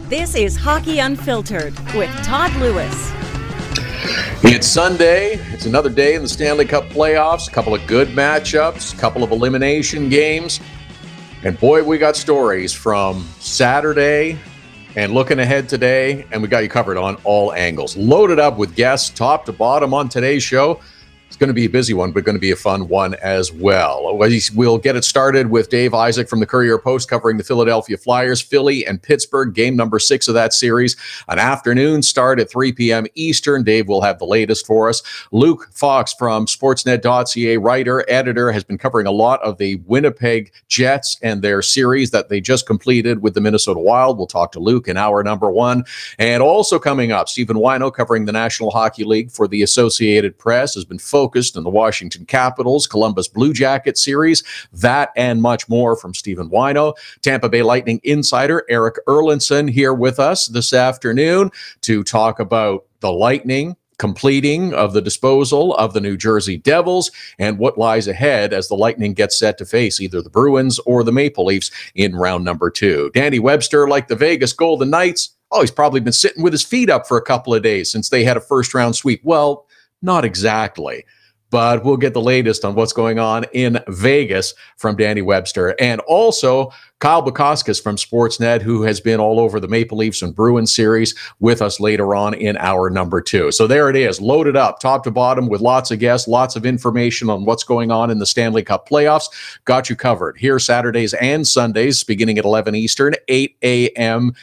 This is Hockey Unfiltered with Todd Lewis. It's Sunday. It's another day in the Stanley Cup playoffs. A couple of good matchups, a couple of elimination games. And boy, we got stories from Saturday and looking ahead today, and we got you covered on all angles. Loaded up with guests top to bottom on today's show. It's going to be a busy one, but going to be a fun one as well. We'll get it started with Dave Isaac from the Courier-Post covering the Philadelphia Flyers, Philly, and Pittsburgh, game number 6 of that series. An afternoon start at 3 p.m. Eastern. Dave will have the latest for us. Luke Fox from Sportsnet.ca, writer, editor, has been covering a lot of the Winnipeg Jets and their series that they just completed with the Minnesota Wild. We'll talk to Luke in hour number 1. And also coming up, Stephen Whyno covering the National Hockey League for the Associated Press has been focused in the Washington Capitals, Columbus Blue Jacket series, that and much more from Stephen Whyno. Tampa Bay Lightning insider Erik Erlendsson here with us this afternoon to talk about the Lightning completing of the disposal of the New Jersey Devils and what lies ahead as the Lightning gets set to face either the Bruins or the Maple Leafs in round number 2. Danny Webster, like the Vegas Golden Knights, he's probably been sitting with his feet up for a couple of days since they had a first-round sweep. Well, not exactly, but we'll get the latest on what's going on in Vegas from Danny Webster. And also Kyle Bukauskas from Sportsnet, who has been all over the Maple Leafs and Bruins series with us later on in hour number 2. So there it is, loaded up top to bottom with lots of guests, lots of information on what's going on in the Stanley Cup playoffs. Got you covered here Saturdays and Sundays beginning at 11 Eastern, 8 a.m.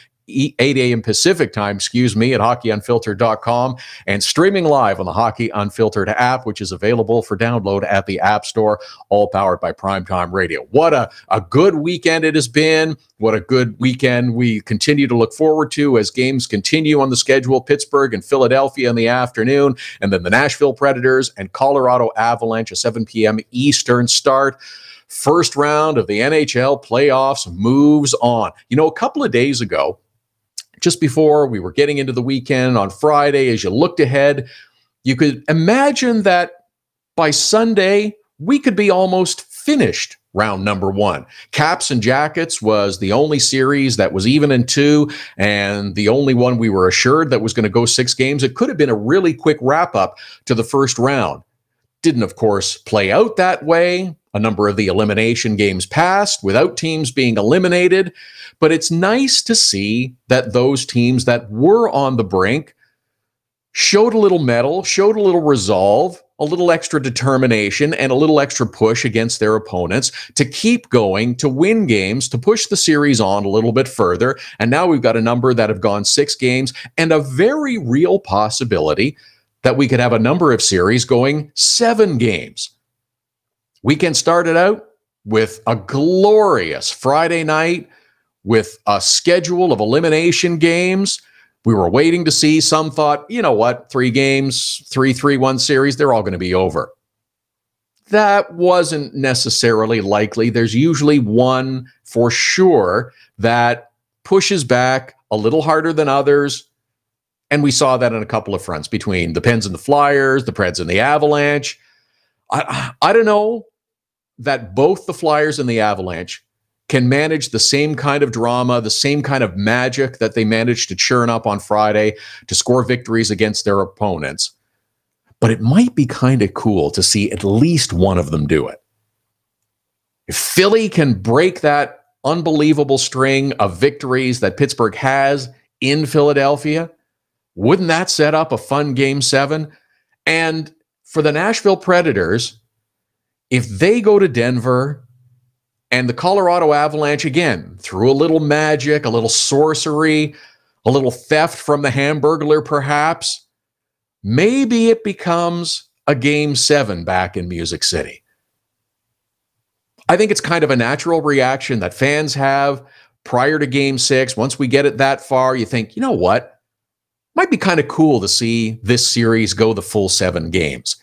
Pacific time, at hockeyunfiltered.com, and streaming live on the Hockey Unfiltered app, which is available for download at the App Store, all powered by Primetime Radio. What a good weekend it has been. What a good weekend we continue to look forward to as games continue on the schedule. Pittsburgh and Philadelphia in the afternoon, and then the Nashville Predators and Colorado Avalanche, a 7 p.m. Eastern start. First round of the NHL playoffs moves on. You know, a couple of days ago, just before we were getting into the weekend on Friday, as you looked ahead, you could imagine that by Sunday, we could be almost finished round number 1. Caps and Jackets was the only series that was even in 2, and the only one we were assured that was going to go 6 games. It could have been a really quick wrap-up to the first round. Didn't, of course, play out that way. A number of the elimination games passed without teams being eliminated, but it's nice to see that those teams that were on the brink showed a little mettle, showed a little resolve, a little extra determination, and a little extra push against their opponents to keep going, to win games, to push the series on a little bit further. And now we've got a number that have gone 6 games and a very real possibility that we could have a number of series going 7 games. Weekend started out with a glorious Friday night with a schedule of elimination games. We were waiting to see. Some thought, you know what, 3 games, 3-3-1 series, they're all going to be over. That wasn't necessarily likely. There's usually one for sure that pushes back a little harder than others. And we saw that on a couple of fronts between the Pens and the Flyers, the Preds and the Avalanche. I don't know that both the Flyers and the Avalanche can manage the same kind of drama, the same kind of magic that they managed to churn up on Friday to score victories against their opponents. But it might be kind of cool to see at least one of them do it. If Philly can break that unbelievable string of victories that Pittsburgh has in Philadelphia, wouldn't that set up a fun Game 7? And for the Nashville Predators, if they go to Denver and the Colorado Avalanche, again, through a little magic, a little sorcery, a little theft from the Hamburglar perhaps, maybe it becomes a Game 7 back in Music City. I think it's kind of a natural reaction that fans have prior to Game 6. Once we get it that far, you think, you know what? Might be kind of cool to see this series go the full 7 games.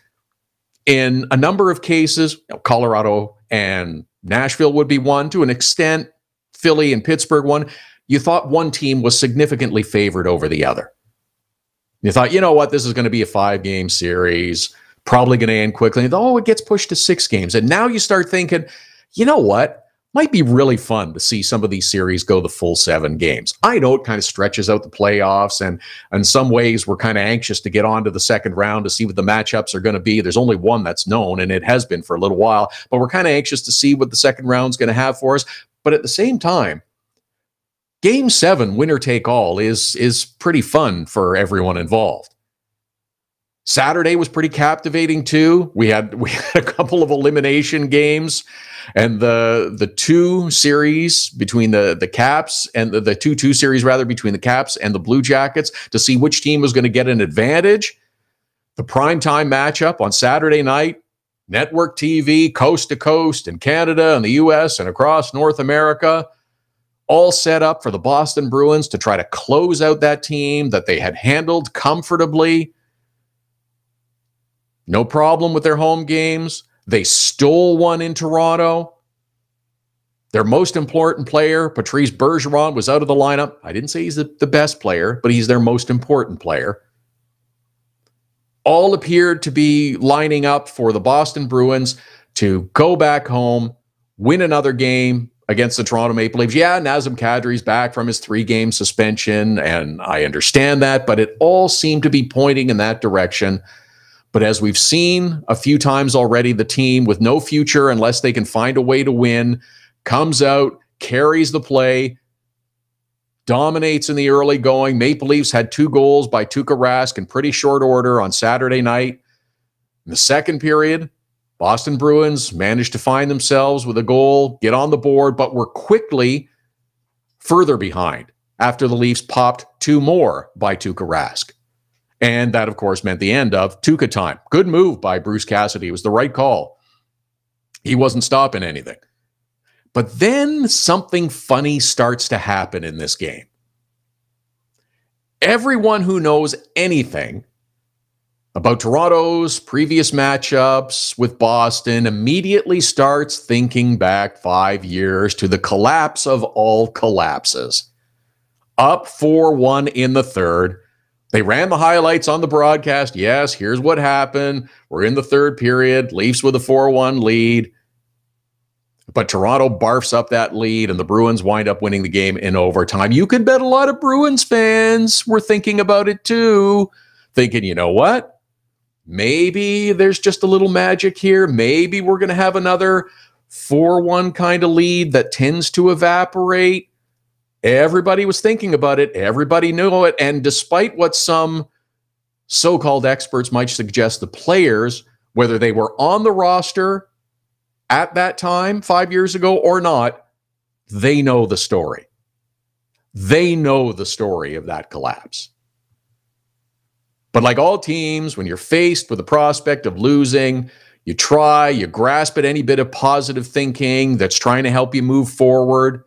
In a number of cases, Colorado and Nashville would be one. To an extent, Philly and Pittsburgh one. You thought one team was significantly favored over the other. You thought, you know what, this is going to be a 5-game series, probably going to end quickly. And, it gets pushed to 6 games. And now you start thinking, you know what, Might be really fun to see some of these series go the full 7 games. I know it kind of stretches out the playoffs, and in some ways we're kind of anxious to get on to the second round to see what the matchups are going to be. There's only one that's known, and it has been for a little while, but we're kind of anxious to see what the second round's going to have for us. But at the same time, Game 7, winner take all, is pretty fun for everyone involved. Saturday was pretty captivating too. We had a couple of elimination games, and the 2 series between the Caps and the 2-2 series rather between the Caps and the Blue Jackets to see which team was going to get an advantage. The primetime matchup on Saturday night, network TV, coast to coast in Canada and the US and across North America, all set up for the Boston Bruins to try to close out that team that they had handled comfortably. No problem with their home games. They stole one in Toronto. Their most important player, Patrice Bergeron, was out of the lineup. I didn't say he's the best player, but he's their most important player. All appeared to be lining up for the Boston Bruins to go back home, win another game against the Toronto Maple Leafs. Yeah, Nazem Kadri's back from his 3-game suspension, and I understand that, but it all seemed to be pointing in that direction. But as we've seen a few times already, the team with no future unless they can find a way to win comes out, carries the play, dominates in the early going. Maple Leafs had 2 goals by Tuukka Rask in pretty short order on Saturday night. In the second period, Boston Bruins managed to find themselves with a goal, get on the board, but were quickly further behind after the Leafs popped 2 more by Tuukka Rask. And that, of course, meant the end of Tuukka time. Good move by Bruce Cassidy. It was the right call. He wasn't stopping anything. But then something funny starts to happen in this game. Everyone who knows anything about Toronto's previous matchups with Boston immediately starts thinking back 5 years to the collapse of all collapses. Up 4-1 in the third. They ran the highlights on the broadcast. Yes, here's what happened. We're in the third period. Leafs with a 4-1 lead. But Toronto barfs up that lead, and the Bruins wind up winning the game in overtime. You could bet a lot of Bruins fans were thinking about it too, thinking, you know what? Maybe there's just a little magic here. Maybe we're going to have another 4-1 kind of lead that tends to evaporate. Everybody was thinking about it. Everybody knew it. And despite what some so-called experts might suggest, the players, whether they were on the roster at that time 5 years ago or not, they know the story. They know the story of that collapse. But like all teams, when you're faced with the prospect of losing, you grasp at any bit of positive thinking that's trying to help you move forward.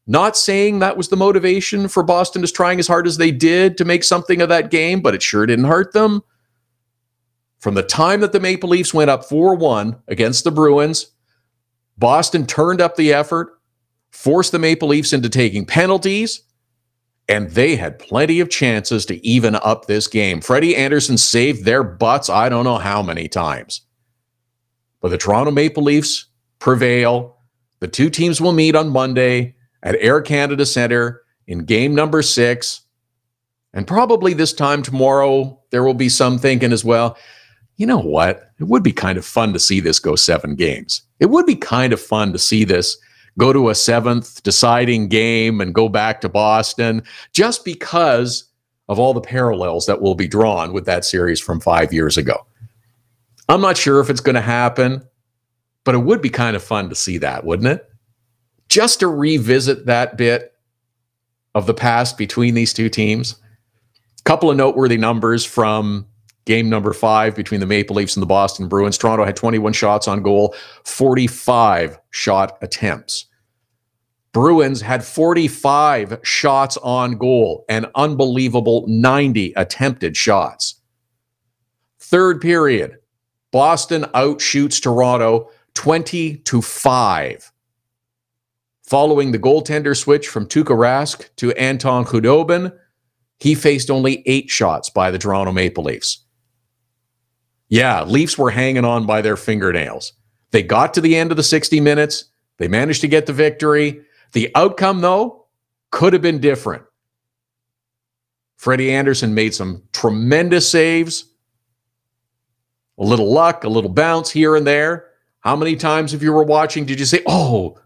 Not saying that was the motivation for Boston just trying as hard as they did to make something of that game, but it sure didn't hurt them. From the time that the Maple Leafs went up 4-1 against the Bruins, Boston turned up the effort, forced the Maple Leafs into taking penalties, and they had plenty of chances to even up this game. Freddie Anderson saved their butts I don't know how many times. But the Toronto Maple Leafs prevail. The 2 teams will meet on Monday at Air Canada Centre in game number 6. And probably this time tomorrow, there will be some thinking as well, you know what? It would be kind of fun to see this go 7 games. It would be kind of fun to see this go to a 7th deciding game and go back to Boston, just because of all the parallels that will be drawn with that series from 5 years ago. I'm not sure if it's going to happen, but it would be kind of fun to see that, wouldn't it? Just to revisit that bit of the past between these 2 teams. A couple of noteworthy numbers from game number 5 between the Maple Leafs and the Boston Bruins. Toronto had 21 shots on goal, 45 shot attempts. Bruins had 45 shots on goal, an unbelievable 90 attempted shots. Third period, Boston outshoots Toronto 20-5. Following the goaltender switch from Tuukka Rask to Anton Khudobin, he faced only 8 shots by the Toronto Maple Leafs. Yeah, Leafs were hanging on by their fingernails. They got to the end of the 60 minutes. They managed to get the victory. The outcome, though, could have been different. Freddie Andersen made some tremendous saves. A little luck, a little bounce here and there. How many times, if you were watching, did you say, oh,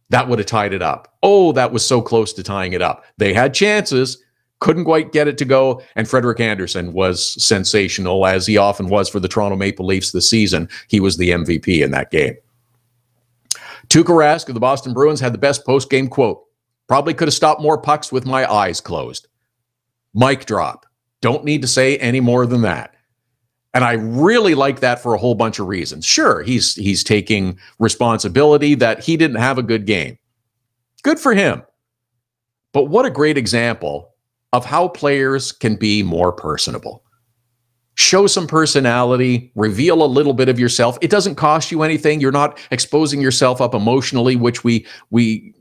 that would have tied it up? Oh, that was so close to tying it up. They had chances, couldn't quite get it to go, and Frederik Andersen was sensational, as he often was for the Toronto Maple Leafs this season. He was the MVP in that game. Tuukka Rask of the Boston Bruins had the best post-game quote. Probably could have stopped more pucks with my eyes closed. Mic drop. Don't need to say any more than that. And I really like that for a whole bunch of reasons. Sure, he's taking responsibility that he didn't have a good game. Good for him. But what a great example of how players can be more personable. Show some personality, reveal a little bit of yourself. It doesn't cost you anything. You're not exposing yourself up emotionally, which we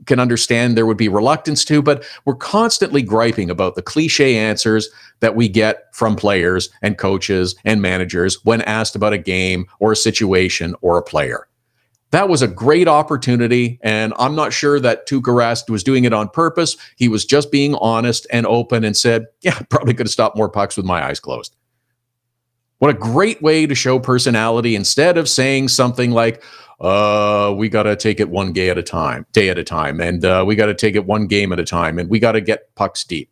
can understand there would be reluctance to, but we're constantly griping about the cliche answers that we get from players and coaches and managers when asked about a game or a situation or a player. That was a great opportunity, and I'm not sure that Tuukka Rask was doing it on purpose. He was just being honest and open and said, yeah, probably could have stopped more pucks with my eyes closed. What a great way to show personality instead of saying something like, we got to take it one day at a time, and we got to take it one game at a time, and we got to get pucks deep.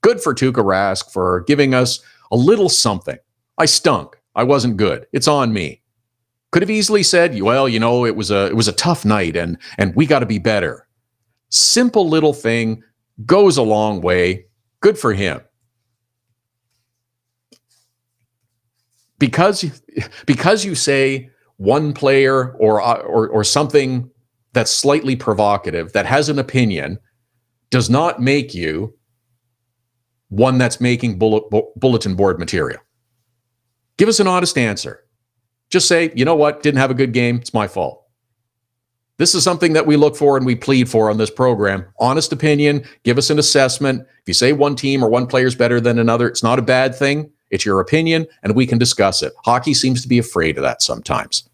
Good for Tuukka Rask for giving us a little something. I stunk. I wasn't good. It's on me. Could have easily said, well, you know, it was a tough night, and we got to be better. Simple little thing goes a long way. Good for him. Because you say one player or something that's slightly provocative, that has an opinion, does not make you one that's making bulletin board material. Give us an honest answer. Just say, you know what, didn't have a good game, it's my fault. This is something that we look for and we plead for on this program. Honest opinion, give us an assessment. If you say one team or one player is better than another, it's not a bad thing. It's your opinion, and we can discuss it. Hockey seems to be afraid of that sometimes.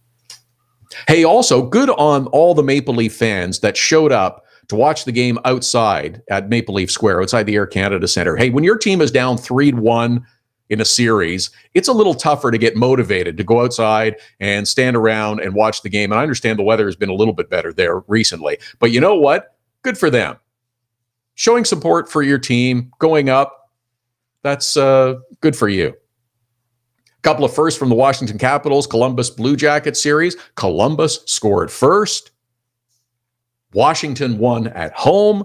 Hey, also, good on all the Maple Leaf fans that showed up to watch the game outside at Maple Leaf Square, outside the Air Canada Centre. Hey, when your team is down 3-1 in a series, it's a little tougher to get motivated to go outside and stand around and watch the game. And I understand the weather has been a little bit better there recently. But you know what? Good for them. Showing support for your team, going up, that's good for you. A couple of firsts from the Washington Capitals, Columbus Blue Jackets series. Columbus scored first. Washington won at home.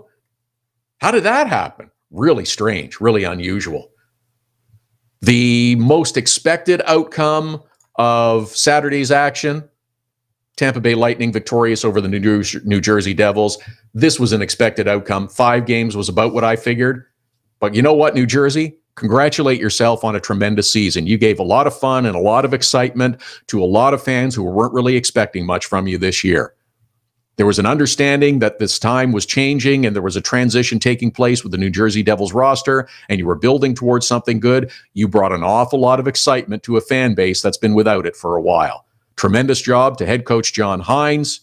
How did that happen? Really strange, really unusual. The most expected outcome of Saturday's action, Tampa Bay Lightning victorious over the New Jersey Devils. This was an expected outcome. 5 games was about what I figured. But you know what, New Jersey? Congratulate yourself on a tremendous season. You gave a lot of fun and a lot of excitement to a lot of fans who weren't really expecting much from you this year. There was an understanding that this time was changing and there was a transition taking place with the New Jersey Devils roster, and you were building towards something good. You brought an awful lot of excitement to a fan base that's been without it for a while. Tremendous job to head coach John Hines,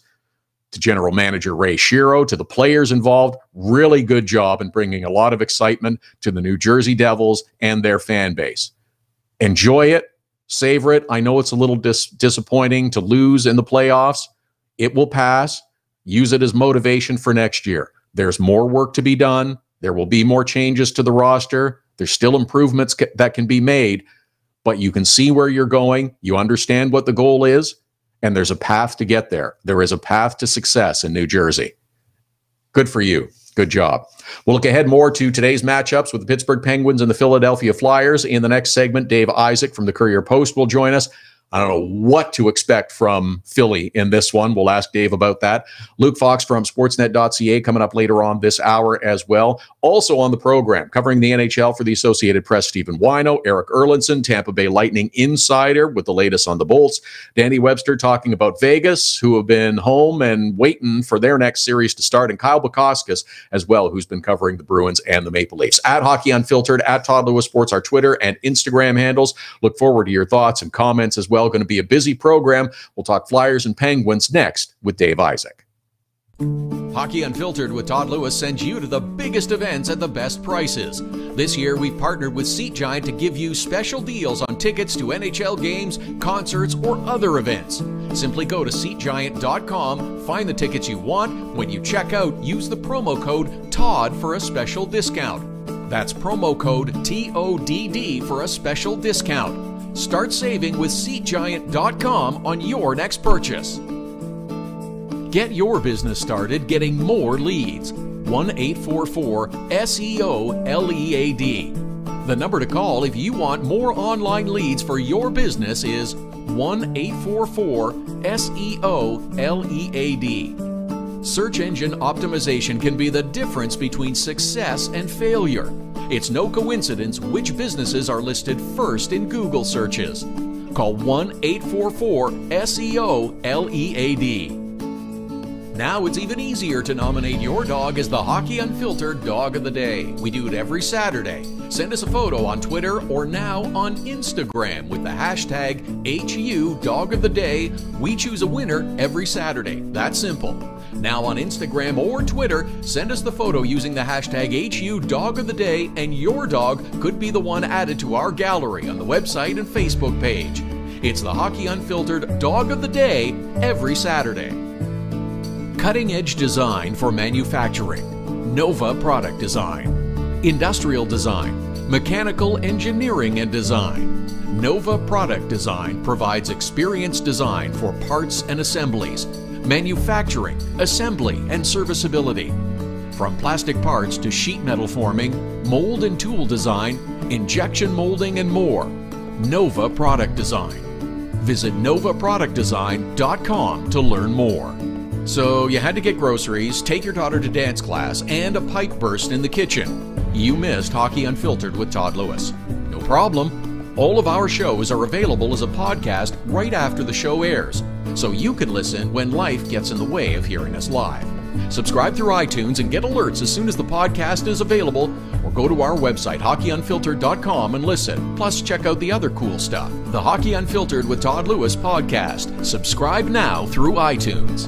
to general manager Ray Shero, to the players involved. Really good job in bringing a lot of excitement to the New Jersey Devils and their fan base. Enjoy it. Savor it. I know it's a little disappointing to lose in the playoffs. It will pass. Use it as motivation for next year. There's more work to be done. There will be more changes to the roster. There's still improvements that can be made, but you can see where you're going. You understand what the goal is. And there's a path to get there. There is a path to success in New Jersey. Good for you. Good job. We'll look ahead more to today's matchups with the Pittsburgh Penguins and the Philadelphia Flyers. In the next segment, Dave Isaac from the Courier-Post will join us. I don't know what to expect from Philly in this one. We'll ask Dave about that. Luke Fox from Sportsnet.ca coming up later on this hour as well. Also on the program, covering the NHL for the Associated Press, Stephen Whyno, Erik Erlendsson, Tampa Bay Lightning insider with the latest on the Bolts. Danny Webster talking about Vegas, who have been home and waiting for their next series to start, and Kyle Bukauskas as well, who's been covering the Bruins and the Maple Leafs. At Hockey Unfiltered, at Todd Lewis Sports, our Twitter and Instagram handles. Look forward to your thoughts and comments as well. Going to be a busy program. We'll talk Flyers and Penguins next with Dave Isaac. Hockey Unfiltered with Todd Lewis sends you to the biggest events at the best prices. This year, we've partnered with Seat Giant to give you special deals on tickets to NHL games, concerts, or other events. Simply go to SeatGiant.com, find the tickets you want. When you check out, use the promo code TODD for a special discount. That's promo code TODD for a special discount. Start saving with SeatGiant.com on your next purchase. Get your business started getting more leads. 1-844-SEO-LEAD. The number to call if you want more online leads for your business is 1-844-SEO-LEAD. Search engine optimization can be the difference between success and failure. It's no coincidence which businesses are listed first in Google searches. Call 1-844-SEO-LEAD. Now it's even easier to nominate your dog as the Hockey Unfiltered Dog of the Day. We do it every Saturday. Send us a photo on Twitter or now on Instagram with the hashtag HU Dog of the Day. We choose a winner every Saturday. That's simple. Now on Instagram or Twitter, send us the photo using the hashtag HU Dog of the Day, and your dog could be the one added to our gallery on the website and Facebook page. It's the Hockey Unfiltered Dog of the Day every Saturday. Cutting-edge design for manufacturing. Nova Product Design. Industrial design. Mechanical engineering and design. Nova Product Design provides experienced design for parts and assemblies, manufacturing, assembly, and serviceability. From plastic parts to sheet metal forming, mold and tool design, injection molding, and more. Nova Product Design. Visit novaproductdesign.com to learn more. So you had to get groceries, take your daughter to dance class, and a pipe burst in the kitchen. You missed Hockey Unfiltered with Todd Lewis. No problem. All of our shows are available as a podcast right after the show airs, so you can listen when life gets in the way of hearing us live. Subscribe through iTunes and get alerts as soon as the podcast is available, or go to our website, hockeyunfiltered.com, and listen. Plus, check out the other cool stuff. The Hockey Unfiltered with Todd Lewis podcast. Subscribe now through iTunes.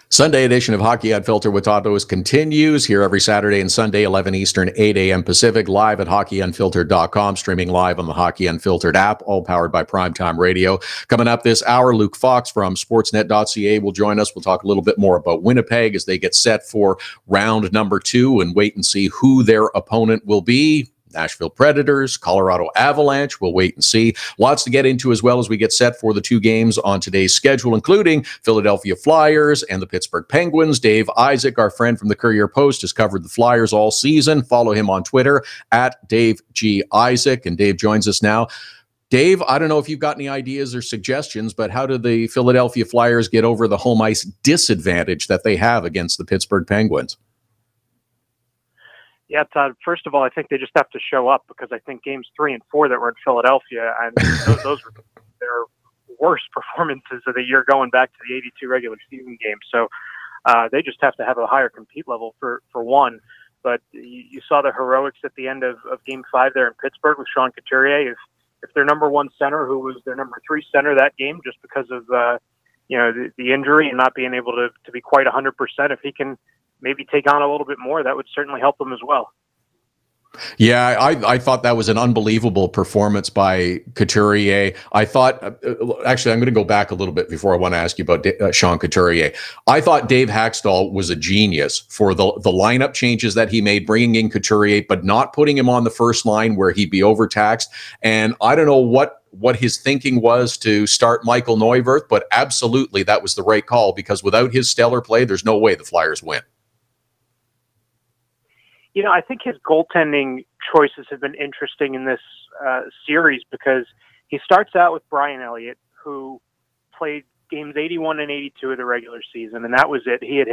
Sunday edition of Hockey Unfiltered with Todd Lewis continues here every Saturday and Sunday, 11 Eastern, 8 a.m. Pacific, live at hockeyunfiltered.com, streaming live on the Hockey Unfiltered app, all powered by Primetime Radio. Coming up this hour, Luke Fox from Sportsnet.ca will join us. We'll talk a little bit more about Winnipeg as they get set for round number 2 and wait and see who their opponent will be. Nashville Predators, Colorado Avalanche. We'll wait and see. Lots to get into as well as we get set for the 2 games on today's schedule, including Philadelphia Flyers and the Pittsburgh Penguins. Dave Isaac, our friend from the Courier-Post, has covered the Flyers all season. Follow him on Twitter at Dave G. Isaac, and Dave joins us now. Dave, I don't know if you've got any ideas or suggestions, but how do the Philadelphia Flyers get over the home ice disadvantage that they have against the Pittsburgh Penguins? Yeah, Todd, first of all, I think they just have to show up, because I think games 3 and 4 that were in Philadelphia, and those were their worst performances of the year going back to the 82 regular season games. So they just have to have a higher compete level for one. But you saw the heroics at the end of game 5 there in Pittsburgh with Sean Couturier. If their number 1 center, who was their number 3 center that game, just because of the injury and not being able to be quite 100%, if he can maybe take on a little bit more, that would certainly help them as well. Yeah, I thought that was an unbelievable performance by Couturier. I thought, actually, I'm going to go back a little bit before I want to ask you about Sean Couturier. I thought Dave Haxtell was a genius for the lineup changes that he made, bringing in Couturier, but not putting him on the first line where he'd be overtaxed. And I don't know what his thinking was to start Michael Neuwirth, but absolutely that was the right call, because without his stellar play, there's no way the Flyers win. I think his goaltending choices have been interesting in this series, because he starts out with Brian Elliott, who played games 81 and 82 of the regular season, and that was it. He had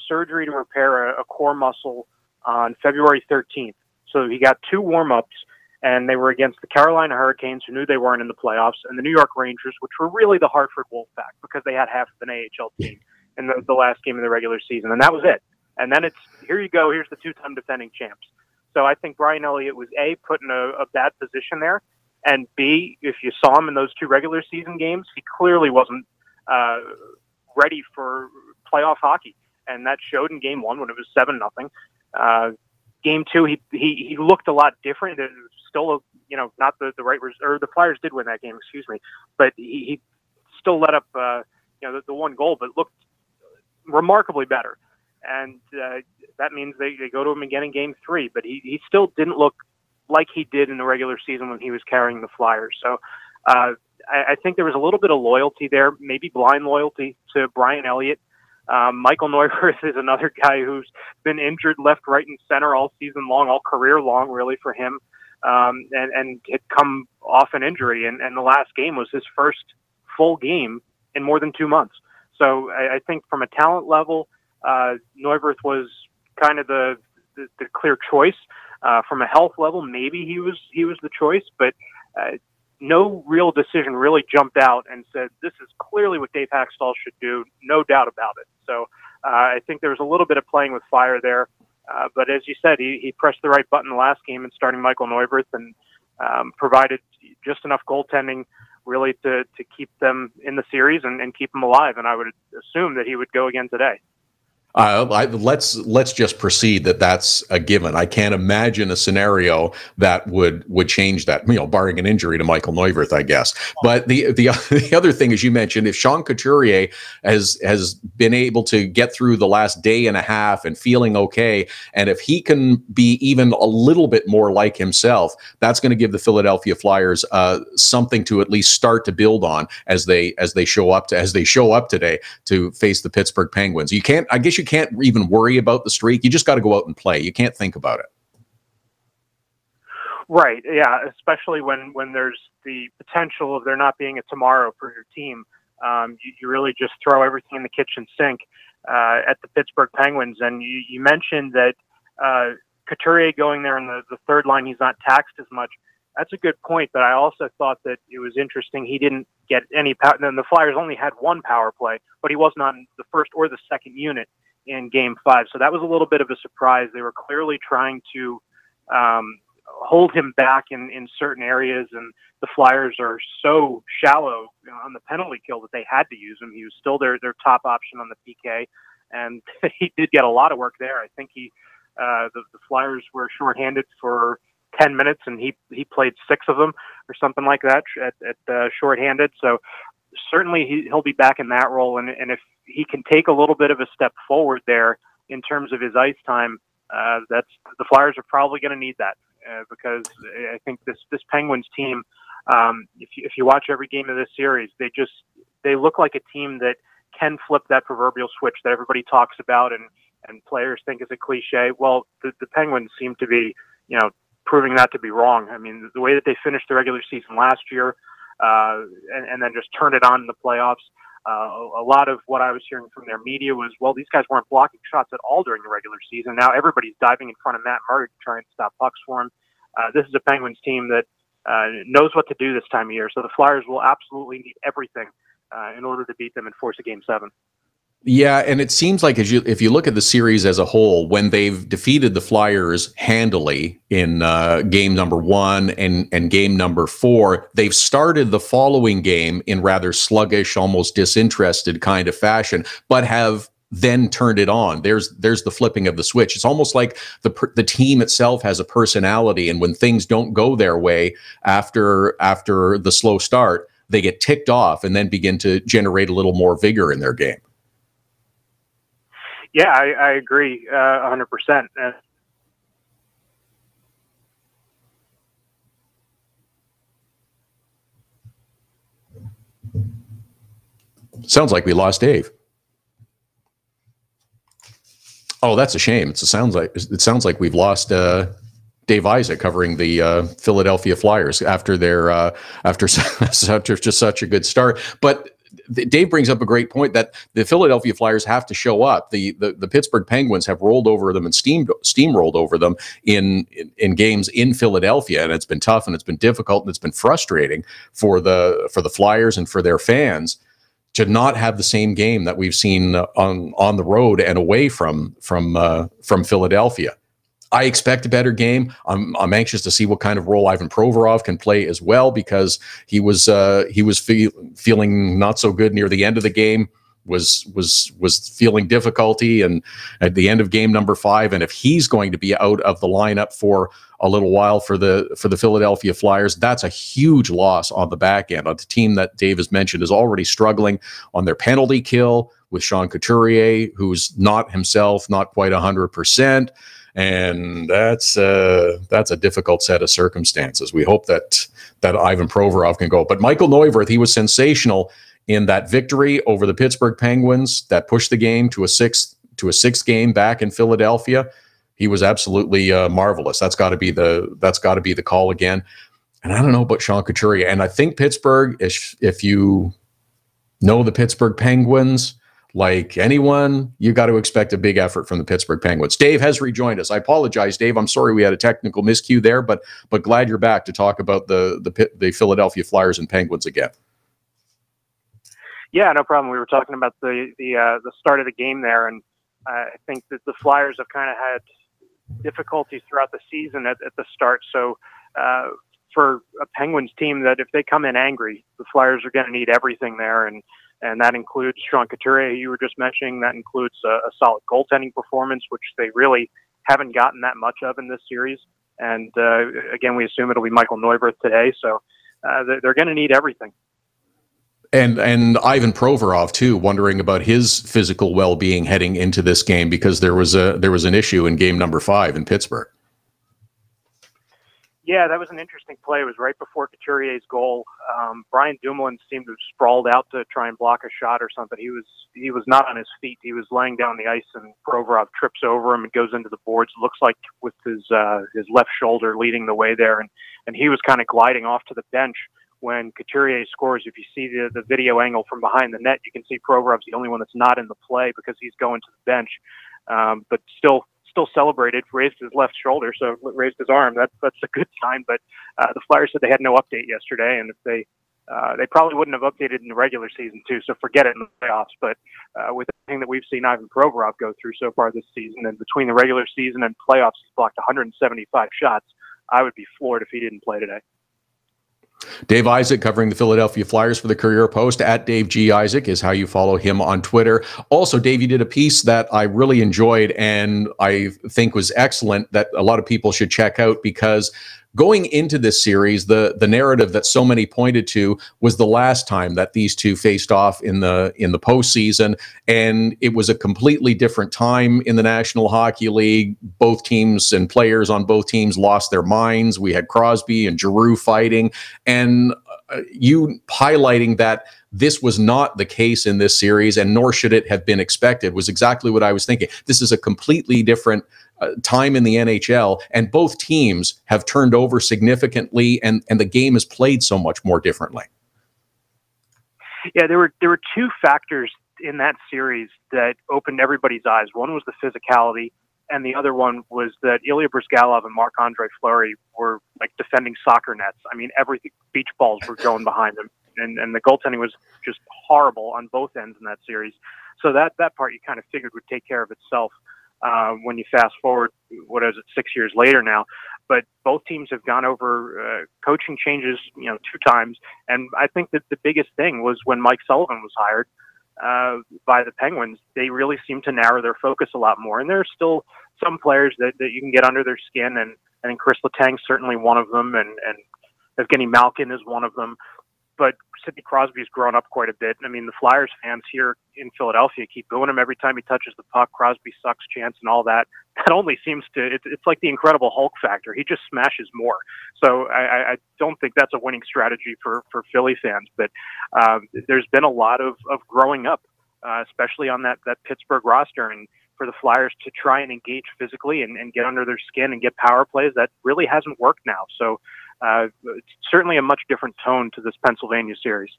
surgery to repair a core muscle on February 13th. So he got 2 warm-ups, and they were against the Carolina Hurricanes, who knew they weren't in the playoffs, and the New York Rangers, which were really the Hartford Wolfpack, because they had half of an AHL team in the last game of the regular season, and that was it. And then here you go, here's the 2-time defending champs. So I think Brian Elliott was, put in a bad position there, And B, if you saw him in those 2 regular season games, he clearly wasn't ready for playoff hockey, and that showed in Game 1 when it was 7-0. Game 2, he looked a lot different. It was still, not the right or the Flyers did win that game, excuse me, but he still let up, the 1 goal, but looked remarkably better. And that means they go to him again in Game 3, but he still didn't look like he did in the regular season when he was carrying the Flyers. So I think there was a little bit of loyalty there, maybe blind loyalty to Brian Elliott. Michael Neuwirth is another guy who's been injured left, right, and center all season long, all career long, really, for him, and had come off an injury. And the last game was his first full game in more than 2 months. So I think from a talent level, Neuwirth was kind of the clear choice. From a health level, maybe he was the choice, but no real decision really jumped out and said, this is clearly what Dave Haxtell should do, no doubt about it. So I think there was a little bit of playing with fire there. But as you said, he pressed the right button the last game in starting Michael Neuwirth and provided just enough goaltending really to keep them in the series and keep them alive. And I would assume that he would go again today. Let's just proceed that's a given. I can't imagine a scenario that would change that, barring an injury to Michael Neuwirth, I guess. But the other thing, as you mentioned, if Sean Couturier has been able to get through the last day and a half and feeling okay, and if he can be even a little bit more like himself, that's going to give the Philadelphia Flyers something to at least start to build on as they show up today to face the Pittsburgh Penguins. You can't even worry about the streak. You just got to go out and play. You can't think about it. Right. Yeah. Especially when there's the potential of there not being a tomorrow for your team. You really just throw everything in the kitchen sink at the Pittsburgh Penguins. And you mentioned that Couturier going there in the third line, he's not taxed as much. That's a good point, but I also thought that it was interesting he didn't get any power. And the Flyers only had 1 power play, but he wasn't on the first or the second unit in Game 5. So that was a little bit of a surprise. They were clearly trying to hold him back in certain areas, and the Flyers are so shallow on the penalty kill that they had to use him. He was still their top option on the PK, and he did get a lot of work there. I think the Flyers were shorthanded for 10 minutes, and he played 6 of them or something like that at shorthanded. So certainly he'll be back in that role, and if he can take a little bit of a step forward there in terms of his ice time, the Flyers are probably going to need that because I think this Penguins team, if you watch every game of this series, they look like a team that can flip that proverbial switch that everybody talks about and players think is a cliche. Well, the Penguins seem to be, proving that to be wrong. I mean, the way that they finished the regular season last year and then just turned it on in the playoffs, a lot of what I was hearing from their media was, well, these guys weren't blocking shots at all during the regular season. Now everybody's diving in front of Matt Murray trying to stop pucks for him. This is a Penguins team that knows what to do this time of year. So the Flyers will absolutely need everything in order to beat them and force a Game 7. Yeah, and it seems like if you look at the series as a whole, when they've defeated the Flyers handily in game number 1 and game number 4, they've started the following game in rather sluggish, almost disinterested kind of fashion, but have then turned it on. There's the flipping of the switch. It's almost like the team itself has a personality, and when things don't go their way after the slow start, they get ticked off and then begin to generate a little more vigor in their game. Yeah, I agree 100%. Sounds like we lost Dave. Oh, that's a shame. It sounds like we've lost Dave Isaac covering the Philadelphia Flyers after just such a good start. But Dave brings up a great point that the Philadelphia Flyers have to show up. The Pittsburgh Penguins have rolled over them and steamrolled over them in games in Philadelphia, and it's been tough and it's been difficult and it's been frustrating for the Flyers and for their fans to not have the same game that we've seen on the road and away from Philadelphia. I expect a better game. I'm anxious to see what kind of role Ivan Provorov can play as well, because he was feeling not so good near the end of the game, was feeling difficulty, and at the end of game number 5. And if he's going to be out of the lineup for a little while for the Philadelphia Flyers, that's a huge loss on the back end. On the team that Dave has mentioned is already struggling on their penalty kill with Sean Couturier, who's not himself, not quite 100%. And that's a difficult set of circumstances. We hope that Ivan Provorov can go. But Michael Neuwirth, he was sensational in that victory over the Pittsburgh Penguins that pushed the game to a sixth game back in Philadelphia. He was absolutely marvelous. That's got to be the call again. And I don't know about Sean Couturier. And I think Pittsburgh, if you know the Pittsburgh Penguins, like anyone, you got to expect a big effort from the Pittsburgh Penguins. Dave has rejoined us. I apologize, Dave. I'm sorry we had a technical miscue there, but glad you're back to talk about the Philadelphia Flyers and Penguins again. Yeah, no problem. We were talking about the start of the game there, and I think that the Flyers have kind of had difficulties throughout the season at the start. So for a Penguins team, that if they come in angry, the Flyers are going to need everything there, and that includes Sean Couturier, you were just mentioning. That includes a solid goaltending performance, which they really haven't gotten that much of in this series. And again, we assume it'll be Michael Neuwirth today, so they're going to need everything. And Ivan Provorov too, wondering about his physical well-being heading into this game, because there was an issue in game number 5 in Pittsburgh. Yeah, that was an interesting play. It was right before Couturier's goal. Brian Dumoulin seemed to have sprawled out to try and block a shot or something. He was not on his feet. He was laying down the ice, and Provorov trips over him and goes into the boards. Looks like with his left shoulder leading the way there, and he was kind of gliding off to the bench when Couturier scores. If you see the video angle from behind the net, you can see Provorov's the only one that's not in the play because he's going to the bench, but still celebrated, raised his left shoulder, so raised his arm. That's a good sign. But the Flyers said they had no update yesterday, and if they probably wouldn't have updated in the regular season too, so forget it in the playoffs. But with everything that we've seen Ivan Provorov go through so far this season, and between the regular season and playoffs, he's blocked 175 shots. I would be floored if he didn't play today. Dave Isaac covering the Philadelphia Flyers for the Courier-Post. At Dave G. Isaac is how you follow him on Twitter. Also, Dave, you did a piece that I really enjoyed and I think was excellent that a lot of people should check out, because going into this series, the narrative that so many pointed to was the last time that these two faced off in the postseason, and it was a completely different time in the National Hockey League. Both teams and players on both teams lost their minds. We had Crosby and Giroux fighting, and you highlighting that this was not the case in this series, and nor should it have been expected, was exactly what I was thinking. This is a completely different time in the NHL, and both teams have turned over significantly, and the game is played so much more differently. Yeah, there were two factors in that series that opened everybody's eyes. One was the physicality, and the other one was that Ilya Brizgalov and Marc-Andre Fleury were like defending soccer nets. I mean, everything, beach balls were going behind them, and the goaltending was just horrible on both ends in that series. So that part you kind of figured would take care of itself. When you fast forward, 6 years later now, but both teams have gone over coaching changes, 2 times. And I think that the biggest thing was when Mike Sullivan was hired by the Penguins, they really seemed to narrow their focus a lot more. And there are still some players that you can get under their skin. And I think Chris Letang's certainly one of them. And Evgeny Malkin is one of them. But Sidney Crosby's grown up quite a bit. I mean, the Flyers fans here in Philadelphia keep booing him every time he touches the puck. Crosby sucks chance and all that. That only seems to, it's like the Incredible Hulk factor. He just smashes more. So I don't think that's a winning strategy for Philly fans. But there's been a lot of growing up, especially on that Pittsburgh roster. And for the Flyers to try and engage physically and get under their skin and get power plays, that really hasn't worked now. So it's certainly a much different tone to this Pennsylvania series.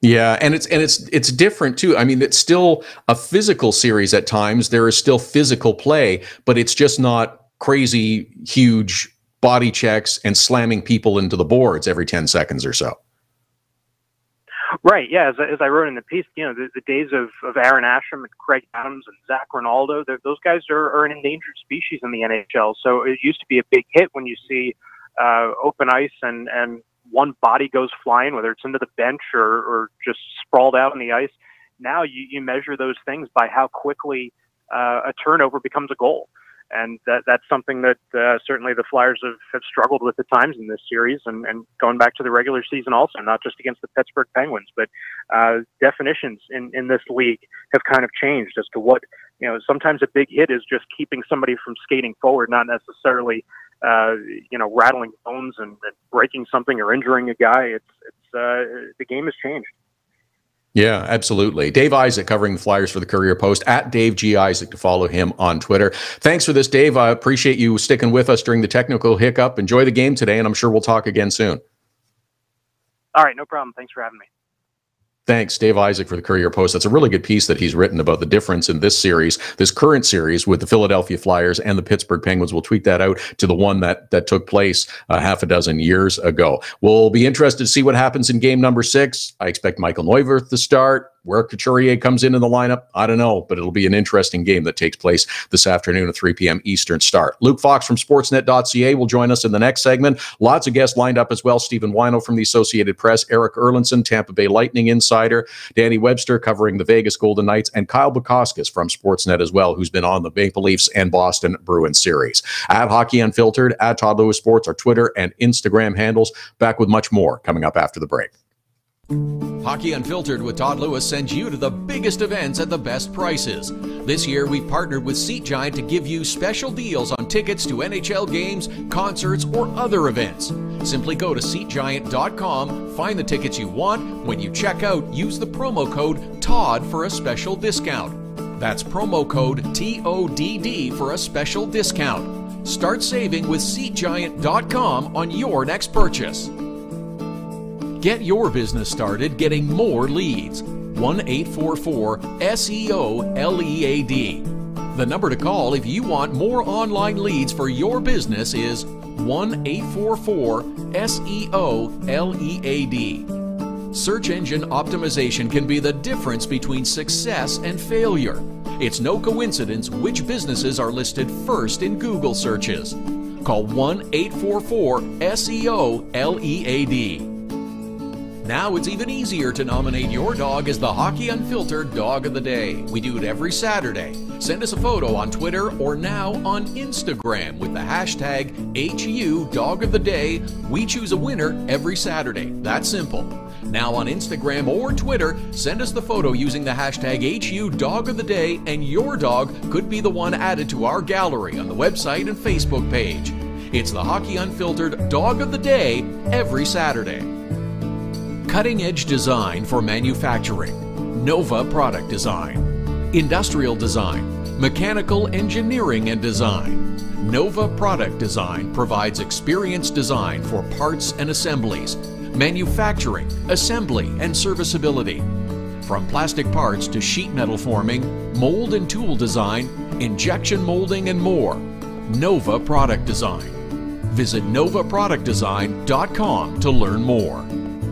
Yeah, and it's different too. I mean, it's still a physical series at times. There is still physical play, but it's just not crazy, huge body checks and slamming people into the boards every 10 seconds or so. Right. Yeah. As I wrote in the piece, the days of Aaron Asham and Craig Adams and Zach Ronaldo, those guys are an endangered species in the NHL. So it used to be a big hit when you see open ice and one body goes flying, whether it's into the bench or just sprawled out on the ice. Now you measure those things by how quickly a turnover becomes a goal. And that's something that certainly the Flyers have struggled with at times in this series, and going back to the regular season also, not just against the Pittsburgh Penguins, but definitions in this league have kind of changed as to what, sometimes a big hit is just keeping somebody from skating forward, not necessarily, rattling bones and breaking something or injuring a guy. The game has changed. Yeah, absolutely. Dave Isaac covering the Flyers for the Courier-Post, at Dave G. Isaac to follow him on Twitter. Thanks for this, Dave. I appreciate you sticking with us during the technical hiccup. Enjoy the game today, and I'm sure we'll talk again soon. All right, no problem. Thanks for having me. Thanks, Dave Isaac for the Courier-Post. That's a really good piece that he's written about the difference in this series, this current series with the Philadelphia Flyers and the Pittsburgh Penguins. We'll tweet that out to the one that took place half a dozen years ago. We'll be interested to see what happens in game number 6. I expect Michael Neuwirth to start. Where Couturier comes in the lineup, I don't know, but it'll be an interesting game that takes place this afternoon at 3 p.m. Eastern start. Luke Fox from Sportsnet.ca will join us in the next segment. Lots of guests lined up as well. Stephen Whyno from the Associated Press, Erik Erlendsson, Tampa Bay Lightning insider, Danny Webster covering the Vegas Golden Knights, and Kyle Bukauskas from Sportsnet as well, who's been on the Maple Leafs and Boston Bruins series. At Hockey Unfiltered, at Todd Lewis Sports, our Twitter and Instagram handles. Back with much more coming up after the break. Hockey Unfiltered with Todd Lewis sends you to the biggest events at the best prices. This year, we've partnered with Seat Giant to give you special deals on tickets to NHL games, concerts, or other events. Simply go to SeatGiant.com, find the tickets you want. When you check out, use the promo code TODD for a special discount. That's promo code TODD for a special discount. Start saving with SeatGiant.com on your next purchase. Get your business started getting more leads. 1-844-SEO-LEAD. The number to call if you want more online leads for your business is 1-844-SEO-LEAD. Search engine optimization can be the difference between success and failure. It's no coincidence which businesses are listed first in Google searches. Call 1-844-SEO-LEAD. Now it's even easier to nominate your dog as the Hockey Unfiltered Dog of the Day. We do it every Saturday. Send us a photo on Twitter or now on Instagram with the hashtag HU Dog of the Day. We choose a winner every Saturday. That's simple. Now on Instagram or Twitter, send us the photo using the hashtag HU Dog of the Day, and your dog could be the one added to our gallery on the website and Facebook page. It's the Hockey Unfiltered Dog of the Day every Saturday. Cutting-edge design for manufacturing. Nova Product Design. Industrial design. Mechanical engineering and design. Nova Product Design provides experienced design for parts and assemblies, manufacturing, assembly, and serviceability. From plastic parts to sheet metal forming, mold and tool design, injection molding, and more. Nova Product Design. Visit novaproductdesign.com to learn more.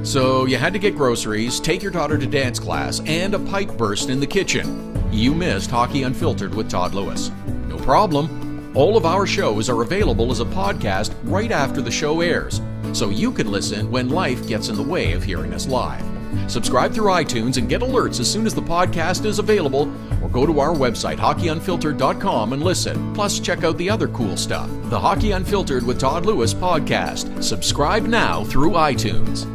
So you had to get groceries, take your daughter to dance class, and a pipe burst in the kitchen. You missed Hockey Unfiltered with Todd Lewis. No problem. All of our shows are available as a podcast right after the show airs, so you can listen when life gets in the way of hearing us live. Subscribe through iTunes and get alerts as soon as the podcast is available, or go to our website, hockeyunfiltered.com, and listen. Plus, check out the other cool stuff, the Hockey Unfiltered with Todd Lewis podcast. Subscribe now through iTunes.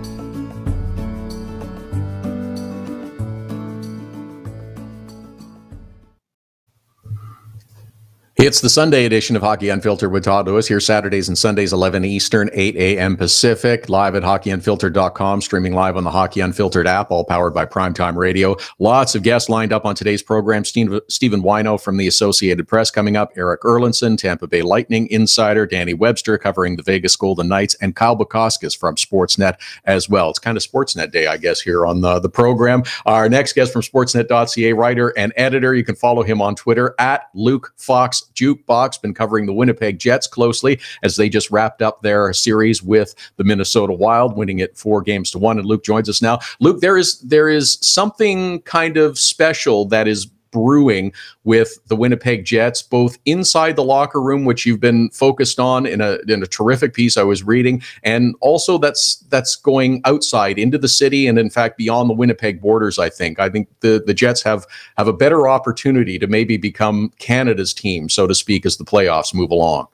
It's the Sunday edition of Hockey Unfiltered with Todd Lewis, here Saturdays and Sundays, 11 Eastern, 8 a.m. Pacific, live at hockeyunfiltered.com, streaming live on the Hockey Unfiltered app, all powered by Primetime Radio. Lots of guests lined up on today's program. Stephen Whyno from the Associated Press coming up, Erik Erlendsson, Tampa Bay Lightning insider, Danny Webster covering the Vegas Golden Knights, and Kyle Bukauskas from Sportsnet as well. It's kind of Sportsnet day, I guess, here on the program. Our next guest from Sportsnet.ca, writer and editor. You can follow him on Twitter at Luke Fox Jukebox. Been covering the Winnipeg Jets closely as they just wrapped up their series with the Minnesota Wild, winning it 4-1. And Luke joins us now. Luke, there is something kind of special that is brewing with the Winnipeg Jets, both inside the locker room, which you've been focused on in a terrific piece I was reading, and also that's going outside into the city and in fact beyond the Winnipeg borders. I think the Jets have a better opportunity to maybe become Canada's team, so to speak, as the playoffs move along.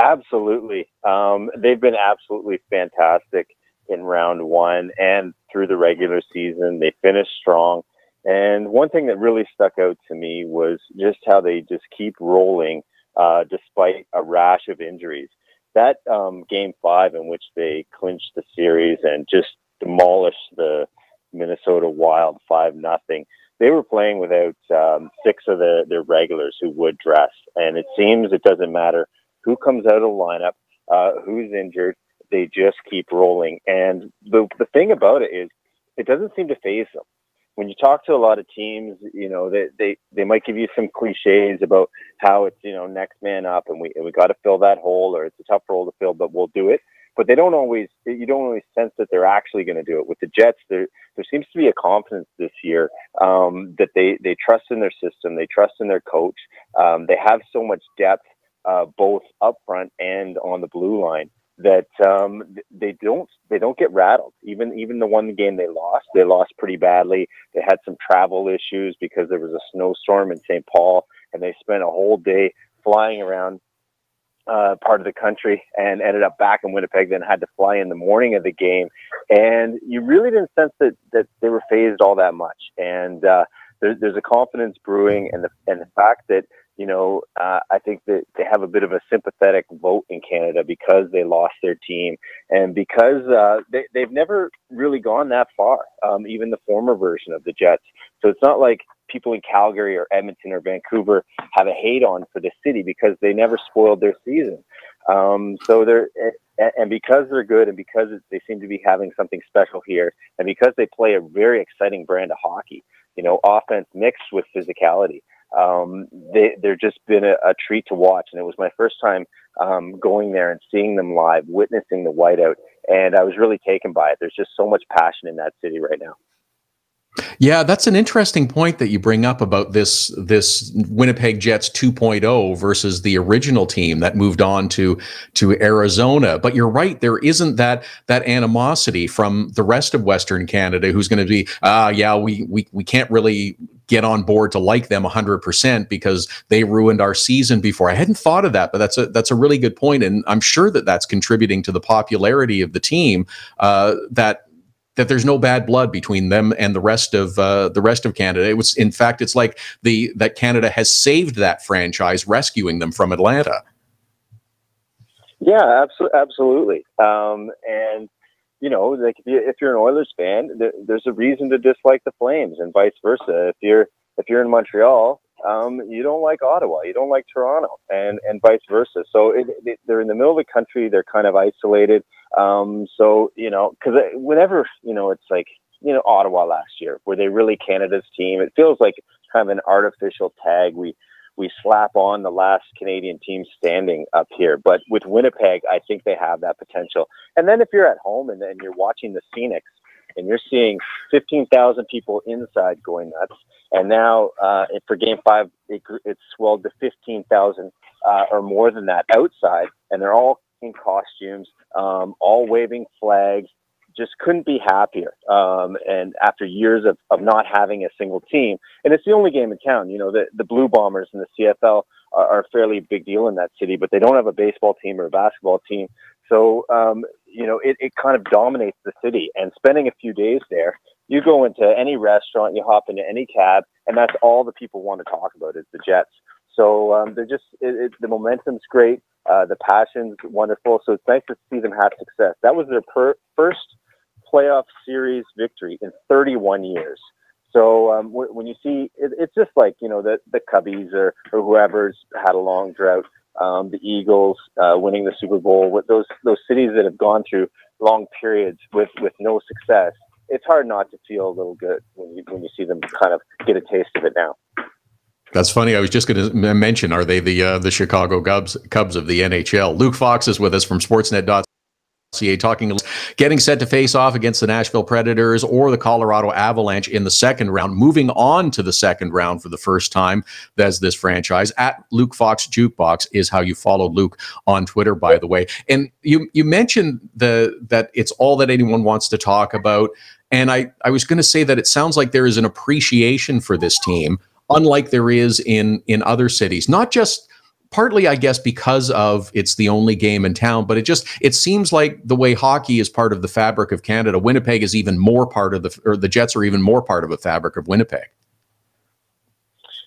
Absolutely. They've been absolutely fantastic in round one and through the regular season. They finished strong. And one thing that really stuck out to me was just how they just keep rolling despite a rash of injuries. That game 5 in which they clinched the series and just demolished the Minnesota Wild 5-0, they were playing without 6 of their regulars who would dress. And it seems it doesn't matter who comes out of the lineup, who's injured, they just keep rolling. And the thing about it is it doesn't seem to faze them. When you talk to a lot of teams, you know, they might give you some cliches about how it's, you know, next man up and we got to fill that hole, or it's a tough role to fill, but we'll do it. But you don't always sense that they're actually going to do it. With the Jets, there seems to be a confidence this year that they trust in their system, they trust in their coach. They have so much depth, both up front and on the blue line, that they don't get rattled. Even the one game they lost pretty badly. They had some travel issues because there was a snowstorm in St. Paul, and they spent a whole day flying around part of the country and ended up back in Winnipeg, then had to fly in the morning of the game. And you really didn't sense that they were phased all that much. And there's a confidence brewing, and the fact that, you know, I think that they have a bit of a sympathetic vote in Canada because they lost their team and because they've never really gone that far, even the former version of the Jets. So it's not like people in Calgary or Edmonton or Vancouver have a hate on for the city because they never spoiled their season. So and because they're good and because they seem to be having something special here and because they play a very exciting brand of hockey, you know, offense mixed with physicality. They're just been a treat to watch. And it was my first time going there and seeing them live, witnessing the whiteout. And I was really taken by it. There's just so much passion in that city right now. Yeah, that's an interesting point that you bring up about this Winnipeg Jets 2.0 versus the original team that moved on to Arizona. But you're right, there isn't that animosity from the rest of Western Canada who's going to be, we can't really get on board to like them 100% because they ruined our season before. I hadn't thought of that, but that's a really good point, and I'm sure that that's contributing to the popularity of the team. That there's no bad blood between them and the rest of Canada. It was, in fact, it's like that Canada has saved that franchise, rescuing them from Atlanta. Yeah, absolutely. And you know, like if you're an Oilers fan, there's a reason to dislike the Flames, and vice versa. If you're in Montreal, you don't like Ottawa, you don't like Toronto, and vice versa. So they're in the middle of the country. They're kind of isolated. So, you know, because whenever, you know, it's like, you know, Ottawa last year, were they really Canada's team? It feels like kind of an artificial tag we slap on the last Canadian team standing up here. But with Winnipeg, I think they have that potential. And then if you're at home and then you're watching the Phoenix and you're seeing 15,000 people inside going nuts, and now for Game 5, it's swelled to 15,000 or more than that outside, and they're all in costumes, all waving flags, just couldn't be happier. And after years of not having a single team, and it's the only game in town, you know, the Blue Bombers and the CFL are a fairly big deal in that city, but they don't have a baseball team or a basketball team. So, you know, it kind of dominates the city. And spending a few days there, you go into any restaurant, you hop into any cab, and that's all the people want to talk about is the Jets. So they're just, the momentum's great. The passion's wonderful. So it's nice to see them have success. That was their first playoff series victory in 31 years. So when you see, it's just like, you know, the Cubbies or whoever's had a long drought, the Eagles winning the Super Bowl, with those cities that have gone through long periods with no success. It's hard not to feel a little good when you see them kind of get a taste of it now. That's funny. I was just going to mention, are they the Chicago Cubs of the NHL? Luke Fox is with us from Sportsnet.ca talking getting set to face off against the Nashville Predators or the Colorado Avalanche in the second round, moving on to the second round for the first time as this franchise. At Luke Fox Jukebox is how you follow Luke on Twitter, by the way. And you mentioned that it's all that anyone wants to talk about. And I was going to say that it sounds like there is an appreciation for this team, unlike there is in other cities, not just partly, I guess, because of it's the only game in town, but it seems like the way hockey is part of the fabric of Canada, Winnipeg is even more part of the Jets are even more part of the fabric of Winnipeg.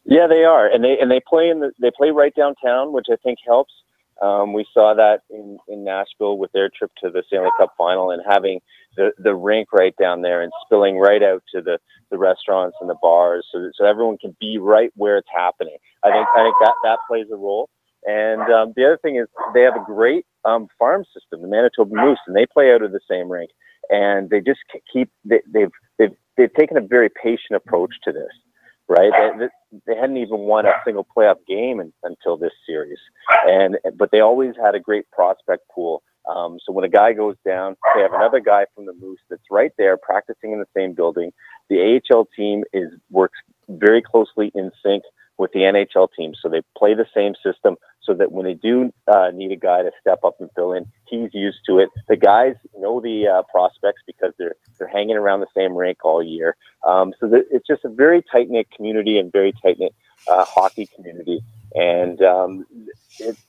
Yeah, they are, and they play right downtown, which I think helps. We saw that in Nashville with their trip to the Stanley Cup final and having the rink right down there and spilling right out to the restaurants and the bars, so everyone can be right where it's happening. I think that plays a role. And the other thing is they have a great farm system, the Manitoba Moose, and they play out of the same rink. And they just they've taken a very patient approach to this, right? They hadn't even won a single playoff game until this series, but they always had a great prospect pool. So when a guy goes down, they have another guy from the Moose that's right there practicing in the same building. The AHL team works very closely in sync with the NHL team, so they play the same system so that when they do need a guy to step up and fill in, he's used to it. The guys know the prospects because they're hanging around the same rink all year. It's just a very tight-knit community and very tight-knit hockey community. And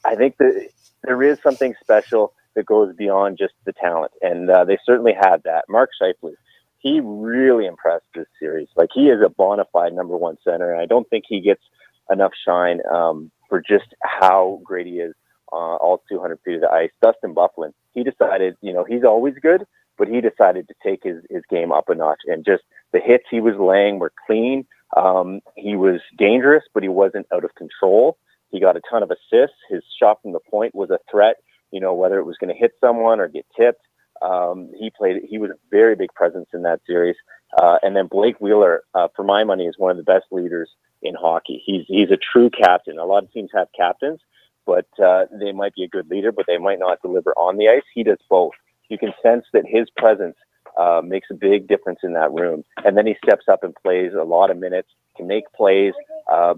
I think that there is something special that goes beyond just the talent, and they certainly had that. Mark Scheifele, he really impressed this series. Like, he is a bona fide number one center, and I don't think he gets enough shine for just how great he is all 200 feet of the ice. Dustin Byfuglien, he decided, he's always good, but he decided to take his game up a notch, and just the hits he was laying were clean. He was dangerous, but he wasn't out of control. He got a ton of assists. His shot from the point was a threat, whether it was going to hit someone or get tipped. He was a very big presence in that series. And then Blake Wheeler, for my money, is one of the best leaders in hockey. He's a true captain. A lot of teams have captains, but they might be a good leader, but they might not deliver on the ice. He does both. You can sense that his presence makes a big difference in that room. And then he steps up and plays a lot of minutes, can make plays.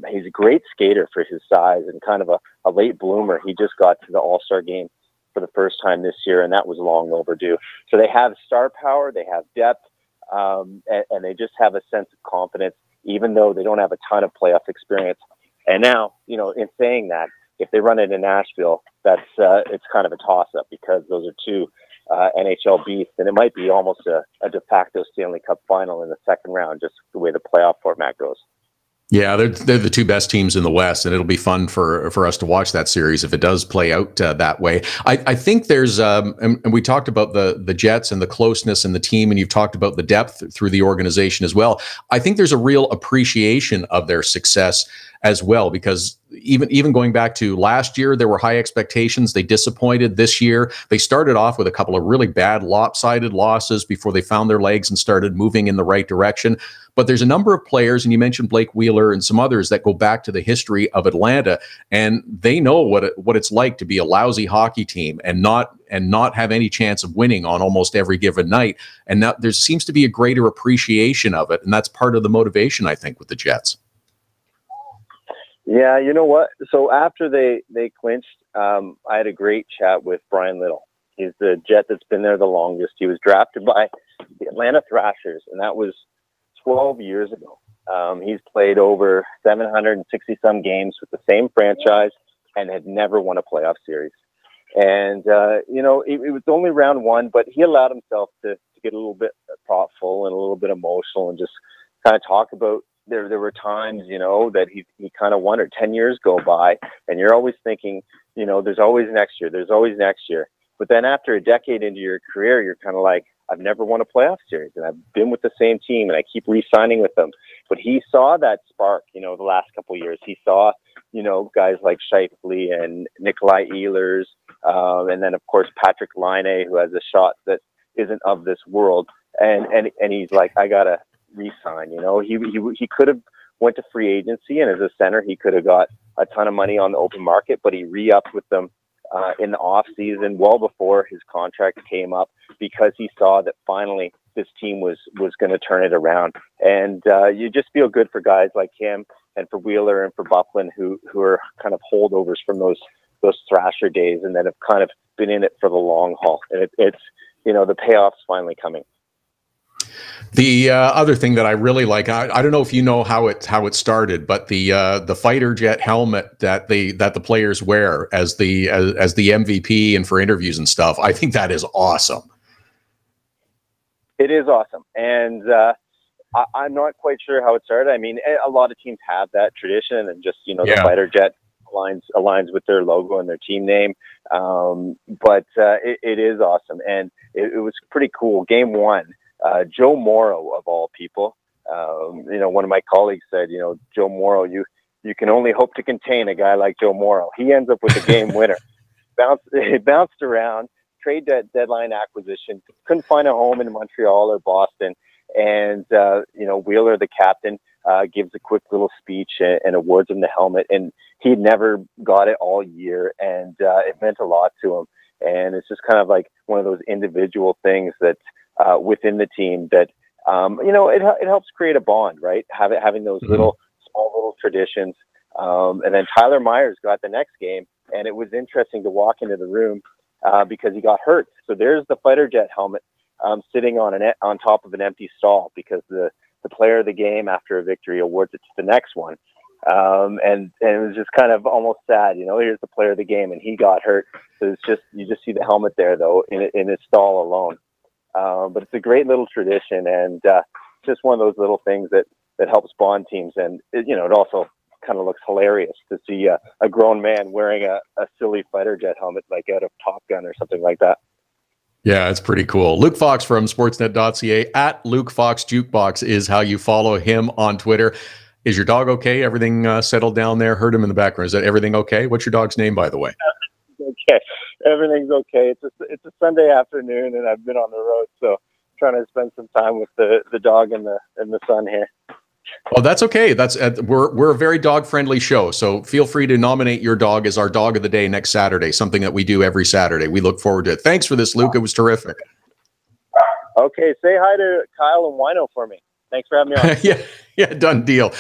He's a great skater for his size and kind of a late bloomer. He just got to the All-Star game for the first time this year, and that was long overdue. So they have star power, they have depth, and they just have a sense of confidence, even though they don't have a ton of playoff experience. And now, in saying that, if they run it in Nashville, it's kind of a toss-up because those are two NHL beasts, and it might be almost a de facto Stanley Cup final in the second round, just the way the playoff format goes. Yeah, they're the two best teams in the West, and it'll be fun for us to watch that series if it does play out that way. I think there's, and we talked about the Jets and the closeness in the team, and you've talked about the depth through the organization as well. I think there's a real appreciation of their success as well, because even going back to last year, there were high expectations. They disappointed this year. They started off with a couple of really bad lopsided losses before they found their legs and started moving in the right direction. But there's a number of players, and you mentioned Blake Wheeler and some others, that go back to the history of Atlanta, and they know what it's like to be a lousy hockey team and not have any chance of winning on almost every given night. And now there seems to be a greater appreciation of it, and that's part of the motivation, I think, with the Jets. Yeah, you know what? So after they clinched, I had a great chat with Brian Little. He's the Jet that's been there the longest. He was drafted by the Atlanta Thrashers, and that was 12 years ago. He's played over 760-some games with the same franchise and had never won a playoff series. And, it was only round one, but he allowed himself to get a little bit thoughtful and a little bit emotional and just kind of talk about there were times, that he kind of wondered. 10 years go by, and you're always thinking, there's always next year. There's always next year. But then after a decade into your career, you're kind of like, I've never won a playoff series, and I've been with the same team, and I keep re-signing with them. But he saw that spark, the last couple of years. He saw, guys like Scheifele and Nikolai Ehlers, and then, of course, Patrick Laine, who has a shot that isn't of this world. And he's like, I got to re-sign. He could have went to free agency, and as a center, he could have got a ton of money on the open market, but he re-upped with them in the off season, well before his contract came up, because he saw that finally this team was going to turn it around. And you just feel good for guys like him and for Wheeler and for Bufflin, who are kind of holdovers from those Thrasher days, and that have kind of been in it for the long haul. And it's the payoff's finally coming. The other thing that I really like, I don't know if you know how it started, but the fighter jet helmet that the players wear as the MVP and for interviews and stuff, I think that is awesome. It is awesome, and I'm not quite sure how it started. I mean, a lot of teams have that tradition, and just the fighter jet aligns with their logo and their team name. But it is awesome, and it was pretty cool. Game one. Joe Morrow, of all people, one of my colleagues said, Joe Morrow, you can only hope to contain a guy like Joe Morrow. He ends up with the game winner. It bounced around, trade deadline acquisition, couldn't find a home in Montreal or Boston. And, Wheeler, the captain, gives a quick little speech and awards him the helmet. And he'd never got it all year, and it meant a lot to him. And it's just kind of like one of those individual things that, within the team that, it helps create a bond, right? Having those small little traditions. And then Tyler Myers got the next game, and it was interesting to walk into the room because he got hurt. So there's the fighter jet helmet sitting on top of an empty stall, because the player of the game after a victory awards it to the next one. And it was just kind of almost sad, here's the player of the game and he got hurt. So you just see the helmet there though in his stall alone. But it's a great little tradition, and just one of those little things that helps bond teams. And it also kind of looks hilarious to see a grown man wearing a silly fighter jet helmet, like out of Top Gun or something like that. Yeah, it's pretty cool. Luke Fox from Sportsnet.ca, at Luke Fox Jukebox is how you follow him on Twitter. Is your dog okay? Everything settled down there? Heard him in the background. Is that everything okay? What's your dog's name, by the way? Okay, everything's okay. It's a Sunday afternoon, and I've been on the road, so trying to spend some time with the dog and the sun here. Oh, that's okay. We're a very dog friendly show, so feel free to nominate your dog as our dog of the day next Saturday. Something that we do every Saturday. We look forward to it. Thanks for this, Luke. It was terrific. Okay, say hi to Kyle and Whyno for me. Thanks for having me on. Yeah, done deal.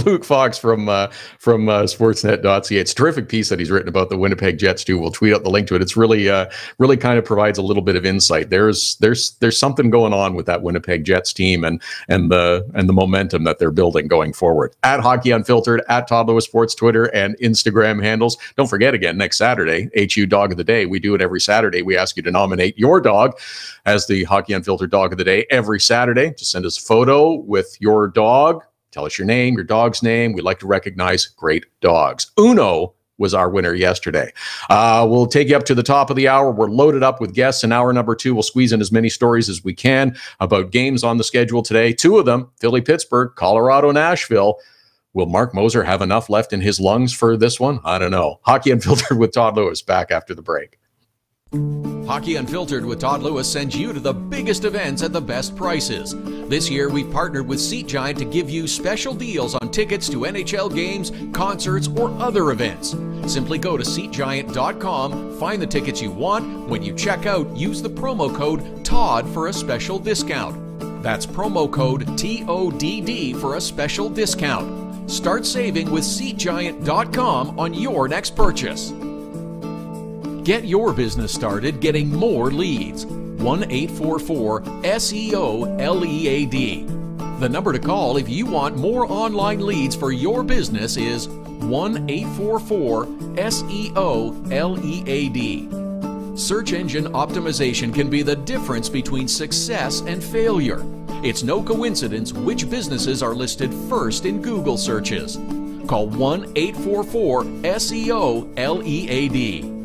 Luke Fox from Sportsnet.ca. It's a terrific piece that he's written about the Winnipeg Jets too. We'll tweet out the link to it. It's really kind of provides a little bit of insight. There's something going on with that Winnipeg Jets team and the momentum that they're building going forward. At Hockey Unfiltered, at Todd Lewis Sports Twitter and Instagram handles. Don't forget, again, next Saturday, HU Dog of the Day. We do it every Saturday. We ask you to nominate your dog as the Hockey Unfiltered Dog of the Day every Saturday. Just send us a photo with your dog. Tell us your name, your dog's name. We like to recognize great dogs. Uno was our winner yesterday. We'll take you up to the top of the hour. We're loaded up with guests in hour number 2. We'll squeeze in as many stories as we can about games on the schedule today. 2 of them, Philly-Pittsburgh, Colorado-Nashville. Will Mark Moser have enough left in his lungs for this one? I don't know. Hockey Unfiltered with Todd Lewis, back after the break. Hockey Unfiltered with Todd Lewis sends you to the biggest events at the best prices. This year, we partnered with Seat Giant to give you special deals on tickets to NHL games, concerts, or other events. Simply go to SeatGiant.com, find the tickets you want. When you check out, use the promo code TODD for a special discount. That's promo code TODD for a special discount. Start saving with SeatGiant.com on your next purchase. Get your business started getting more leads. 1-844-SEO-LEAD. The number to call if you want more online leads for your business is 1-844-SEO-LEAD. Search engine optimization can be the difference between success and failure. It's no coincidence which businesses are listed first in Google searches. Call 1-844-SEO-LEAD.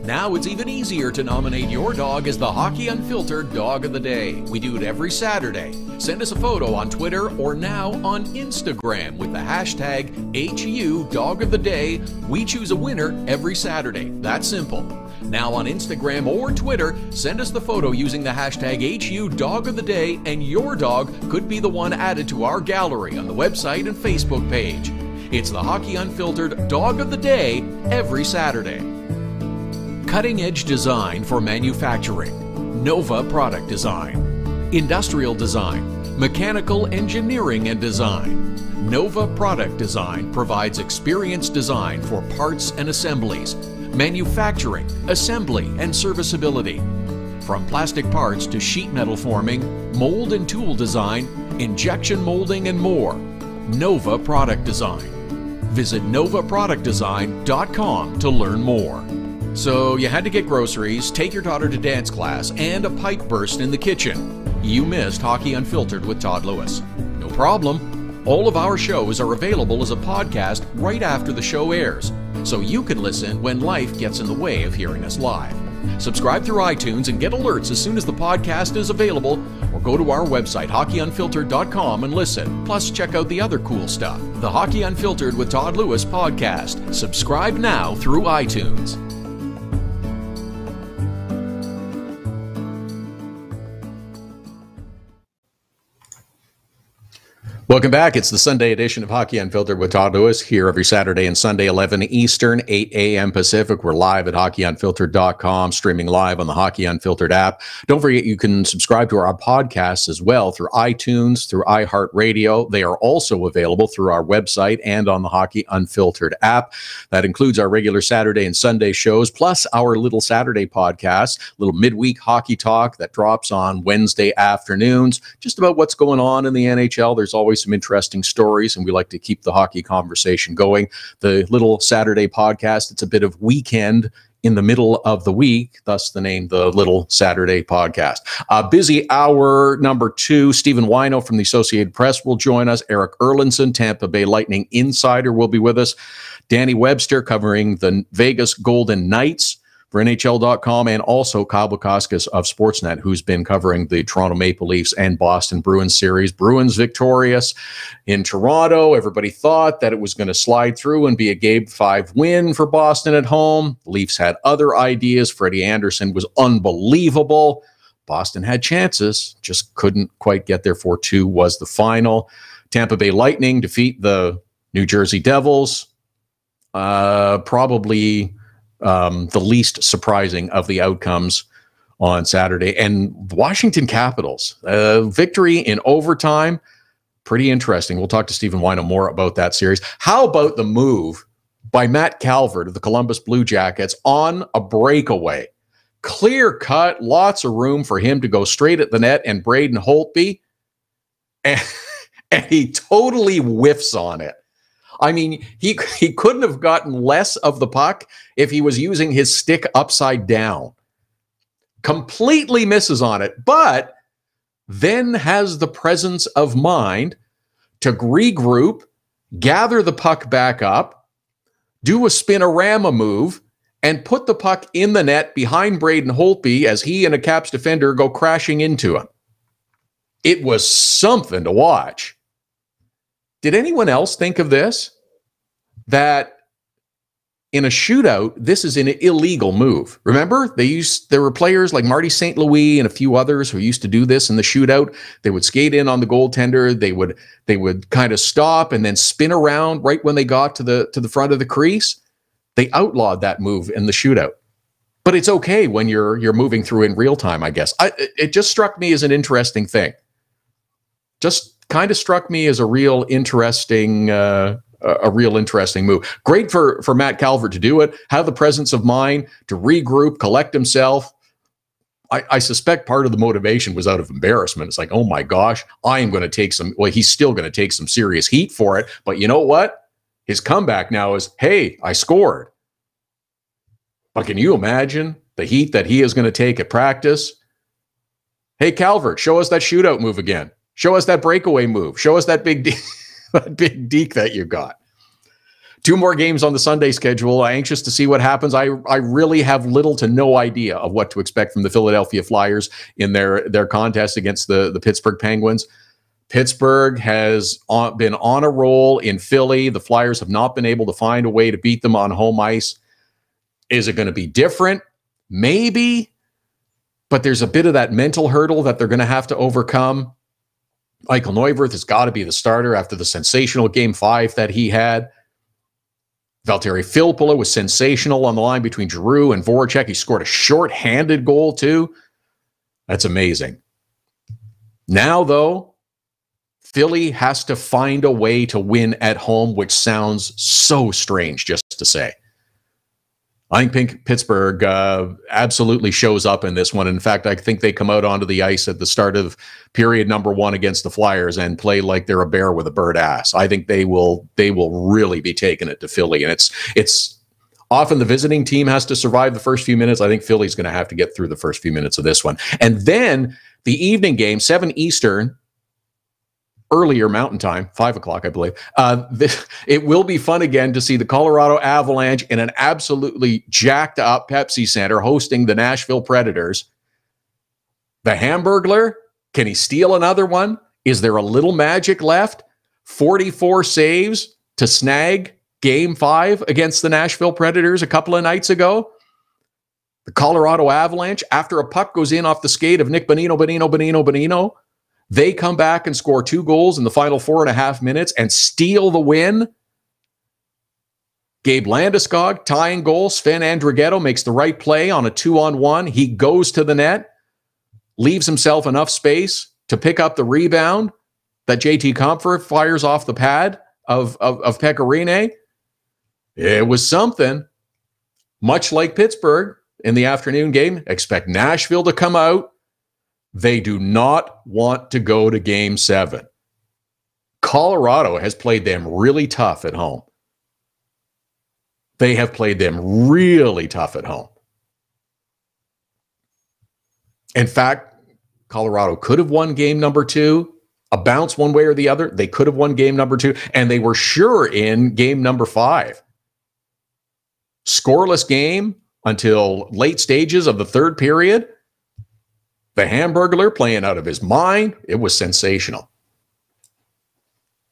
Now it's even easier to nominate your dog as the Hockey Unfiltered Dog of the Day. We do it every Saturday. Send us a photo on Twitter or now on Instagram with the hashtag HU Dog of the Day. We choose a winner every Saturday. That's simple. Now on Instagram or Twitter, send us the photo using the hashtag #HUDogoftheDay, and your dog could be the one added to our gallery on the website and Facebook page. It's the Hockey Unfiltered Dog of the Day every Saturday. Cutting-edge design for manufacturing. Nova Product Design. Industrial design. Mechanical engineering and design. Nova Product Design provides experienced design for parts and assemblies, manufacturing, assembly, and serviceability. From plastic parts to sheet metal forming, mold and tool design, injection molding, and more. Nova Product Design. Visit novaproductdesign.com to learn more. So you had to get groceries, take your daughter to dance class, and a pipe burst in the kitchen. You missed Hockey Unfiltered with Todd Lewis. No problem. All of our shows are available as a podcast right after the show airs, so you can listen when life gets in the way of hearing us live. Subscribe through iTunes and get alerts as soon as the podcast is available, or go to our website, hockeyunfiltered.com, and listen. Plus, check out the other cool stuff, the Hockey Unfiltered with Todd Lewis podcast. Subscribe now through iTunes. Welcome back. It's the Sunday edition of Hockey Unfiltered with Todd Lewis, here every Saturday and Sunday, 11 Eastern, 8 a.m. Pacific. We're live at hockeyunfiltered.com, streaming live on the Hockey Unfiltered app. Don't forget, you can subscribe to our podcasts as well through iTunes, through iHeartRadio. They are also available through our website and on the Hockey Unfiltered app. That includes our regular Saturday and Sunday shows, plus our little Saturday podcast, little midweek hockey talk that drops on Wednesday afternoons, just about what's going on in the NHL. There's always some interesting stories, and we like to keep the hockey conversation going. The little Saturday podcast, it's a bit of weekend in the middle of the week, thus the name, the Little Saturday Podcast. Busy hour number 2. Stephen Whyno from the Associated Press will join us. Erik Erlendsson, Tampa Bay Lightning insider, will be with us. Danny Webster covering the Vegas Golden Knights for NHL.com, and also Kyle Bukauskas of Sportsnet, who's been covering the Toronto Maple Leafs and Boston Bruins series. Bruins victorious in Toronto. Everybody thought that it was going to slide through and be a Game 5 win for Boston at home. Leafs had other ideas. Freddie Anderson was unbelievable. Boston had chances, just couldn't quite get there. 4-2 was the final. Tampa Bay Lightning defeat the New Jersey Devils. Probably the least surprising of the outcomes on Saturday. And Washington Capitals, victory in overtime, pretty interesting. We'll talk to Stephen Whyno more about that series. How about the move by Matt Calvert of the Columbus Blue Jackets on a breakaway? Clear cut, lots of room for him to go straight at the net and Braden Holtby, and he totally whiffs on it. I mean, he couldn't have gotten less of the puck if he was using his stick upside down. Completely misses on it, but then has the presence of mind to regroup, gather the puck back up, do a spinorama move, and put the puck in the net behind Braden Holtby as he and a Caps defender go crashing into him. It was something to watch. Did anyone else think of this? That in a shootout, this is an illegal move. Remember, there were players like Marty St. Louis and a few others who used to do this in the shootout. They would skate in on the goaltender. They would kind of stop and then spin around right when they got to the front of the crease. They outlawed that move in the shootout. But it's okay when you're moving through in real time, I guess. It just struck me as an interesting thing. Just kind of struck me as a real interesting move. Great for Matt Calvert to do it, have the presence of mind to regroup, collect himself. I suspect part of the motivation was out of embarrassment. It's like, oh my gosh, I am going to take some, well, he's still going to take some serious heat for it. But you know what? His comeback now is, hey, I scored. But can you imagine the heat that he is going to take at practice? Hey, Calvert, show us that shootout move again. Show us that breakaway move. Show us that big that big deke that you got. 2 more games on the Sunday schedule. I'm anxious to see what happens. I really have little to no idea of what to expect from the Philadelphia Flyers in their contest against the Pittsburgh Penguins. Pittsburgh has been on a roll in Philly. The Flyers have not been able to find a way to beat them on home ice. Is it going to be different? maybe, but there's a bit of that mental hurdle that they're going to have to overcome. Michael Neuwirth has got to be the starter after the sensational Game 5 that he had. Valtteri Filppula was sensational on the line between Giroux and Voracek. He scored a short-handed goal, too. That's amazing. Now, though, Philly has to find a way to win at home, which sounds so strange just to say. I think Pittsburgh absolutely shows up in this one. In fact, I think they come out onto the ice at the start of period number 1 against the Flyers and play like they're a bear with a bird ass. I think they will really be taking it to Philly. And it's often the visiting team has to survive the first few minutes. I think Philly's going to have to get through the first few minutes of this one. And then the evening game, 7 Eastern, earlier Mountain Time, 5 o'clock, I believe. It will be fun again to see the Colorado Avalanche in an absolutely jacked up Pepsi Center hosting the Nashville Predators. The Hamburglar, can he steal another one? Is there a little magic left? 44 saves to snag Game 5 against the Nashville Predators a couple of nights ago. The Colorado Avalanche, after a puck goes in off the skate of Nick Bonino, they come back and score 2 goals in the final 4.5 minutes and steal the win. Gabe Landeskog, tying goal. Sven Andrighetto makes the right play on a 2-on-1. He goes to the net, leaves himself enough space to pick up the rebound that JT Compher fires off the pad of Pekka Rinne. It was something. Much like Pittsburgh in the afternoon game, expect Nashville to come out. They do not want to go to Game 7. Colorado has played them really tough at home. They have played them really tough at home. In fact, Colorado could have won game number 2, a bounce one way or the other. They could have won game number 2, and they were sure in game number 5. Scoreless game until late stages of the third period. The Hamburglar playing out of his mind. It was sensational.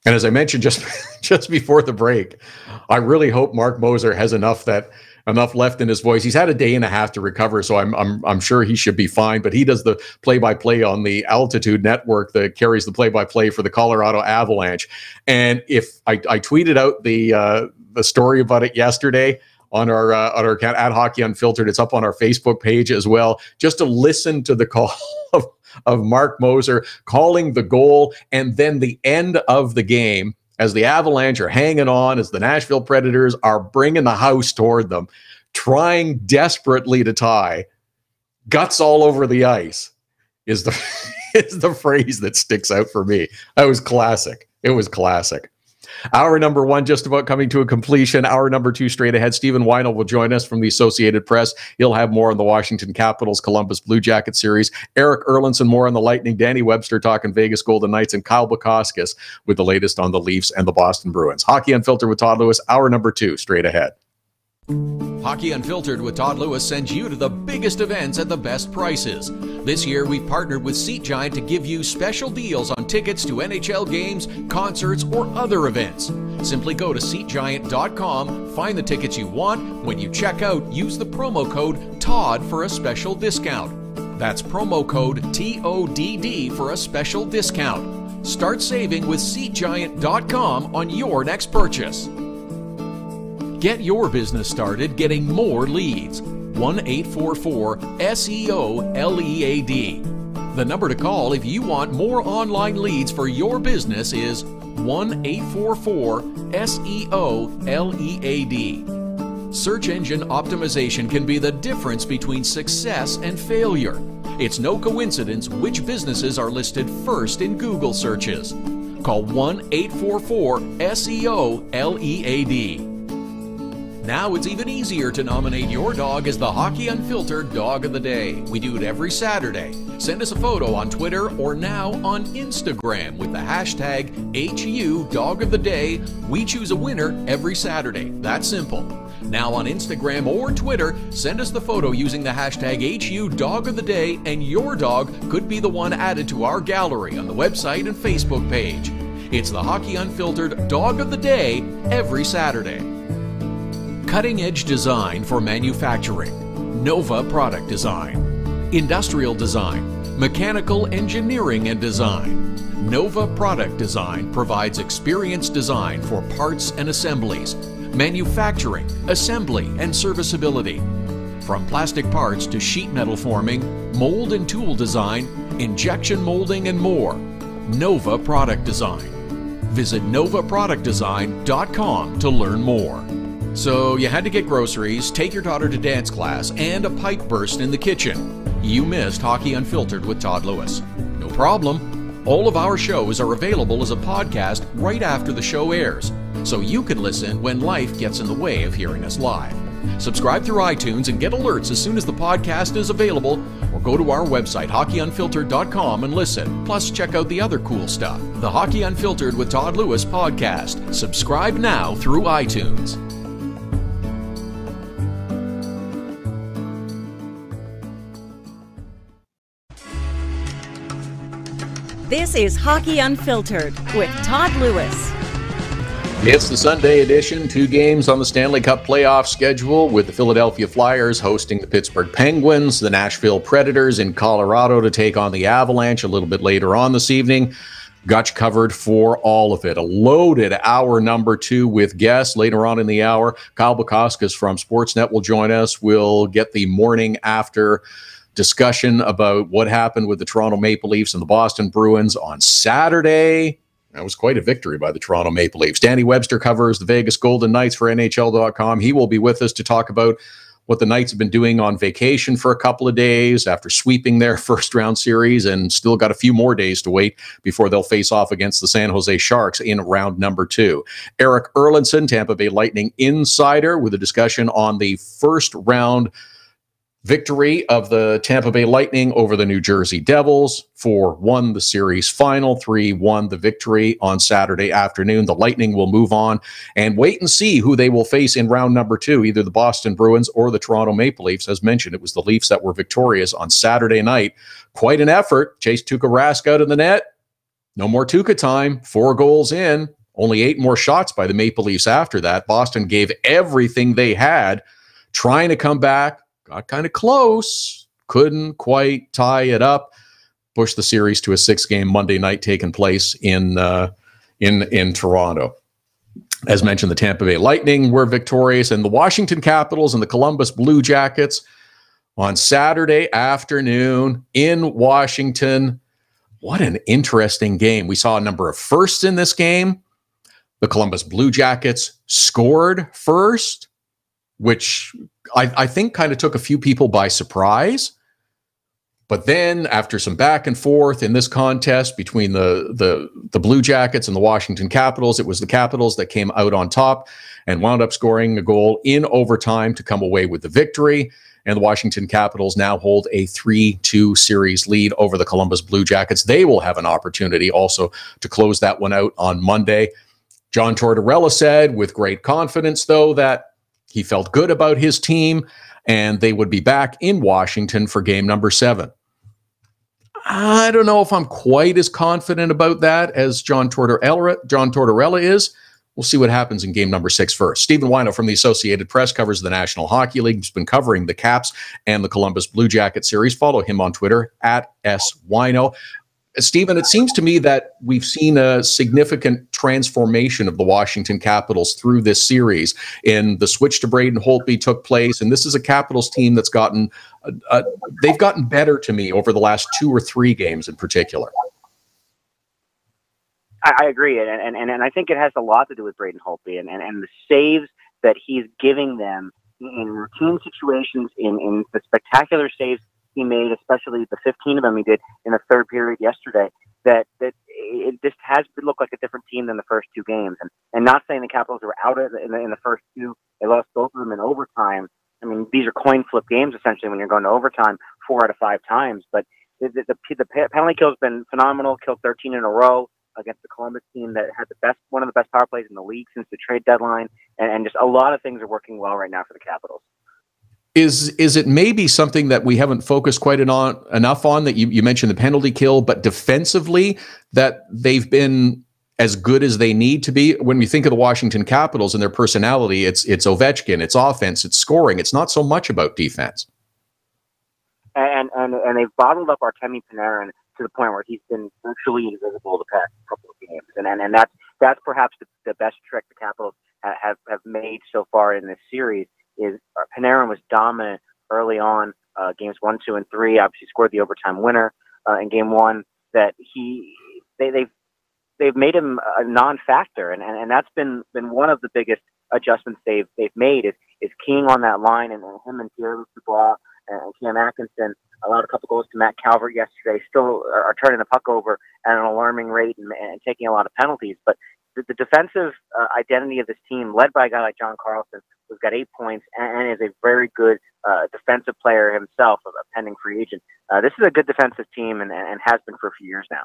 And as I mentioned just before the break, I really hope Mark Moser has enough left in his voice. He's had a day and a half to recover, so I'm sure he should be fine. But he does the play-by-play on the Altitude Network that carries the play-by-play for the Colorado Avalanche. And if I tweeted out the story about it yesterday on our account at Hockey Unfiltered. It's up on our Facebook page as well, just to listen to the call of Mark Moser calling the goal, and then the end of the game as the Avalanche are hanging on, as the Nashville Predators are bringing the house toward them, trying desperately to tie. Guts all over the ice is the phrase that sticks out for me. That was classic. It was classic. Hour number 1 just about coming to a completion. Hour number 2 straight ahead. Stephen Whyno will join us from the Associated Press. He'll have more on the Washington Capitals Columbus Blue Jacket series. Erik Erlendsson more on the Lightning. Danny Webster talking Vegas Golden Knights, and Kyle Bukauskas with the latest on the Leafs and the Boston Bruins. Hockey Unfiltered with Todd Lewis. Hour number 2 straight ahead. Hockey Unfiltered with Todd Lewis sends you to the biggest events at the best prices. This year, we've partnered with Seat Giant to give you special deals on tickets to NHL games, concerts, or other events. Simply go to SeatGiant.com, find the tickets you want. When you check out, use the promo code TODD for a special discount. That's promo code TODD for a special discount. Start saving with SeatGiant.com on your next purchase. Get your business started getting more leads. 1-844-SEO-LEAD. The number to call if you want more online leads for your business is 1-844-SEO-LEAD. Search engine optimization can be the difference between success and failure. It's no coincidence which businesses are listed first in Google searches. Call 1-844-SEO-LEAD. Now it's even easier to nominate your dog as the Hockey Unfiltered Dog of the Day. We do it every Saturday. Send us a photo on Twitter or now on Instagram with the hashtag HU Dog of the Day. We choose a winner every Saturday. That's simple. Now on Instagram or Twitter, send us the photo using the hashtag HU Dog of the Day, and your dog could be the one added to our gallery on the website and Facebook page. It's the Hockey Unfiltered Dog of the Day every Saturday. Cutting-edge design for manufacturing. Nova Product Design. Industrial Design, Mechanical Engineering and Design. Nova Product Design provides experienced design for parts and assemblies, manufacturing, assembly, and serviceability. From plastic parts to sheet metal forming, mold and tool design, injection molding, and more. Nova Product Design. Visit novaproductdesign.com to learn more. So you had to get groceries, take your daughter to dance class, and a pipe burst in the kitchen. You missed Hockey Unfiltered with Todd Lewis. No problem. All of our shows are available as a podcast right after the show airs, so you can listen when life gets in the way of hearing us live. Subscribe through iTunes and get alerts as soon as the podcast is available, or go to our website, hockeyunfiltered.com, and listen. Plus, check out the other cool stuff, the Hockey Unfiltered with Todd Lewis podcast. Subscribe now through iTunes. This is Hockey Unfiltered with Todd Lewis. It's the Sunday edition. 2 games on the Stanley Cup playoff schedule, with the Philadelphia Flyers hosting the Pittsburgh Penguins, the Nashville Predators in Colorado to take on the Avalanche a little bit later on this evening. Got you covered for all of it. A loaded hour number 2 with guests later on in the hour. Kyle Bukauskas from Sportsnet will join us. We'll get the morning after discussion about what happened with the Toronto Maple Leafs and the Boston Bruins on Saturday. That was quite a victory by the Toronto Maple Leafs. Danny Webster covers the Vegas Golden Knights for NHL.com. He will be with us to talk about what the Knights have been doing on vacation for a couple of days after sweeping their first-round series, and still got a few more days to wait before they'll face off against the San Jose Sharks in round number 2. Erik Erlendsson, Tampa Bay Lightning insider, with a discussion on the first-round victory of the Tampa Bay Lightning over the New Jersey Devils. 4-1 the series final, 3-1 the victory on Saturday afternoon. The Lightning will move on and wait and see who they will face in round number 2, either the Boston Bruins or the Toronto Maple Leafs. As mentioned, it was the Leafs that were victorious on Saturday night. Quite an effort. Chased Tuukka Rask out of the net. No more Tuukka time. 4 goals in. Only 8 more shots by the Maple Leafs after that. Boston gave everything they had, trying to come back. Got kind of close, couldn't quite tie it up, pushed the series to a 6-game Monday night taking place in Toronto. As mentioned, the Tampa Bay Lightning were victorious, and the Washington Capitals and the Columbus Blue Jackets on Saturday afternoon in Washington. What an interesting game. We saw a number of firsts in this game. The Columbus Blue Jackets scored first, which I think kind of took a few people by surprise. But then after some back and forth in this contest between the Blue Jackets and the Washington Capitals, it was the Capitals that came out on top and wound up scoring a goal in overtime to come away with the victory. And the Washington Capitals now hold a 3-2 series lead over the Columbus Blue Jackets. They will have an opportunity also to close that one out on Monday. John Tortorella said with great confidence, though, that he felt good about his team, and they would be back in Washington for game number 7. I don't know if I'm quite as confident about that as John Tortorella is. We'll see what happens in game number 6 first. Stephen Whyno from the Associated Press covers the National Hockey League. He's been covering the Caps and the Columbus Blue Jacket series. Follow him on Twitter at @SWhyno. Stephen, it seems to me that we've seen a significant transformation of the Washington Capitals through this series. And the switch to Braden Holtby took place, and this is a Capitals team that's gotten they've gotten better to me over the last 2 or 3 games in particular. I agree, and I think it has a lot to do with Braden Holtby and the saves that he's giving them in routine situations, in the spectacular saves he made, especially the 15 of them he did in the third period yesterday, that it just has looked like a different team than the first 2 games. And not saying the Capitals were out in the first 2, they lost both of them in overtime. I mean, these are coin flip games, essentially, when you're going to overtime 4 out of 5 times. But the penalty kill has been phenomenal, killed 13 in a row against the Columbus team that had one of the best power plays in the league since the trade deadline. And just a lot of things are working well right now for the Capitals. Is it maybe something that we haven't focused quite enough on, that you mentioned the penalty kill, but defensively that they've been as good as they need to be? When we think of the Washington Capitals and their personality, it's Ovechkin, it's offense, it's scoring. It's not so much about defense. and they've bottled up Artemi Panarin to the point where he's been virtually invisible the past couple of games, and that's perhaps the best trick the Capitals have made so far in this series. Is Panarin was dominant early on, games 1, 2, and 3. Obviously, scored the overtime winner in game 1. That they've made him a non-factor, and that's been one of the biggest adjustments they've made is keying on that line, and him and Pierre-Luc Dubois and Cam Atkinson allowed a couple goals to Matt Calvert yesterday. Still are turning the puck over at an alarming rate and taking a lot of penalties. But the defensive identity of this team, led by a guy like John Carlson, who's got 8 points and is a very good defensive player himself, a pending free agent. This is a good defensive team and has been for a few years now.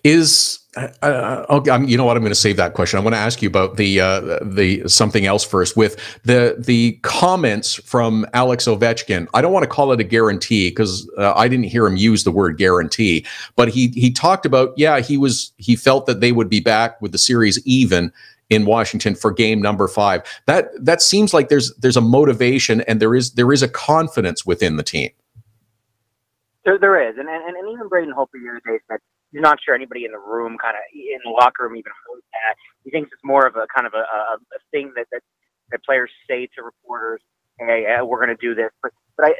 Is okay, you know what? I'm going to save that question. I want to ask you about the something else first with the comments from Alex Ovechkin. I don't want to call it a guarantee because I didn't hear him use the word guarantee, but he talked about he felt that they would be back with the series even in Washington for game number 5. That seems like there's a motivation and there is a confidence within the team. There is, and even Braden Holtby the other day said he's not sure anybody in the room, kind of in the locker room, even heard that. He thinks it's more of a kind of a thing that players say to reporters, "Hey, we're going to do this." But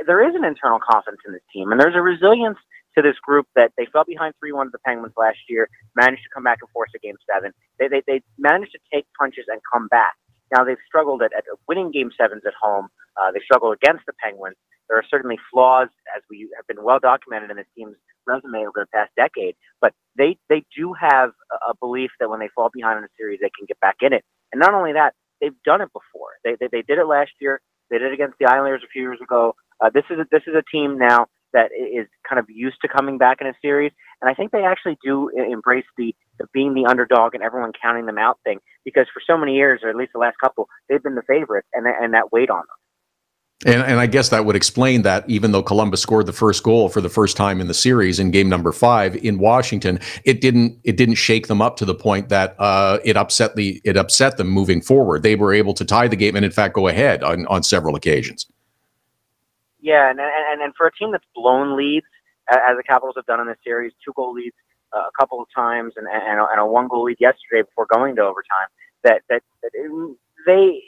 there is an internal confidence in this team, and there's a resilience to this group that they fell behind 3-1 to the Penguins last year, managed to come back and force a game 7. They managed to take punches and come back. Now they've struggled at winning game 7s at home. They struggle against the Penguins. There are certainly flaws, as we have been well documented in this team's resume over the past decade, but they do have a belief that when they fall behind in a series, they can get back in it. And not only that, they've done it before. They did it last year. They did it against the Islanders a few years ago. This is a team now that is kind of used to coming back in a series, and I think they actually do embrace the being the underdog and everyone counting them out thing, because for so many years, or at least the last couple, they've been the favorites, and that weighed on them. And I guess that would explain that even though Columbus scored the first goal for the first time in the series in game number 5 in Washington, it didn't shake them up to the point that it upset them moving forward. They were able to tie the game and in fact go ahead on several occasions. Yeah, and for a team that's blown leads, as the Capitals have done in this series, 2-goal leads a couple of times and a 1-goal lead yesterday before going to overtime, that they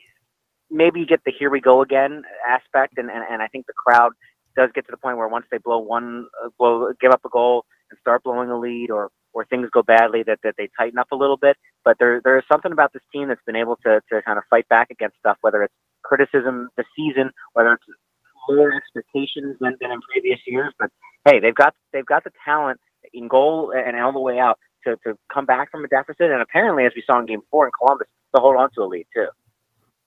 maybe get the here we go again aspect, and I think the crowd does get to the point where once they give up a goal and start blowing a lead, or things go badly, that they tighten up a little bit. But there is something about this team that's been able to kind of fight back against stuff, whether it's criticism this season, whether it's lower expectations than in previous years. But hey, they've got the talent in goal and all the way out to come back from a deficit, and apparently, as we saw in Game 4 in Columbus, to hold on to a lead too.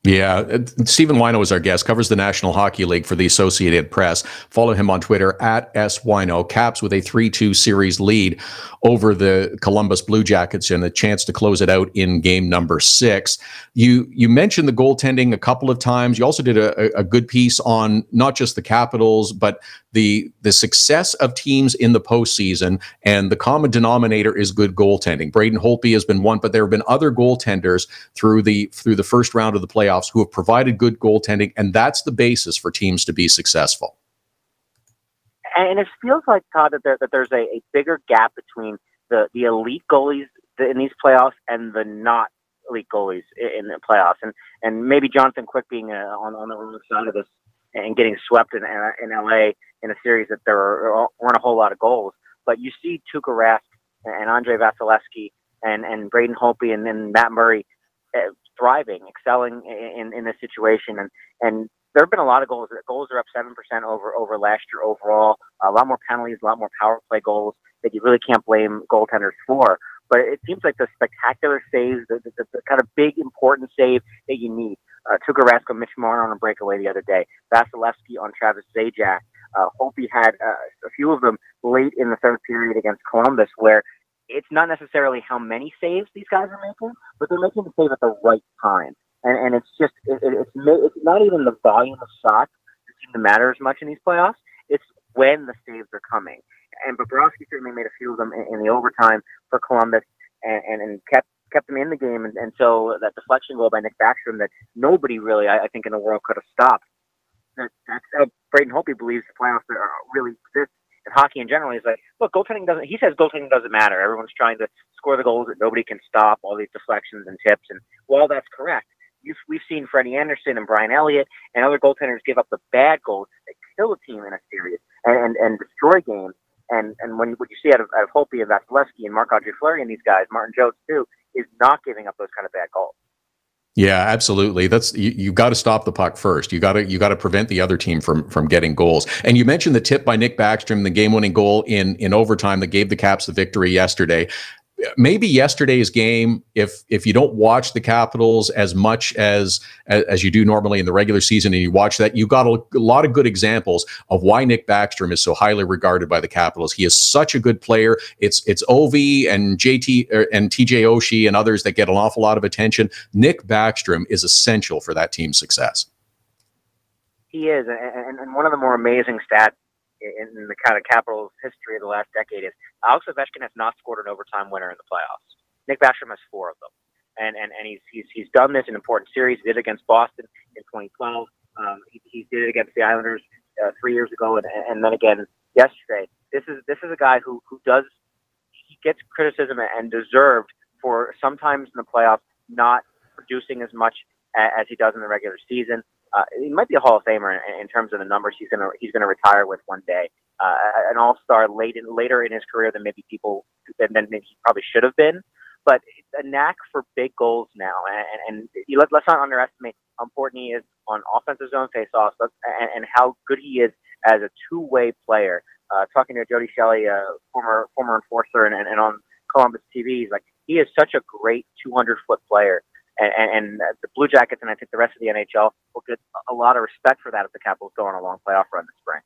Yeah, Stephen Whyno is our guest, covers the National Hockey League for the Associated Press. Follow him on Twitter at @SWhyno. Caps with a 3-2 series lead over the Columbus Blue Jackets and a chance to close it out in game number 6. You mentioned the goaltending a couple of times. You also did a good piece on not just the Capitals, but the success of teams in the postseason, and the common denominator is good goaltending. Braden Holtby has been one, but there have been other goaltenders through the first round of the playoffs who have provided good goaltending, and that's the basis for teams to be successful. And it feels like, Todd, that there's a bigger gap between the elite goalies in these playoffs and the not elite goalies in the playoffs, and maybe Jonathan Quick being on the wrong side of this and getting swept in LA in a series that there weren't a whole lot of goals. But you see Tuukka Rask and Andrei Vasilevsky and Braden Holtby and then Matt Murray thriving, excelling in this situation, and there have been a lot of goals. Goals are up 7% over last year overall. A lot more penalties, a lot more power play goals that you really can't blame goaltenders for. But it seems like the spectacular saves, the kind of big important save that you need. Tuukka Rask on Mitch Marner on a breakaway the other day. Vasilevsky on Travis Zajac. Holtby had a few of them late in the third period against Columbus, where it's not necessarily how many saves these guys are making, but they're making the save at the right time. And it's just, it's not even the volume of shots that seem to matter as much in these playoffs. It's when the saves are coming. And Bobrovsky certainly made a few of them in the overtime for Columbus and kept them in the game. And so that deflection goal by Nick Backstrom that nobody really, I think, in the world could have stopped that's how Braden Holtby believes the playoffs are really exist in hockey in general. He's like, look, he says goaltending doesn't matter. Everyone's trying to score the goals that nobody can stop, all these deflections and tips. And while that's correct, we've seen Freddie Anderson and Brian Elliott and other goaltenders give up the bad goals that kill a team in a series and destroy games. And what you see out of Holtby and Vasilevsky and Marc-Andre Fleury and these guys, Martin Jones too, is not giving up those kind of bad goals. Yeah, absolutely. That's you got to stop the puck first. You got to prevent the other team from getting goals. And you mentioned the tip by Nick Backstrom, the game-winning goal in overtime that gave the Caps the victory yesterday. Maybe yesterday's game, if you don't watch the Capitals as much as you do normally in the regular season, and you watch that, you got a lot of good examples of why Nick Backstrom is so highly regarded by the Capitals. He is such a good player. It's Ovi and JT and TJ Oshie and others that get an awful lot of attention. Nick Backstrom is essential for that team's success. He is, and one of the more amazing stats in the kind of Capitals history of the last decade is Alex Ovechkin has not scored an overtime winner in the playoffs. Nick Backstrom has 4 of them, and he's done this in important series. He did it against Boston in 2012. He did it against the Islanders 3 years ago, and then again yesterday. This is a guy who gets criticism and deserved for sometimes in the playoffs not producing as much as he does in the regular season. He might be a Hall of Famer in terms of the numbers he's gonna retire with one day. An All-Star later in his career than maybe than he probably should have been. But a knack for big goals now, and let's not underestimate how important he is on offensive zone faceoffs and how good he is as a two-way player. Talking to Jody Shelley, former enforcer, and on Columbus TV, he's like, he is such a great 200-foot player. And the Blue Jackets and I think the rest of the NHL will get a lot of respect for that if the Capitals go on a long playoff run this spring.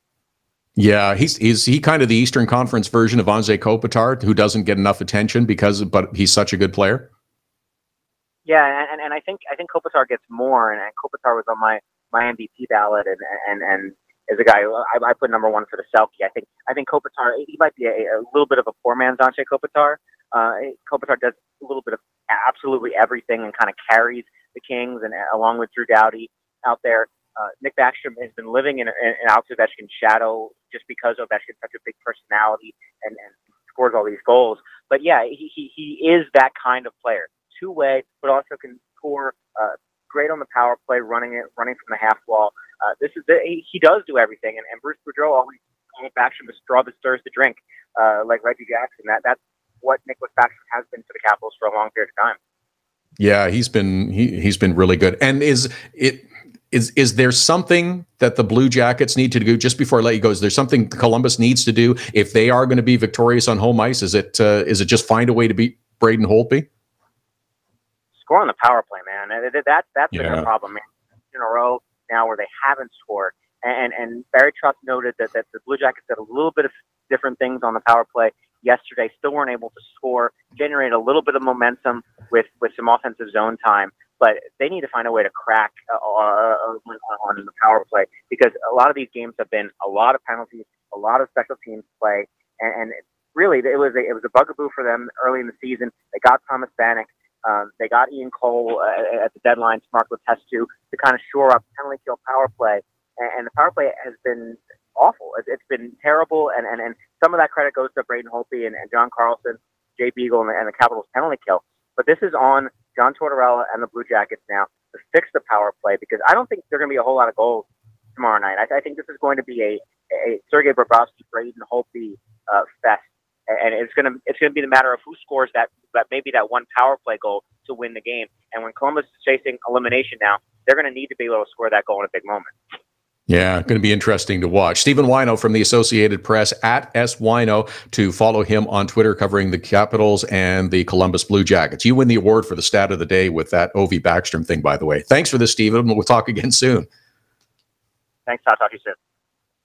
Yeah, is he kind of the Eastern Conference version of Anze Kopitar, who doesn't get enough attention but he's such a good player? Yeah, and I think Kopitar gets more, and Kopitar was on my MVP ballot, and as a guy, I put number 1 for the Selke. I think Kopitar, he might be a little bit of a poor man's Anze Kopitar. Kopitar does a little bit of absolutely everything and kind of carries the Kings, and along with Drew Doughty out there. Nick Backstrom has been living in Alex Ovechkin's shadow just because Ovechkin's such a big personality and scores all these goals. But yeah, he is that kind of player, two-way, but also can score. Great on the power play, running from the half wall. He does do everything, and Bruce Boudreau always called Backstrom the straw that stirs the drink, like Reggie Jackson. That's what Nicholas Backstrom has been for the Capitals for a long period of time. Yeah, he's been really good. And is there something that the Blue Jackets need to do, just before I let you go, is there something Columbus needs to do if they are going to be victorious on home ice? Is it just find a way to beat Braden Holtby? Score on the power play, man. That's been a problem, man. In a row now where they haven't scored. And Barry Trotz noted that the Blue Jackets did a little bit of different things on the power play yesterday, still weren't able to score, generate a little bit of momentum with some offensive zone time. But they need to find a way to crack on the power play, because a lot of these games have been a lot of penalties, a lot of special teams play, and really it was a bugaboo for them early in the season. They got Thomas Vanek, they got Ian Cole at the deadline, Mark Letestu, to kind of shore up penalty kill power play, and the power play has been awful. It's been terrible, and some of that credit goes to Braden Holtby and John Carlson, Jay Beagle, and the Capitals penalty kill. But this is on John Tortorella and the Blue Jackets now to fix the power play, because I don't think there are going to be a whole lot of goals tomorrow night. I think this is going to be a Sergei Bobrovsky, Braden Holtby fest, and it's going to be the matter of who scores that maybe that one power play goal to win the game. And when Columbus is facing elimination now, they're going to need to be able to score that goal in a big moment. Yeah, going to be interesting to watch. Stephen Whyno from the Associated Press, at @SWhyno, to follow him on Twitter, covering the Capitals and the Columbus Blue Jackets. You win the award for the stat of the day with that Ovi Backstrom thing, by the way. Thanks for this, Stephen. We'll talk again soon. Thanks, Todd. Talk to you soon.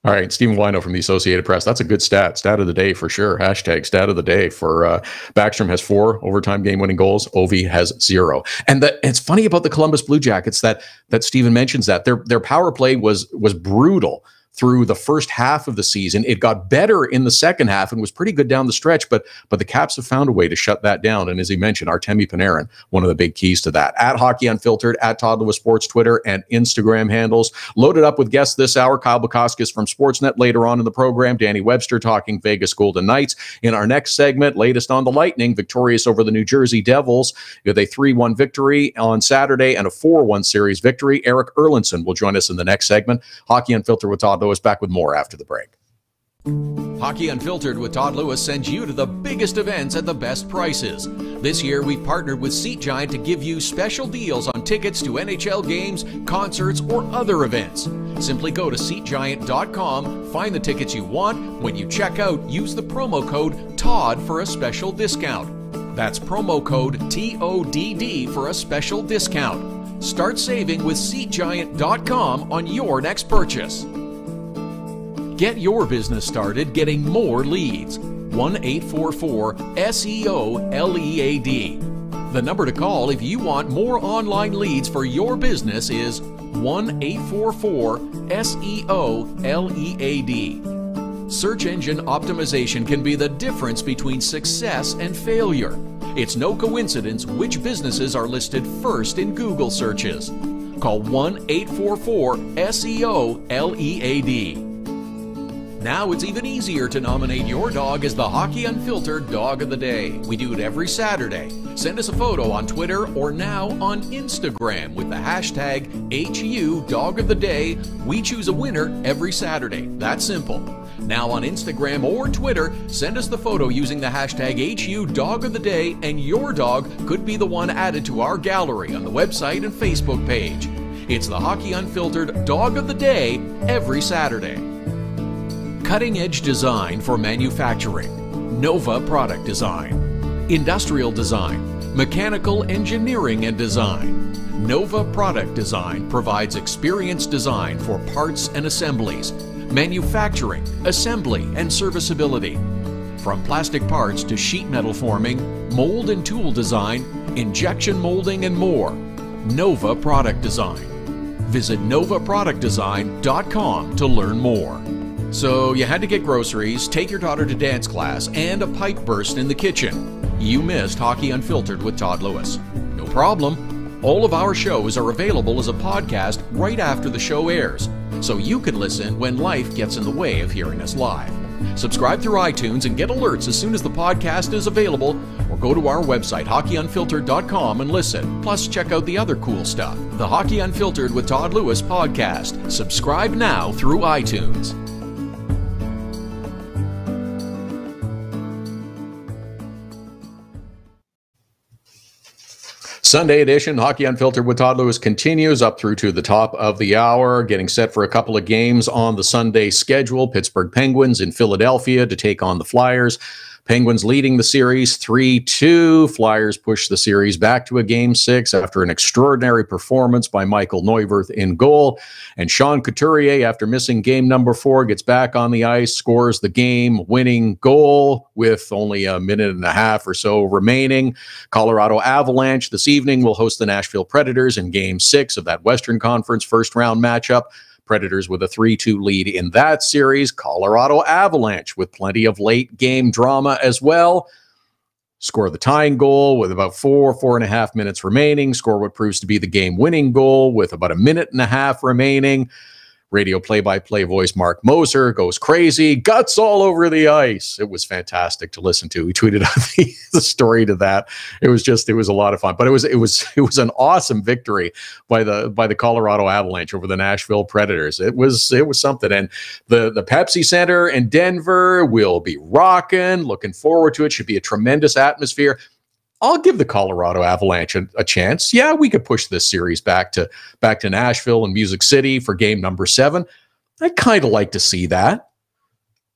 All right, Stephen Whyno from the Associated Press. That's a good stat. Stat of the day for sure. Hashtag stat of the day for Backstrom has 4 overtime game-winning goals. Ovi has 0. And it's funny about the Columbus Blue Jackets that Stephen mentions that their power play was brutal through the first half of the season. It got better in the second half and was pretty good down the stretch, but the Caps have found a way to shut that down. And as he mentioned, Artemi Panarin, one of the big keys to that. At Hockey Unfiltered, at Todd Lewis Sports, Twitter and Instagram handles. Loaded up with guests this hour. Kyle Bukauskas from Sportsnet later on in the program. Danny Webster talking Vegas Golden Knights. In our next segment, latest on the Lightning, victorious over the New Jersey Devils with a 3-1 victory on Saturday and a 4-1 series victory. Erik Erlendsson will join us in the next segment. Hockey Unfiltered with Todd Lewis, back with more after the break. Hockey Unfiltered with Todd Lewis sends you to the biggest events at the best prices. This year, we've partnered with Seat Giant to give you special deals on tickets to NHL games, concerts, or other events. Simply go to SeatGiant.com, find the tickets you want. When you check out, use the promo code TODD for a special discount. That's promo code TODD for a special discount. Start saving with SeatGiant.com on your next purchase. Get your business started getting more leads. 1-844-SEO-LEAD. The number to call if you want more online leads for your business is 1-844-SEO-LEAD. Search engine optimization can be the difference between success and failure. It's no coincidence which businesses are listed first in Google searches. Call 1-844-SEO-LEAD. Now it's even easier to nominate your dog as the Hockey Unfiltered Dog of the Day. We do it every Saturday. Send us a photo on Twitter or now on Instagram with the hashtag HU Dog of the Day. We choose a winner every Saturday. That's simple. Now on Instagram or Twitter, send us the photo using the hashtag HU Dog of the Day, and your dog could be the one added to our gallery on the website and Facebook page. It's the Hockey Unfiltered Dog of the Day every Saturday. Cutting-edge design for manufacturing, Nova Product Design. Industrial design, mechanical engineering and design. Nova Product Design provides experienced design for parts and assemblies, manufacturing, assembly, and serviceability. From plastic parts to sheet metal forming, mold and tool design, injection molding, and more. Nova Product Design. Visit novaproductdesign.com to learn more. So you had to get groceries, take your daughter to dance class, and a pipe burst in the kitchen. You missed Hockey Unfiltered with Todd Lewis. No problem. All of our shows are available as a podcast right after the show airs, so you can listen when life gets in the way of hearing us live. Subscribe through iTunes and get alerts as soon as the podcast is available, or go to our website, hockeyunfiltered.com, and listen. Plus, check out the other cool stuff. The Hockey Unfiltered with Todd Lewis podcast. Subscribe now through iTunes. Sunday edition, Hockey Unfiltered with Todd Lewis continues up through to the top of the hour, getting set for a couple of games on the Sunday schedule. Pittsburgh Penguins in Philadelphia to take on the Flyers. Penguins leading the series 3-2. Flyers push the series back to a Game 6 after an extraordinary performance by Michael Neuwirth in goal. And Sean Couturier, after missing game number 4, gets back on the ice, scores the game-winning goal with only a minute and a half or so remaining. Colorado Avalanche this evening will host the Nashville Predators in Game 6 of that Western Conference first-round matchup. Predators with a 3-2 lead in that series. Colorado Avalanche with plenty of late game drama as well. Score the tying goal with about 4.5 minutes remaining. Score what proves to be the game-winning goal with about a minute and a half remaining. Radio play-by-play voice Mark Moser goes crazy, guts all over the ice. It was fantastic to listen to. He tweeted out the story to that. It was a lot of fun. But it was an awesome victory by the Colorado Avalanche over the Nashville Predators. It was something. And the Pepsi Center in Denver will be rocking. Looking forward to it. Should be a tremendous atmosphere. I'll give the Colorado Avalanche a chance. Yeah, we could push this series back to Nashville and Music City for game number 7. I'd kind of like to see that.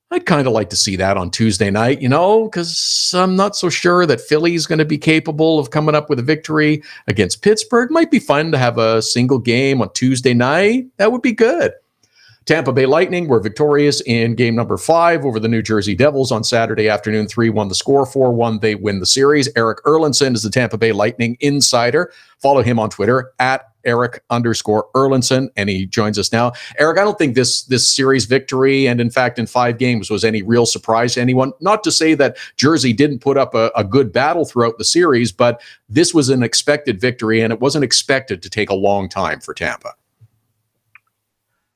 I'd kind of like to see that on Tuesday night, because I'm not so sure that Philly's going to be capable of coming up with a victory against Pittsburgh. Might be fun to have a single game on Tuesday night. That would be good. Tampa Bay Lightning were victorious in game number 5 over the New Jersey Devils on Saturday afternoon. 3-1 the score, 4-1 they win the series. Erik Erlendsson is the Tampa Bay Lightning insider. Follow him on Twitter at Erik_Erlendsson, and he joins us now. Erik, I don't think this series victory, and in fact in 5 games, was any real surprise to anyone. Not to say that Jersey didn't put up a good battle throughout the series, but this was an expected victory, and it wasn't expected to take a long time for Tampa.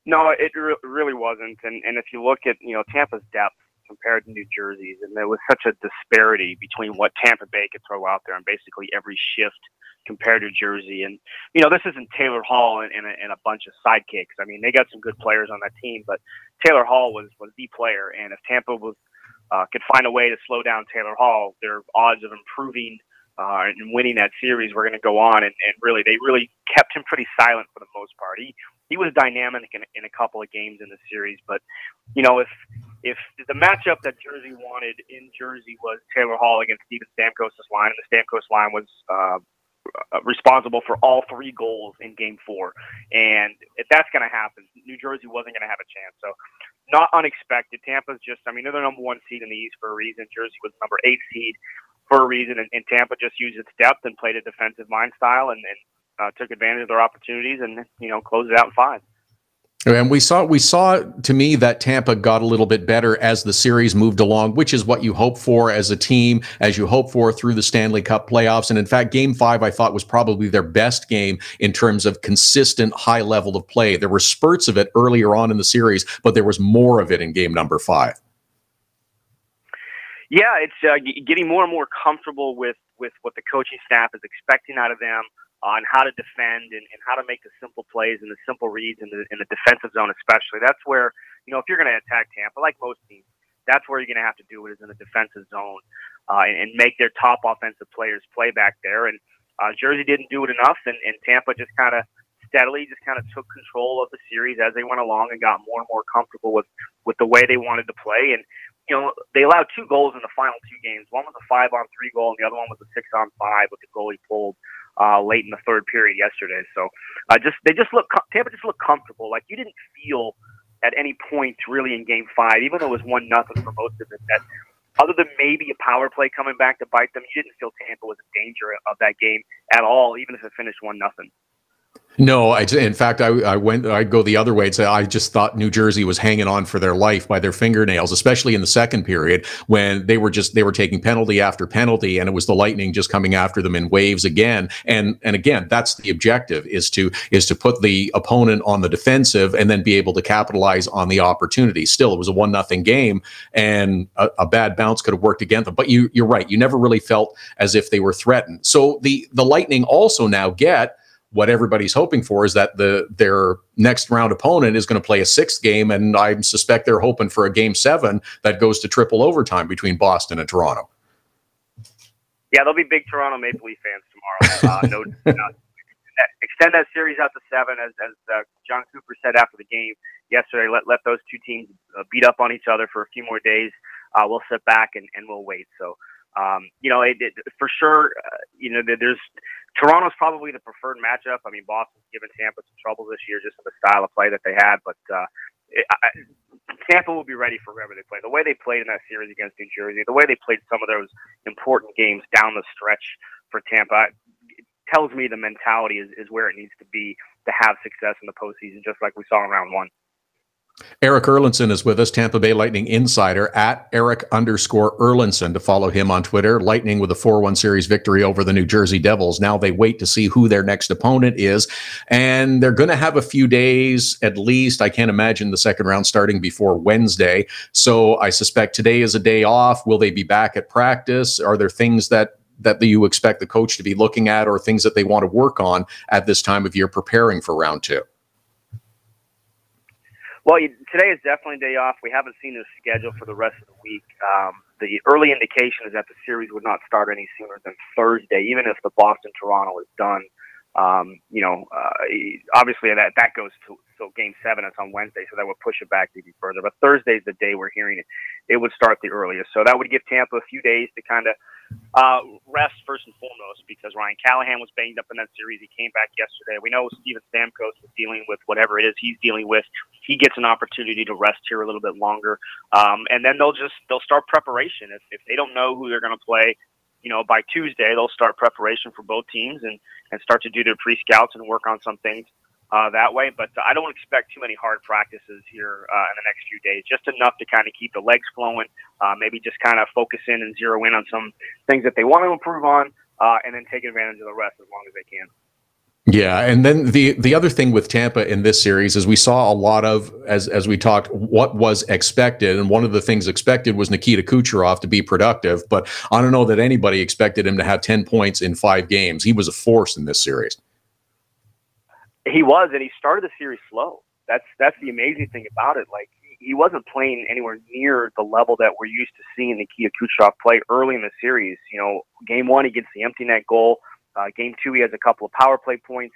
No, it really wasn't. And if you look at, Tampa's depth compared to New Jersey's, and there was such a disparity between what Tampa Bay could throw out there on basically every shift compared to Jersey. And, this isn't Taylor Hall and a bunch of sidekicks. I mean, they got some good players on that team, but Taylor Hall was the player. And if Tampa could find a way to slow down Taylor Hall, their odds of improving and winning that series were going to go on. And really, they really kept him pretty silent for the most part. He was dynamic in a couple of games in the series, but if the matchup that Jersey wanted in Jersey was Taylor Hall against Steven Stamkos' line, and the Stamkos line was responsible for all 3 goals in Game 4, and if that's going to happen, New Jersey wasn't going to have a chance. So, not unexpected. Tampa's they're the number 1 seed in the East for a reason. Jersey was number 8 seed for a reason, and Tampa just used its depth and played a defensive mind style and took advantage of their opportunities and closed it out in 5. And we saw to me that Tampa got a little bit better as the series moved along, which is what you hope for as a team, as you hope for through the Stanley Cup playoffs. And in fact, Game 5, I thought, was probably their best game in terms of consistent high level of play. There were spurts of it earlier on in the series, but there was more of it in game number 5. Yeah, it's getting more and more comfortable with what the coaching staff is expecting out of them, on how to defend and how to make the simple plays and the simple reads in the defensive zone especially. That's where, if you're going to attack Tampa, like most teams, that's where you're going to have to do it, is in the defensive zone and make their top offensive players play back there. And Jersey didn't do it enough, and Tampa just kind of steadily took control of the series as they went along and got more and more comfortable with the way they wanted to play. And, they allowed 2 goals in the final 2 games. One was a 5-on-3 goal, and the other one was a 6-on-5 with the goal he pulled late in the 3rd period yesterday. So Tampa just looked comfortable. Like, you didn't feel at any point really in Game 5, even though it was 1-0 for most of it, that other than maybe a power play coming back to bite them, you didn't feel Tampa was in danger of that game at all, even if it finished 1-0. No, in fact, I'd go the other way and say I just thought New Jersey was hanging on for their life by their fingernails, especially in the second period when they were taking penalty after penalty, and it was the Lightning just coming after them in waves again. And again, that's the objective, is to put the opponent on the defensive and then be able to capitalize on the opportunity. Still, it was a 1-0 game, and a bad bounce could have worked against them. But you're right, you never really felt as if they were threatened. So the Lightning also now get what everybody's hoping for, is that their next round opponent is going to play a 6th game, and I suspect they're hoping for a Game 7 that goes to triple overtime between Boston and Toronto. Yeah, there'll be big Toronto Maple Leaf fans tomorrow. Extend that series out to 7, as John Cooper said after the game yesterday. Let those 2 teams beat up on each other for a few more days. We'll sit back and we'll wait. So, for sure, there's Toronto's probably the preferred matchup. I mean, Boston's given Tampa some trouble this year just in the style of play that they had, but Tampa will be ready for whoever they play. The way they played in that series against New Jersey, the way they played some of those important games down the stretch for Tampa, it tells me the mentality is where it needs to be to have success in the postseason, just like we saw in round 1. Erik Erlendsson is with us, Tampa Bay Lightning insider, at Erik_Erlendsson, to follow him on Twitter. Lightning with a 4-1 series victory over the New Jersey Devils. Now they wait to see who their next opponent is, and they're going to have a few days at least. I can't imagine the second round starting before Wednesday, so I suspect today is a day off. Will they be back at practice? Are there things that you expect the coach to be looking at, or things that they want to work on at this time of year preparing for round 2? Well, today is definitely a day off. We haven't seen the schedule for the rest of the week. The early indication is that the series would not start any sooner than Thursday, even if the Boston-Toronto is done. Obviously that goes to Game 7. It's on Wednesday, so that would push it back even further. But Thursday's the day we're hearing it would start the earliest. So that would give Tampa a few days to kind of rest first and foremost, because Ryan Callahan was banged up in that series. He came back yesterday. We know Steven Stamkos is dealing with whatever it is he's dealing with. He gets an opportunity to rest here a little bit longer, and then they'll start preparation. If they don't know who they're going to play, by Tuesday, they'll start preparation for both teams and start to do their pre-scouts and work on some things that way. But I don't expect too many hard practices here in the next few days, just enough to kind of keep the legs flowing, maybe just kind of focus in and zero in on some things that they want to improve on, and then take advantage of the rest as long as they can. Yeah, and then the other thing with Tampa in this series is we saw a lot of, as we talked, what was expected, and one of the things expected was Nikita Kucherov to be productive, but I don't know that anybody expected him to have 10 points in 5 games. He was a force in this series. He was, and he started the series slow. That's the amazing thing about it. Like, he wasn't playing anywhere near the level that we're used to seeing Nikita Kucherov play early in the series. Game 1, he gets the empty net goal. Game 2, he has a couple of power play points.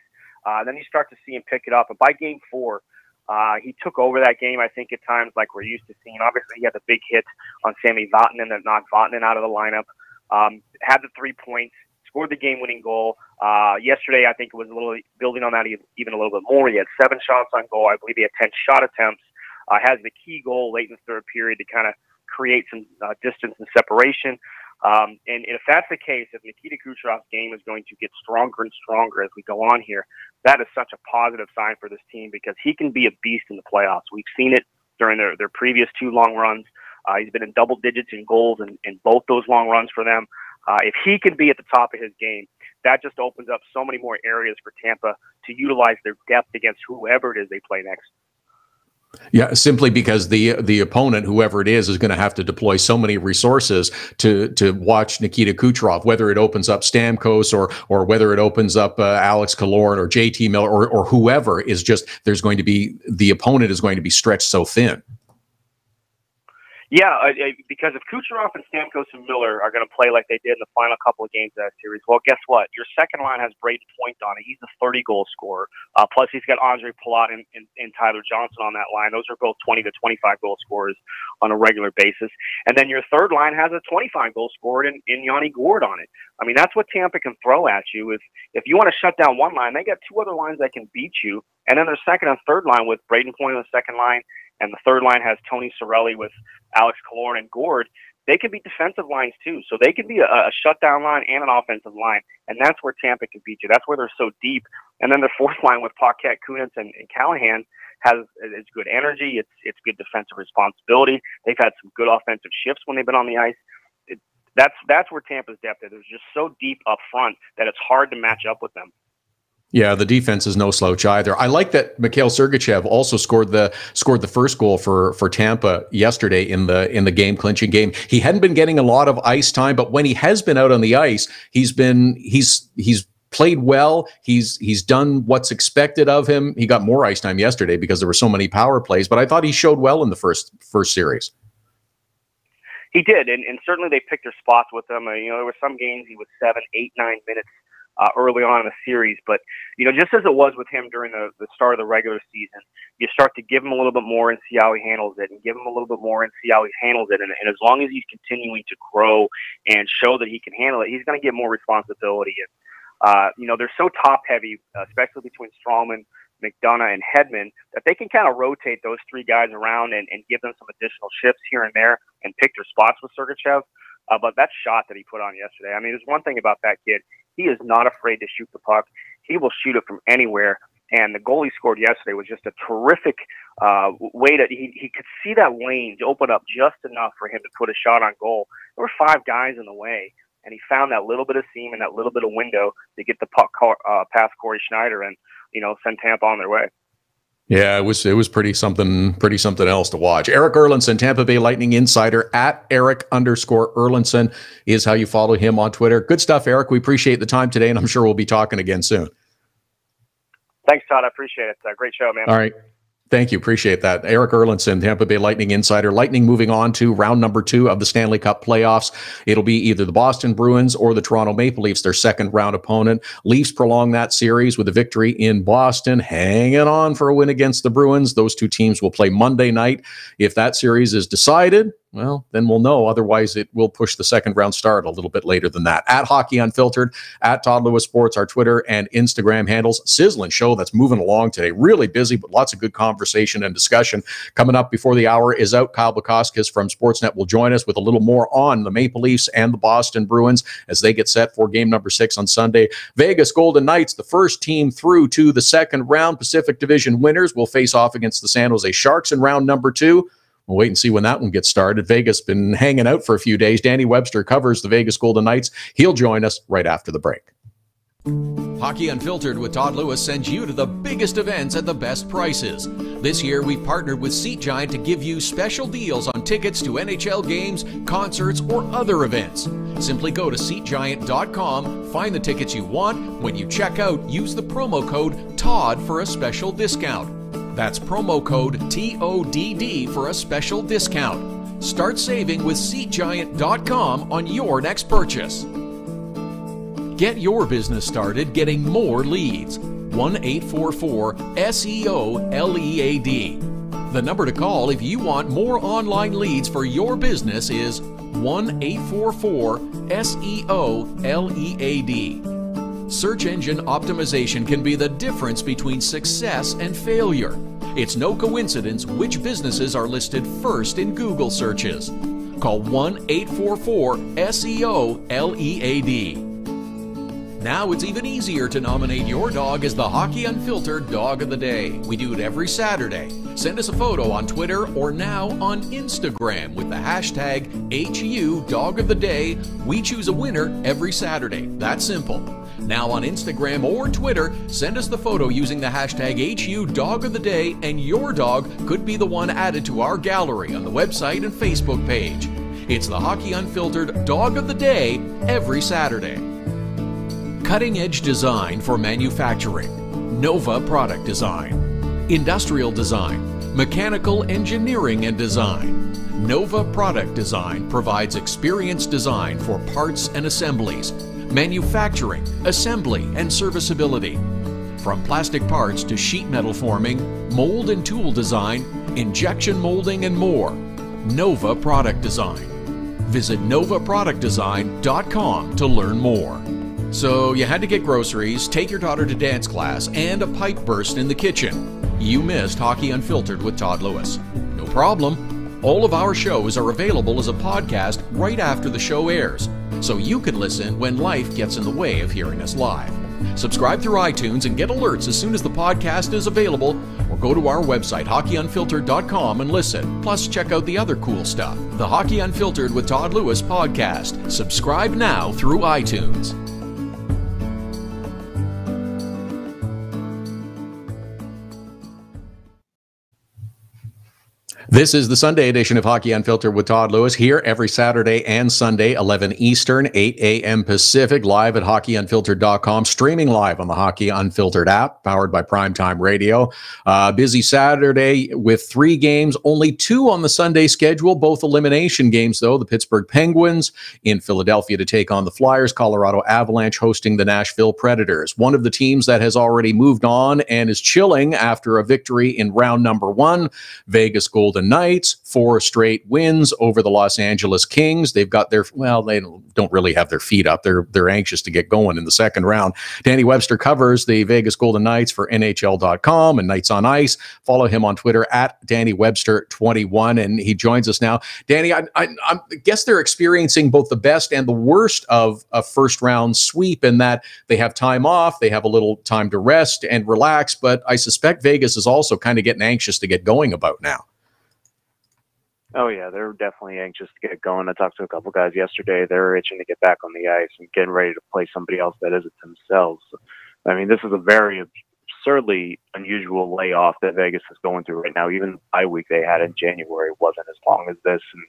Then you start to see him pick it up. And by Game 4, he took over that game, I think, at times like we're used to seeing. Obviously, he had the big hit on Sami Vatanen that knocked Vatanen out of the lineup. Had the 3 points, scored the game-winning goal. Yesterday, I think it was a little building on that even a little bit more. He had 7 shots on goal. I believe he had 10 shot attempts. Has the key goal late in the third period to kind of create some distance and separation. And if that's the case, if Nikita Kucherov's game is going to get stronger and stronger as we go on here, that is such a positive sign for this team because he can be a beast in the playoffs. We've seen it during their previous 2 long runs. He's been in double digits in goals in both those long runs for them. If he can be at the top of his game, that just opens up so many more areas for Tampa to utilize their depth against whoever it is they play next. Yeah, simply because the opponent, whoever it is going to have to deploy so many resources to watch Nikita Kucherov, whether it opens up Stamkos or whether it opens up Alex Killorn or JT Miller or whoever is just the opponent is going to be stretched so thin. Yeah, because if Kucherov and Stamkos and Miller are going to play like they did in the final couple of games of that series, well, guess what? Your second line has Braden Point on it. He's a 30-goal scorer. Plus, he's got Andre Palat and Tyler Johnson on that line. Those are both 20 to 25-goal scorers on a regular basis. And then your third line has a 25-goal scorer in Yanni Gourde on it. I mean, that's what Tampa can throw at you. If you want to shut down one line, they got 2 other lines that can beat you. And then their second and third line with Braden Point on the second line, and the third line has Tony Cirelli with Alex Killorn and Gourde. They can be defensive lines too. So they can be a shutdown line and an offensive line. And that's where Tampa can beat you. That's where they're so deep. And then the fourth line with Paquette, Kunitz, and Callahan it's good energy. It's good defensive responsibility. They've had some good offensive shifts when they've been on the ice. That's where Tampa's depth is. They're just so deep up front that it's hard to match up with them. Yeah, the defense is no slouch either. I like that Mikhail Sergachev also scored the first goal for Tampa yesterday in the game clinching game. He hadn't been getting a lot of ice time, but when he has been out on the ice, he's played well. He's done what's expected of him. He got more ice time yesterday because there were so many power plays, but I thought he showed well in the first series. He did, and certainly they picked their spots with him. There were some games he was 7, 8, 9 minutes early on in the series. But, just as it was with him during the start of the regular season, you start to give him a little bit more and see how he handles it, and give him a little bit more and see how he handles it. And as long as he's continuing to grow and show that he can handle it, he's going to get more responsibility. And, they're so top-heavy, especially between Stralman, McDonough, and Hedman, that they can kind of rotate those 3 guys around and give them some additional shifts here and there and pick their spots with Sergachev. But that shot that he put on yesterday, I mean, there's one thing about that kid. He is not afraid to shoot the puck. He will shoot it from anywhere. And the goal he scored yesterday was just a terrific way that he could see that lane open up just enough for him to put a shot on goal. There were 5 guys in the way, and he found that little bit of seam and that little bit of window to get the puck past Corey Schneider and, send Tampa on their way. Yeah, it was pretty something else to watch. Erik Erlendsson, Tampa Bay Lightning insider at Erik_Erlendsson is how you follow him on Twitter. Good stuff, Erik. We appreciate the time today, and I'm sure we'll be talking again soon. Thanks, Todd. I appreciate it. Great show, man. All right. Thank you. Appreciate that. Erik Erlendsson, Tampa Bay Lightning insider. Lightning moving on to round number 2 of the Stanley Cup playoffs. It'll be either the Boston Bruins or the Toronto Maple Leafs, their second round opponent. Leafs prolong that series with a victory in Boston, hanging on for a win against the Bruins. Those 2 teams will play Monday night. If that series is decided, well, then we'll know. Otherwise, it will push the second round start a little bit later than that. At Hockey Unfiltered, at Todd Lewis Sports, our Twitter and Instagram handles. Sizzling show that's moving along today. Really busy, but lots of good conversation and discussion. Coming up before the hour is out. Kyle Bukauskas from Sportsnet will join us with a little more on the Maple Leafs and the Boston Bruins as they get set for game number 6 on Sunday. Vegas Golden Knights, the first team through to the second round. Pacific Division winners will face off against the San Jose Sharks in round number 2. We'll wait and see when that one gets started. Vegas been hanging out for a few days. Danny Webster covers the Vegas Golden Knights. He'll join us right after the break. Hockey Unfiltered with Todd Lewis sends you to the biggest events at the best prices. This year, we've partnered with Seat Giant to give you special deals on tickets to NHL games, concerts, or other events. Simply go to SeatGiant.com, find the tickets you want. When you check out, use the promo code TODD for a special discount. That's promo code TODD for a special discount. Start saving with SeatGiant.com on your next purchase. Get your business started getting more leads. 1-844-SEO-LEAD. The number to call if you want more online leads for your business is 1-844-SEO-LEAD. Search engine optimization can be the difference between success and failure. It's no coincidence which businesses are listed first in Google searches. Call 1-844-SEO-LEAD. Now it's even easier to nominate your dog as the Hockey Unfiltered Dog of the Day. We do it every Saturday. Send us a photo on Twitter or now on Instagram with the hashtag HU Dog of the Day. We choose a winner every Saturday. That's simple. Now on Instagram or Twitter, send us the photo using the hashtag HU Dog of the Day, and your dog could be the one added to our gallery on the website and Facebook page. It's the Hockey Unfiltered Dog of the Day every Saturday. Cutting-edge design for manufacturing. Nova Product Design. Industrial design. Mechanical engineering and design. Nova Product Design provides experienced design for parts and assemblies, manufacturing, assembly, and serviceability. From plastic parts to sheet metal forming, mold and tool design, injection molding, and more. Nova Product Design. Visit novaproductdesign.com to learn more. So you had to get groceries, take your daughter to dance class, and a pipe burst in the kitchen. You missed Hockey Unfiltered with Todd Lewis. No problem. All of our shows are available as a podcast right after the show airs, so you can listen when life gets in the way of hearing us live. Subscribe through iTunes and get alerts as soon as the podcast is available, or go to our website, hockeyunfiltered.com, and listen. Plus, check out the other cool stuff. The Hockey Unfiltered with Todd Lewis podcast. Subscribe now through iTunes. This is the Sunday edition of Hockey Unfiltered with Todd Lewis, here every Saturday and Sunday, 11 Eastern, 8 a.m. Pacific, live at hockeyunfiltered.com, streaming live on the Hockey Unfiltered app, powered by Primetime Radio. Busy Saturday with 3 games, only 2 on the Sunday schedule, both elimination games, though. The Pittsburgh Penguins in Philadelphia to take on the Flyers, Colorado Avalanche hosting the Nashville Predators. One of the teams that has already moved on and is chilling after a victory in round number 1, Vegas Golden Knights, 4 straight wins over the Los Angeles Kings. They've got their, well, they don't really have their feet up. They're anxious to get going in the second round. Danny Webster covers the Vegas Golden Knights for NHL.com and Knights on Ice. Follow him on Twitter at DannyWebster21, and he joins us now. Danny, I guess they're experiencing both the best and the worst of a first round sweep in that they have time off, they have a little time to rest and relax, but I suspect Vegas is also kind of getting anxious to get going about now. Oh, yeah, they're definitely anxious to get going. I talked to a couple guys yesterday. They're itching to get back on the ice and getting ready to play somebody else that isn't themselves. I mean, this is a very absurdly unusual layoff that Vegas is going through right now. Even the bye week they had in January wasn't as long as this, and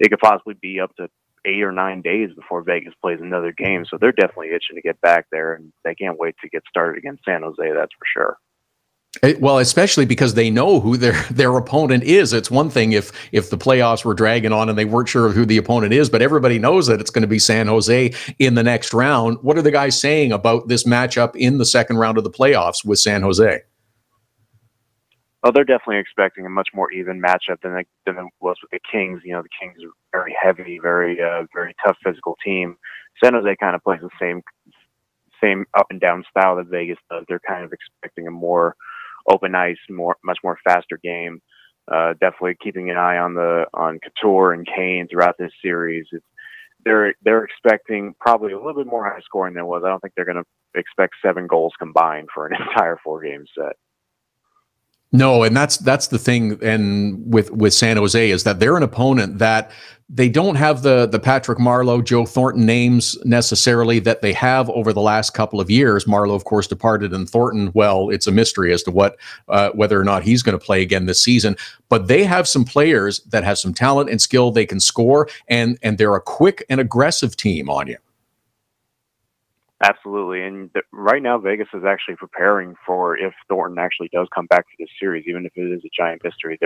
it could possibly be up to 8 or 9 days before Vegas plays another game. So they're definitely itching to get back there, and they can't wait to get started against San Jose, that's for sure. Well, especially because they know who their opponent is. It's one thing if the playoffs were dragging on and they weren't sure of who the opponent is, but everybody knows that it's going to be San Jose in the next round. What are the guys saying about this matchup in the second round of the playoffs with San Jose? Oh, they're definitely expecting a much more even matchup than it was with the Kings. You know, the Kings are very heavy, very tough physical team. San Jose kind of plays the same up and down style that Vegas does. They're kind of expecting a more open ice, much more faster game. Definitely keeping an eye on Couture and Kane throughout this series. They're expecting probably a little bit more high scoring than it was. I don't think they're going to expect 7 goals combined for an entire 4-game set. No, and that's the thing, and with San Jose is that they're an opponent that they don't have the Patrick Marleau, Joe Thornton names necessarily that they have over the last couple of years. Marleau, of course, departed, and Thornton, well, it's a mystery as to whether or not he's going to play again this season. But they have some players that have some talent and skill. They can score, and they're a quick and aggressive team on you. Absolutely. And right now, Vegas is actually preparing for if Thornton actually does come back to this series, even if it is a giant mystery.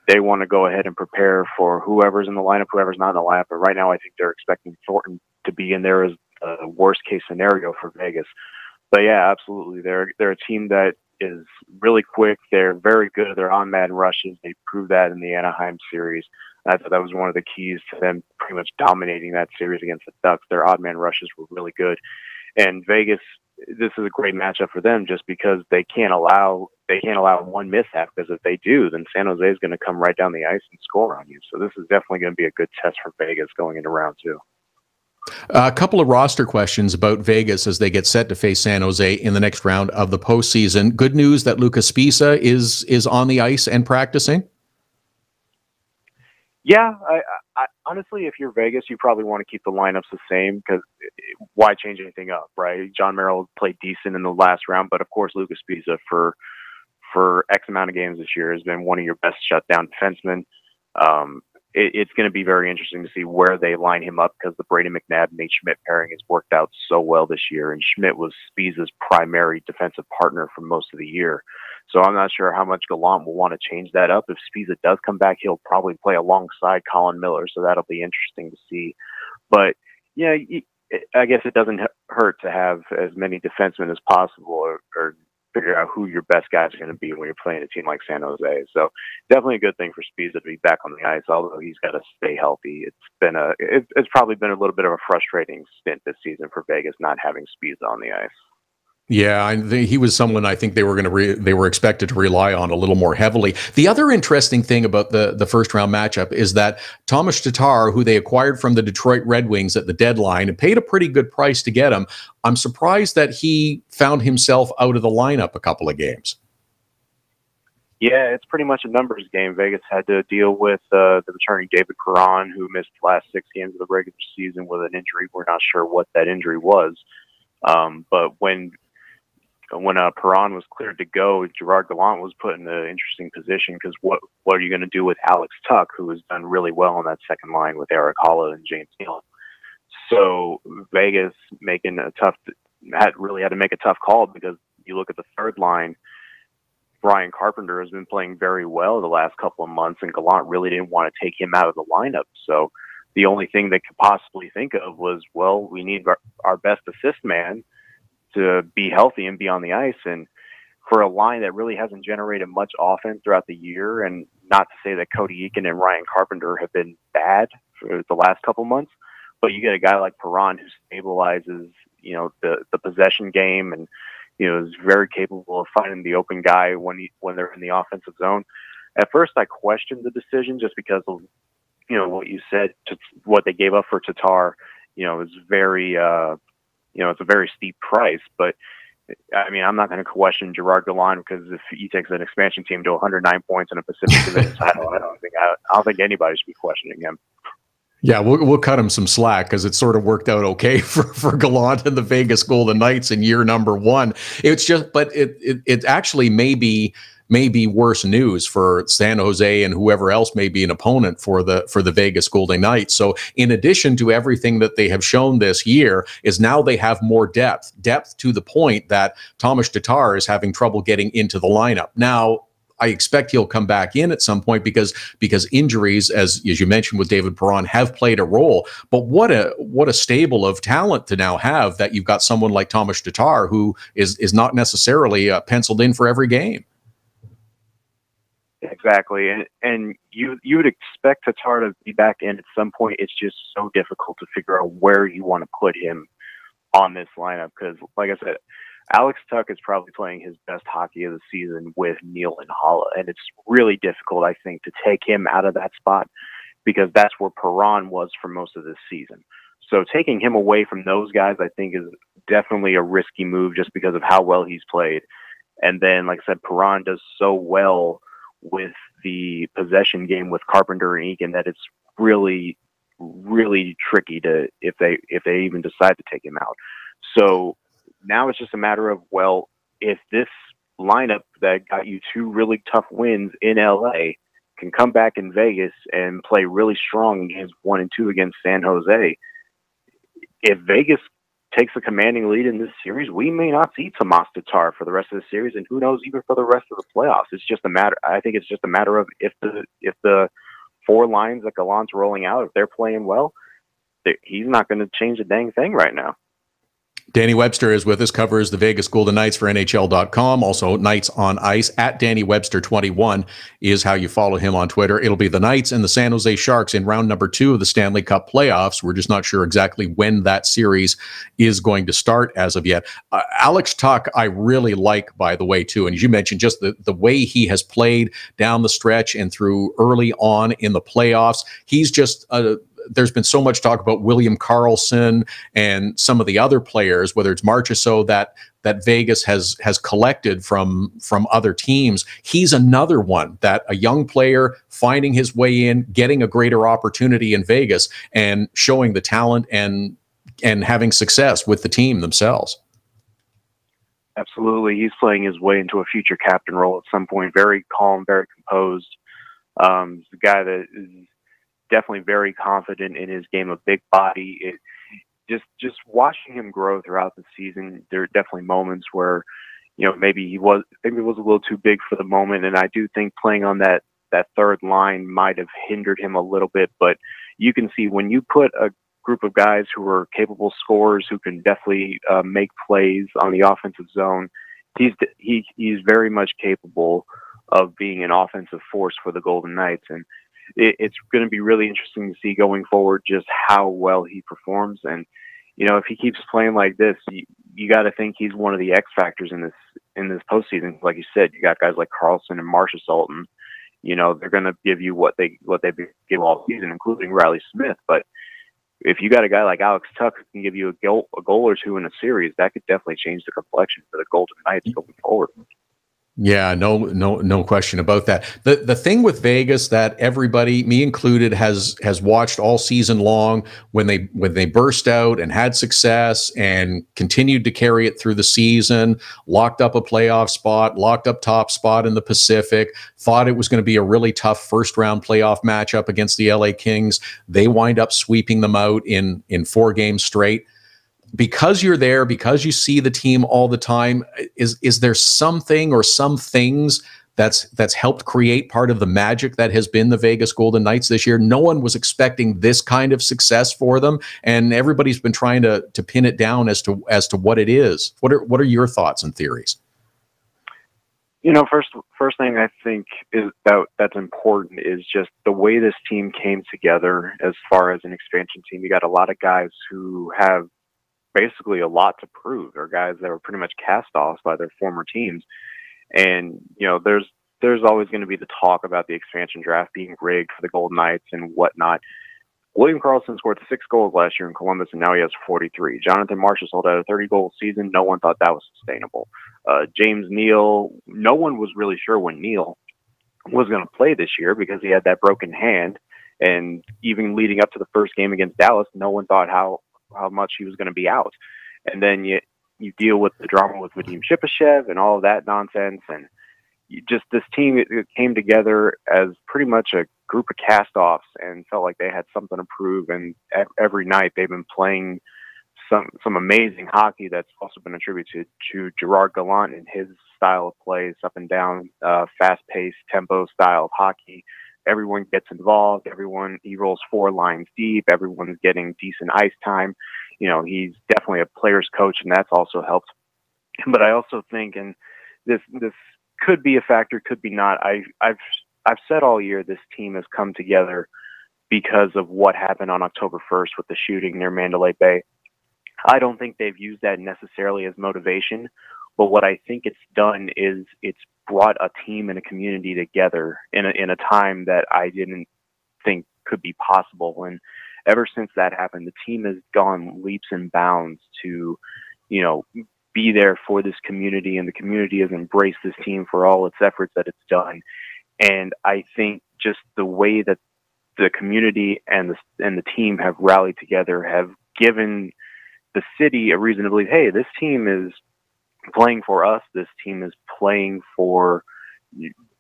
They want to go ahead and prepare for whoever's in the lineup, whoever's not in the lineup. But right now, I think they're expecting Thornton to be in there as a worst case scenario for Vegas. But yeah, absolutely. They're a team that is really quick. They're very good at their on-man rushes. They proved that in the Anaheim series. I thought that was one of the keys to them pretty much dominating that series against the Ducks. Their odd man rushes were really good. And Vegas, this is a great matchup for them just because they can't allow one mishap, because if they do, then San Jose is going to come right down the ice and score on you. So this is definitely going to be a good test for Vegas going into round 2. A couple of roster questions about Vegas as they get set to face San Jose in the next round of the postseason. Good news that Lucas Spezza is on the ice and practicing. Yeah, I honestly, if you're Vegas, you probably want to keep the lineups the same, because why change anything up, right? John Merrill played decent in the last round, but of course, Lucas Spezza for X amount of games this year has been one of your best shutdown defensemen. It's going to be very interesting to see where they line him up, because the Brady McNabb Nate Schmidt pairing has worked out so well this year, and Schmidt was Spezza's primary defensive partner for most of the year. So I'm not sure how much Gallant will want to change that up. If Spezza does come back, he'll probably play alongside Colin Miller, so that'll be interesting to see. But yeah, I guess it doesn't hurt to have as many defensemen as possible, or figure out who your best guys are going to be when you're playing a team like San Jose. So definitely a good thing for Spezza to be back on the ice, although he's got to stay healthy. It's probably been a little bit of a frustrating stint this season for Vegas not having Spezza on the ice. Yeah, he was someone I think they were expected to rely on a little more heavily. The other interesting thing about the first round matchup is that Tomas Tatar, who they acquired from the Detroit Red Wings at the deadline, and paid a pretty good price to get him. I'm surprised that he found himself out of the lineup a couple of games. Yeah, it's pretty much a numbers game. Vegas had to deal with the returning David Perron, who missed the last 6 games of the regular season with an injury. We're not sure what that injury was, but when Perron was cleared to go, Gerard Gallant was put in an interesting position, because what are you going to do with Alex Tuck, who has done really well on that second line with Erik Haula and James Neal? So Vegas had to make a tough call, because you look at the third line, Brian Carpenter has been playing very well the last couple of months, and Gallant really didn't want to take him out of the lineup. So the only thing they could possibly think of was, well, we need our best assist man to be healthy and be on the ice. And for a line that really hasn't generated much offense throughout the year, and not to say that Cody Eakin and Ryan Carpenter have been bad for the last couple months, but you get a guy like Perron who stabilizes, the possession game, and, is very capable of finding the open guy when they're in the offensive zone. At first, I questioned the decision just because of, what you said, what they gave up for Tatar, is very, it's a very steep price, but I mean, I'm not going to question Gerard Gallant, because if he takes an expansion team to 109 points in a Pacific Division title, I don't think anybody should be questioning him. Yeah, we'll cut him some slack, because it sort of worked out okay for Gallant and the Vegas Golden Knights in year number 1. It's just, but it actually may be worse news for San Jose and whoever else may be an opponent for the Vegas Golden Knights. So in addition to everything that they have shown this year, is now they have more depth to the point that Tomas Tatar is having trouble getting into the lineup. Now, I expect he'll come back in at some point, because injuries, as you mentioned with David Perron, have played a role. But what a stable of talent to now have, that you've got someone like Tomas Tatar, who is not necessarily penciled in for every game. Exactly, and you would expect Tatar to be back in at some point. It's just so difficult to figure out where you want to put him on this lineup because, like I said, Alex Tuch is probably playing his best hockey of the season with Neil and Holla, and it's really difficult, I think, to take him out of that spot because that's where Perron was for most of this season. So taking him away from those guys, I think, is definitely a risky move just because of how well he's played. And then, like I said, Perron does so well with the possession game with Carpenter and Eakin that it's really, really tricky to if they even decide to take him out. So now it's just a matter of, well, if this lineup that got you 2 really tough wins in LA can come back in Vegas and play really strong in games 1 and 2 against San Jose, if Vegas takes a commanding lead in this series, we may not see Tomas Tatar for the rest of the series, and who knows, even for the rest of the playoffs. It's just a matter. I think it's just a matter of if the 4 lines that Gallant's rolling out, if they're playing well, he's not going to change a dang thing right now. Danny Webster is with us, covers the Vegas Golden Knights for NHL.com. Also, Knights on Ice at Danny Webster 21 is how you follow him on Twitter. It'll be the Knights and the San Jose Sharks in round number 2 of the Stanley Cup playoffs. We're just not sure exactly when that series is going to start as of yet. Alex Tuch, I really like, by the way, too. And as you mentioned, just the way he has played down the stretch and through early on in the playoffs. He's just there's been so much talk about William Karlsson and some of the other players, whether it's Marchessault that Vegas has collected from other teams. He's another one that a young player finding his way in, getting a greater opportunity in Vegas and showing the talent and having success with the team themselves. Absolutely. He's playing his way into a future captain role at some point. Very calm, very composed. He's a guy that is definitely very confident in his game of big body. Just watching him grow throughout the season, there are definitely moments where, maybe he was a little too big for the moment. And I do think playing on that third line might have hindered him a little bit, but you can see when you put a group of guys who are capable scorers, who can definitely make plays on the offensive zone, he's very much capable of being an offensive force for the Golden Knights. And it's going to be really interesting to see going forward just how well he performs. And, if he keeps playing like this, you got to think he's one of the X factors in this postseason. Like you said, you got guys like Karlsson and Marchessault, and, they're going to give you what they give all season, including Riley Smith. But if you got a guy like Alex Tuch who can give you a goal or 2 in a series, that could definitely change the complexion for the Golden Knights going forward. Yeah, no question about that. The thing with Vegas that everybody, me included, has watched all season long, when they burst out and had success and continued to carry it through the season, locked up a playoff spot, locked up top spot in the Pacific, thought it was going to be a really tough first round playoff matchup against the LA Kings. They wind up sweeping them out in 4 games straight. Because you're there, because you see the team all the time, is there something or some things that's helped create part of the magic that has been the Vegas Golden Knights this year? No one was expecting this kind of success for them, and everybody's been trying to pin it down as to what it is. What are your thoughts and theories? First thing I think is that's important is just the way this team came together as far as an expansion team. You got a lot of guys who have basically a lot to prove. They're guys that were pretty much cast-offs by their former teams. And, there's always going to be the talk about the expansion draft being rigged for the Golden Knights and whatnot. William Karlsson scored 6 goals last year in Columbus, and now he has 43. Jonathan Marchessault had a 30-goal season. No one thought that was sustainable. James Neal, no one was really sure when Neal was going to play this year because he had that broken hand. And even leading up to the first game against Dallas, no one thought how much he was going to be out. And then you deal with the drama with Vadim Shipachyov and all of that nonsense. And this team, it came together as pretty much a group of cast-offs and felt like they had something to prove. And every night they've been playing some amazing hockey that's also been attributed to Gerard Gallant and his style of play. It's up and down, fast-paced, tempo style of hockey. Everyone gets involved. He rolls 4 lines deep. Everyone's getting decent ice time. He's definitely a player's coach, and that's also helped. But I also think, and this could be a factor, could be not. I've I've said all year this team has come together because of what happened on October 1st with the shooting near Mandalay Bay. I don't think they've used that necessarily as motivation, but what I think it's done is it's brought a team and a community together in a time that I didn't think could be possible. And ever since that happened, the team has gone leaps and bounds to, be there for this community, and the community has embraced this team for all its efforts that it's done. And I think just the way that the community and the team have rallied together have given the city a reason to believe, hey, this team is playing for us. This team is playing for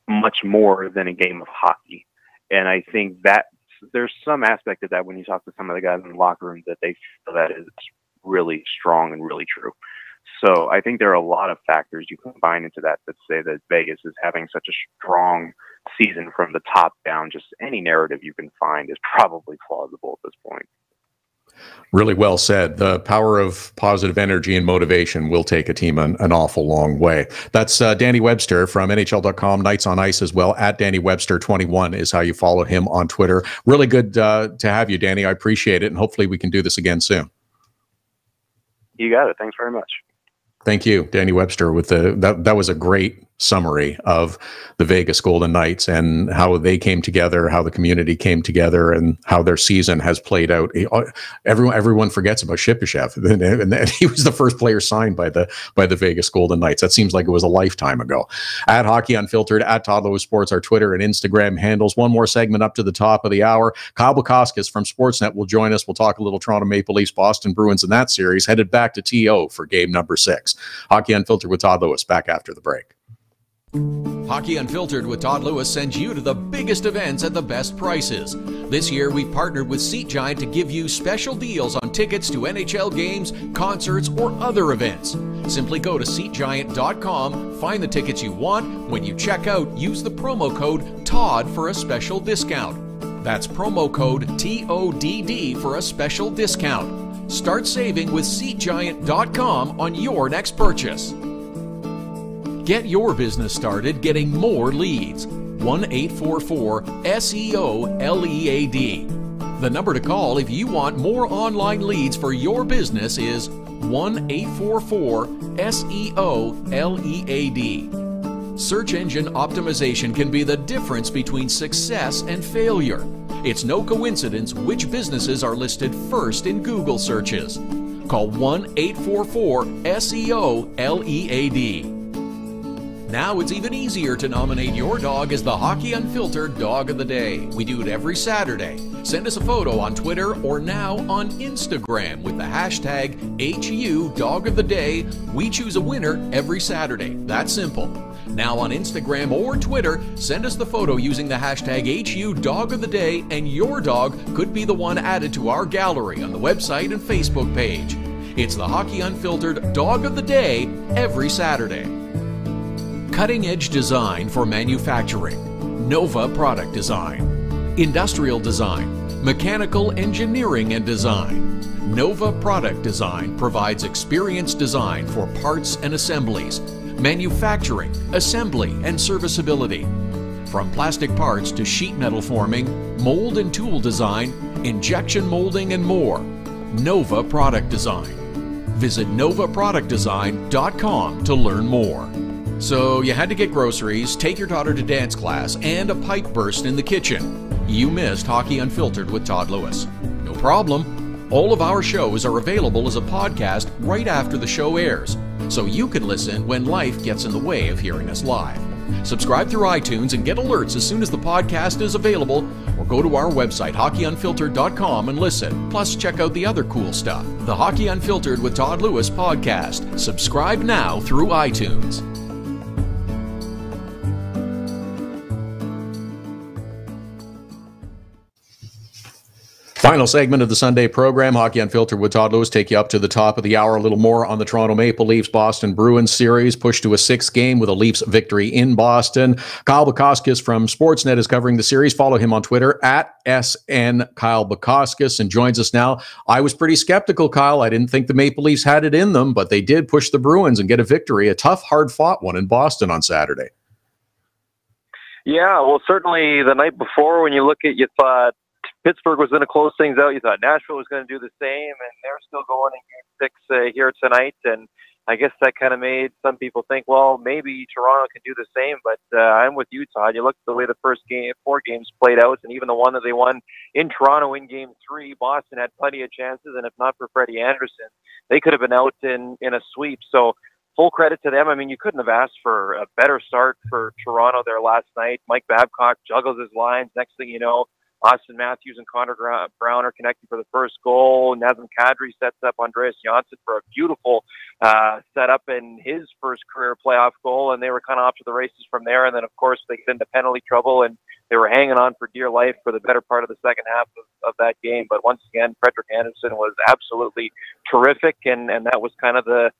much more than a game of hockey. And I think that there's some aspect of that when you talk to some of the guys in the locker room that they feel that is really strong and really true. So I think there are a lot of factors you combine into that say that Vegas is having such a strong season from the top down. Just any narrative you can find is probably plausible at this point. Really well said. The power of positive energy and motivation will take a team an awful long way. That's Danny Webster from NHL.com, Knights on Ice as well. At Danny Webster 21 is how you follow him on Twitter. Really good to have you, Danny. I appreciate it, and hopefully we can do this again soon. You got it. Thanks very much. Thank you, Danny Webster. With that was a great summary of the Vegas Golden Knights and how they came together, how the community came together, and how their season has played out. Everyone forgets about Shipachyov, and he was the first player signed by the Vegas Golden Knights. That seems like it was a lifetime ago. At Hockey Unfiltered, at Todd Lewis Sports, our Twitter and Instagram handles. One more segment up to the top of the hour. Kyle Bukauskas from Sportsnet will join us. We'll talk a little Toronto Maple Leafs, Boston Bruins in that series, headed back to TO for game number 6. Hockey Unfiltered with Todd Lewis, back after the break. Hockey Unfiltered with Todd Lewis sends you to the biggest events at the best prices. This year, we've partnered with Seat Giant to give you special deals on tickets to NHL games, concerts, or other events. Simply go to SeatGiant.com, find the tickets you want. When you check out, use the promo code TODD for a special discount. That's promo code TODD for a special discount. Start saving with SeatGiant.com on your next purchase. Get your business started getting more leads. 1-844-SEO-LEAD. The number to call if you want more online leads for your business is 1-844-SEO-LEAD. Search engine optimization can be the difference between success and failure. It's no coincidence which businesses are listed first in Google searches. Call 1-844-SEO-LEAD. Now it's even easier to nominate your dog as the Hockey Unfiltered Dog of the Day. We do it every Saturday. Send us a photo on Twitter or now on Instagram with the hashtag HU Dog of the Day. We choose a winner every Saturday. That's simple. Now on Instagram or Twitter, send us the photo using the hashtag HU Dog of the Day, and your dog could be the one added to our gallery on the website and Facebook page. It's the Hockey Unfiltered Dog of the Day every Saturday. Cutting-edge design for manufacturing, Nova Product Design. Industrial design, mechanical engineering and design. Nova Product Design provides experienced design for parts and assemblies, manufacturing, assembly, and serviceability. From plastic parts to sheet metal forming, mold and tool design, injection molding, and more. Nova Product Design. Visit novaproductdesign.com to learn more. So you had to get groceries, take your daughter to dance class, and a pipe burst in the kitchen. You missed Hockey Unfiltered with Todd Lewis. No problem. All of our shows are available as a podcast right after the show airs, so you can listen when life gets in the way of hearing us live. Subscribe through iTunes and get alerts as soon as the podcast is available, or go to our website, hockeyunfiltered.com, and listen. Plus, check out the other cool stuff. The Hockey Unfiltered with Todd Lewis podcast. Subscribe now through iTunes. Final segment of the Sunday program, Hockey Unfiltered with Todd Lewis, take you up to the top of the hour. A little more on the Toronto Maple Leafs Boston Bruins series, pushed to a 6th game with a Leafs victory in Boston. Kyle Bukauskas from Sportsnet is covering the series. Follow him on Twitter at SN Kyle Bukauskas, and joins us now. I was pretty skeptical, Kyle. I didn't think the Maple Leafs had it in them, but they did push the Bruins and get a victory, a tough, hard-fought one in Boston on Saturday. Yeah, well, certainly the night before, when you thought Pittsburgh was going to close things out. You thought Nashville was going to do the same, and they're still going in Game 6 here tonight. And I guess that kind of made some people think, well, maybe Toronto can do the same. But I'm with you, Todd. You look at the way the first 4 games played out, and even the one that they won in Toronto in Game 3, Boston had plenty of chances, and if not for Freddie Anderson, they could have been out in a sweep. So full credit to them. I mean, you couldn't have asked for a better start for Toronto there last night. Mike Babcock juggles his lines. Next thing you know, Austin Matthews and Connor Brown are connecting for the first goal. Nazem Kadri sets up Andreas Janssen for a beautiful setup in his first career playoff goal, and they were kind of off to the races from there. And then, of course, they get into penalty trouble, and they were hanging on for dear life for the better part of the second half of that game. But once again, Frederik Andersen was absolutely terrific, and that was kind of the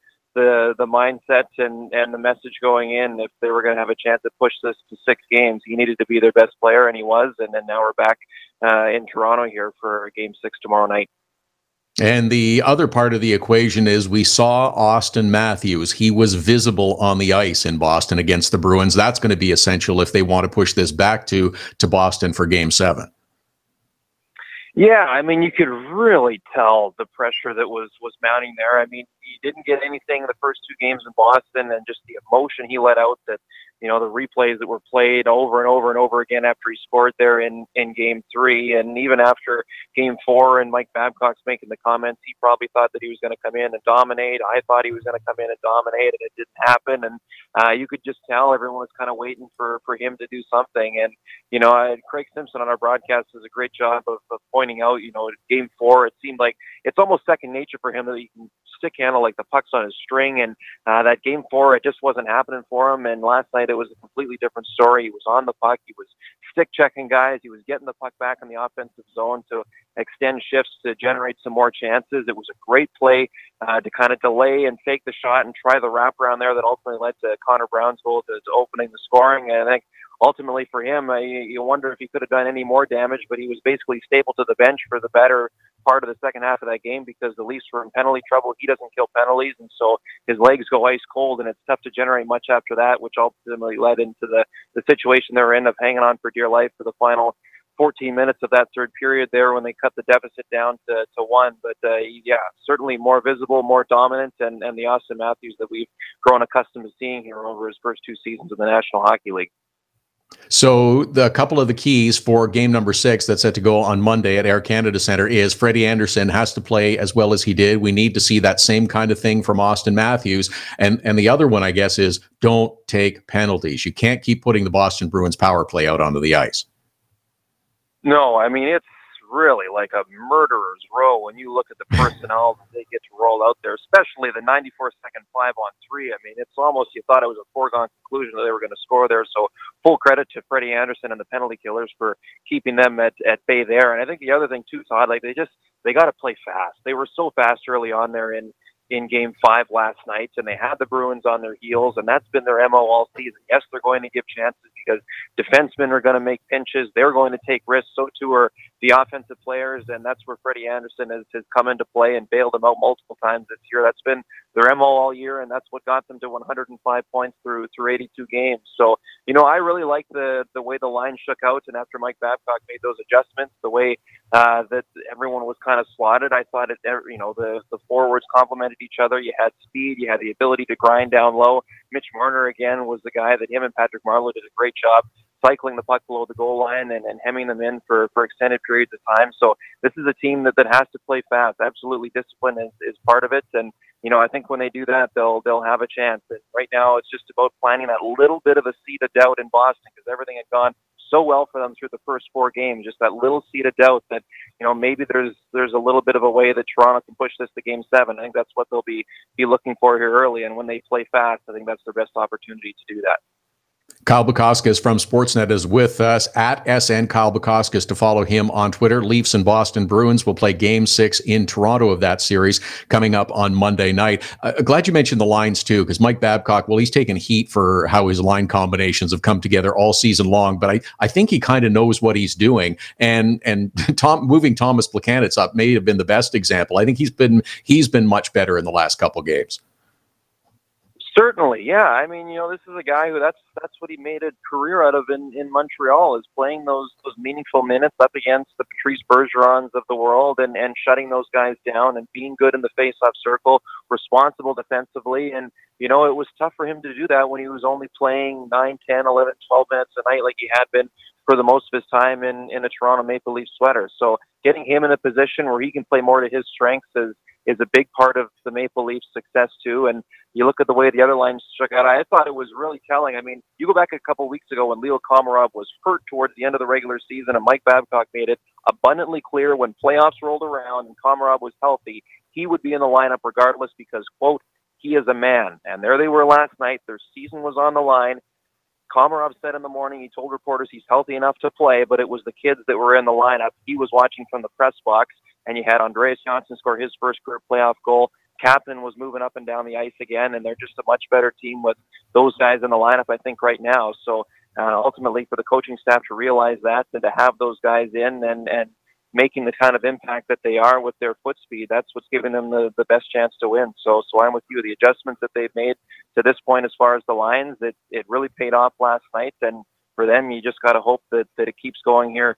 mindset and the message going in. If they were going to have a chance to push this to 6 games, he needed to be their best player, and he was. And then now we're back in Toronto here for Game 6 tomorrow night. And the other part of the equation is we saw Austin Matthews. He was visible on the ice in Boston against the Bruins. That's going to be essential if they want to push this back to Boston for Game 7. Yeah, I mean, you could really tell the pressure that was mounting there. I mean, he didn't get anything in the first 2 games in Boston, and just the emotion he let out, that, you know, the replays that were played over and over and over again after he scored there in Game 3, and even after Game 4, and Mike Babcock's making the comments, he probably thought that he was going to come in and dominate. I thought he was going to come in and dominate, and it didn't happen. And you could just tell everyone was kind of waiting for him to do something. And, you know, Craig Simpson on our broadcast does a great job of pointing out, you know, in Game 4, it seemed like it's almost second nature for him that he can stick handle like the puck's on his string. And that Game 4, it just wasn't happening for him. And last night it was a completely different story. He was on the puck. He was stick checking guys. He was getting the puck back in the offensive zone to extend shifts to generate some more chances. It was a great play to kind of delay and fake the shot and try the wraparound there that ultimately led to Connor Brown's goal to opening the scoring. And I think ultimately for him, you wonder if he could have done any more damage, but he was basically stapled to the bench for the better part of the second half of that game because the Leafs were in penalty trouble. He doesn't kill penalties, and so his legs go ice cold, and it's tough to generate much after that, which ultimately led into the situation they were in of hanging on for dear life for the final 14 minutes of that third period there when they cut the deficit down to 1. But yeah, certainly more visible, more dominant, and the Austin Matthews that we've grown accustomed to seeing here over his first 2 seasons in the National Hockey League. So a couple of the keys for game number 6 that's set to go on Monday at Air Canada Centre is Freddie Andersen has to play as well as he did. We need to see that same kind of thing from Austin Matthews. And the other one, I guess, is don't take penalties. You can't keep putting the Boston Bruins power play out onto the ice. No, I mean, it's really like a murderer's row when you look at the personnel that they get to roll out there, especially the 94-second 5-on-3. I mean, it's almost, you thought it was a foregone conclusion that they were going to score there. So full credit to Freddie Andersen and the penalty killers for keeping them at bay there. And I think the other thing too, Todd, like they got to play fast. They were so fast early on there in Game 5 last night, and they had the Bruins on their heels, and that's been their MO all season. Yes, they're going to give chances because defensemen are going to make pinches. They're going to take risks. So too are the offensive players, and that's where Freddie Andersen has come into play and bailed them out multiple times this year. That's been their MO all year, and that's what got them to 105 points through 82 games. So, you know, I really like the way the line shook out, and after Mike Babcock made those adjustments, the way that everyone was kind of slotted, I thought the forwards complemented each other. You had speed, you had the ability to grind down low. Mitch Marner, again, was the guy that him and Patrick Marleau did a great job cycling the puck below the goal line and hemming them in for extended periods of time. So this is a team that has to play fast. Absolutely, discipline is part of it. And, you know, I think when they do that, they'll have a chance. And right now it's just about planting that little bit of a seed of doubt in Boston because everything had gone so well for them through the first 4 games. Just that little seed of doubt that, you know, maybe there's a little bit of a way that Toronto can push this to Game 7. I think that's what they'll be looking for here early. And when they play fast, I think that's their best opportunity to do that. Kyle Bukauskas from Sportsnet is with us at SN Kyle Bukauskas to follow him on Twitter. Leafs and Boston Bruins will play Game 6 in Toronto of that series coming up on Monday night. Glad you mentioned the lines too, because Mike Babcock, well, he's taken heat for how his line combinations have come together all season long, but I think he kind of knows what he's doing. And moving Thomas Plekanec up may have been the best example. I think he's been much better in the last couple games. Certainly, yeah. I mean, this is a guy who that's what he made a career out of in Montreal, is playing those meaningful minutes up against the Patrice Bergerons of the world and shutting those guys down and being good in the face-off circle, responsible defensively. And, it was tough for him to do that when he was only playing 9, 10, 11, 12 minutes a night like he had been for the most of his time in a Toronto Maple Leaf sweater. So getting him in a position where he can play more to his strengths is a big part of the Maple Leafs' success too. And you look at the way the other lines shook out, I thought it was really telling. I mean, you go back a couple of weeks ago when Leo Komarov was hurt towards the end of the regular season, and Mike Babcock made it abundantly clear when playoffs rolled around and Komarov was healthy, he would be in the lineup regardless because, quote, he is a man. And there they were last night. Their season was on the line. Komarov said in the morning, he told reporters he's healthy enough to play, but it was the kids that were in the lineup. He was watching from the press box, and you had Andreas Johnsson score his first career playoff goal. Captain was moving up and down the ice again, and they're just a much better team with those guys in the lineup, I think, right now. So ultimately, for the coaching staff to realize that and to have those guys in and making the kind of impact that they are with their foot speed, that's what's giving them the best chance to win. So I'm with you. The adjustments that they've made to this point as far as the lines, it really paid off last night. And for them, you just got to hope that it keeps going here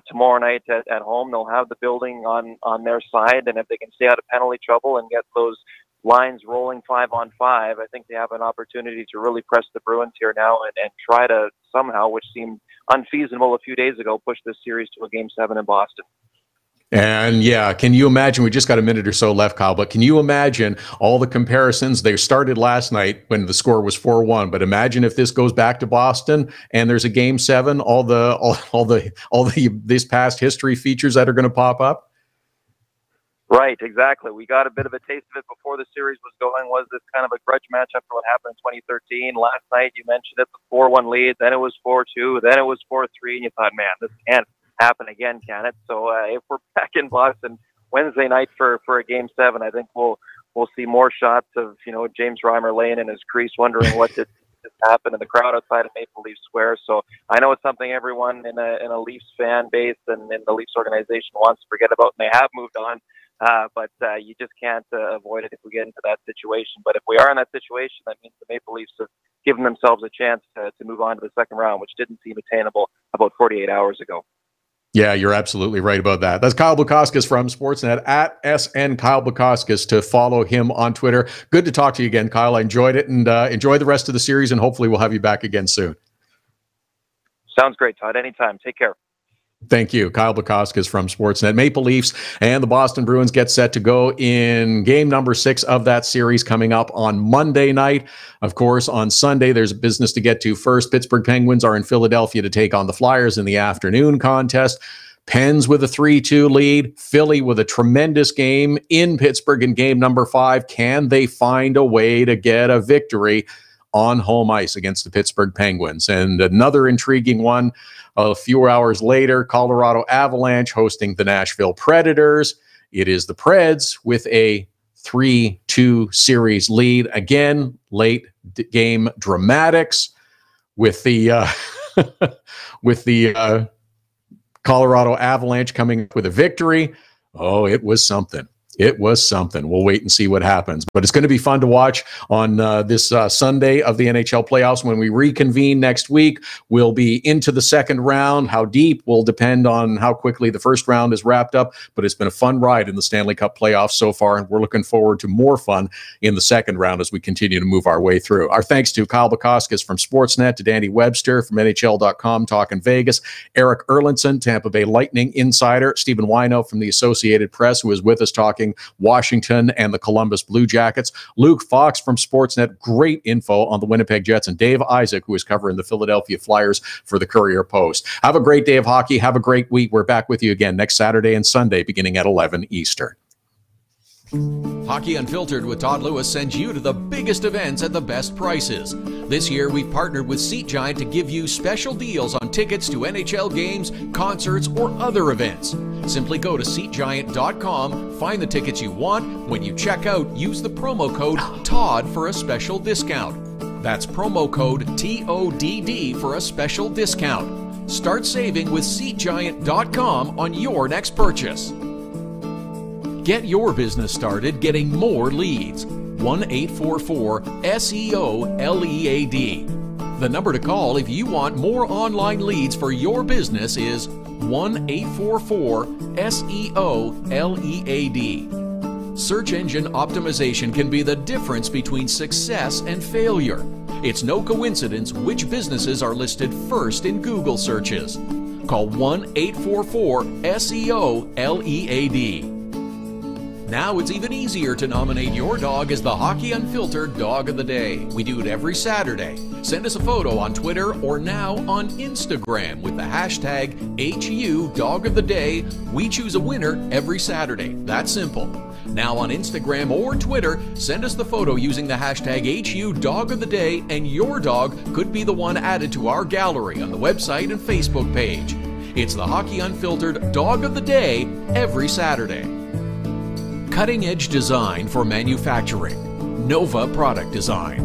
tomorrow night at home. They'll have the building on their side, and if they can stay out of penalty trouble and get those lines rolling 5-on-5, I think they have an opportunity to really press the Bruins here now and try to somehow, which seemed unfeasible a few days ago, push this series to a Game 7 in Boston. And yeah, can you imagine, we just got a minute or so left, Kyle, but can you imagine all the comparisons? They started last night when the score was 4-1, but imagine if this goes back to Boston and there's a Game 7, all the this past history features that are going to pop up. Right, exactly. We got a bit of a taste of it before the series was going. Was this kind of a grudge match after what happened in 2013? Last night, you mentioned it, the 4-1 lead, then it was 4-2, then it was 4-3, and you thought, man, this can't happen again, can it? So if we're back in Boston Wednesday night for a Game 7, I think we'll see more shots of James Reimer laying in his crease, wondering what did happen in the crowd outside of Maple Leaf Square. So I know it's something everyone in a Leafs fan base and in the Leafs organization wants to forget about, and they have moved on. But you just can't avoid it if we get into that situation. But if we are in that situation, that means the Maple Leafs have given themselves a chance to move on to the second round, which didn't seem attainable about 48 hours ago. Yeah, you're absolutely right about that. That's Kyle Bukauskas from Sportsnet, at SN Kyle Bukauskas, to follow him on Twitter. Good to talk to you again, Kyle. I enjoyed it, and enjoy the rest of the series, and hopefully we'll have you back again soon. Sounds great, Todd. Anytime. Take care. Thank you. Kyle Bukauskas from Sportsnet. Maple Leafs and the Boston Bruins get set to go in game number 6 of that series coming up on Monday night. Of course, on Sunday, there's business to get to first. Pittsburgh Penguins are in Philadelphia to take on the Flyers in the afternoon contest. Pens with a 3-2 lead. Philly with a tremendous game in Pittsburgh in game number 5. Can they find a way to get a victory on home ice against the Pittsburgh Penguins? And another intriguing one, a few hours later, Colorado Avalanche hosting the Nashville Predators. It is the Preds with a 3-2 series lead. Again, late game dramatics with the Colorado Avalanche coming up with a victory. Oh, it was something. It was something. We'll wait and see what happens. But it's going to be fun to watch on this Sunday of the NHL playoffs. When we reconvene next week, we'll be into the second round. How deep will depend on how quickly the first round is wrapped up. But it's been a fun ride in the Stanley Cup playoffs so far, and we're looking forward to more fun in the second round as we continue to move our way through. Our thanks to Kyle Bukauskas from Sportsnet, to Danny Webster from NHL.com talking Vegas, Erik Erlendsson, Tampa Bay Lightning insider, Stephen Whyno from the Associated Press, who is with us talking Washington and the Columbus Blue Jackets, Luke Fox from Sportsnet, great info on the Winnipeg Jets, and Dave Isaac, who is covering the Philadelphia Flyers for the Courier-Post. Have a great day of hockey. Have a great week. We're back with you again next Saturday and Sunday beginning at 11 Eastern. Hockey Unfiltered with Todd Lewis sends you to the biggest events at the best prices. This year, we've partnered with Seat Giant to give you special deals on tickets to NHL games, concerts, or other events. Simply go to SeatGiant.com, find the tickets you want. When you check out, use the promo code TODD for a special discount. That's promo code TODD for a special discount. Start saving with SeatGiant.com on your next purchase. Get your business started getting more leads. 1-844-SEO-LEAD. The number to call if you want more online leads for your business is 1-844-SEO-LEAD. Search engine optimization can be the difference between success and failure. It's no coincidence which businesses are listed first in Google searches. Call 1-844-SEO-LEAD. Now it's even easier to nominate your dog as the Hockey Unfiltered Dog of the Day. We do it every Saturday. Send us a photo on Twitter or now on Instagram with the hashtag HU Dog of the Day. We choose a winner every Saturday. That's simple. Now on Instagram or Twitter, send us the photo using the hashtag HU Dog of the Day, and your dog could be the one added to our gallery on the website and Facebook page. It's the Hockey Unfiltered Dog of the Day every Saturday. Cutting-edge design for manufacturing, Nova Product Design.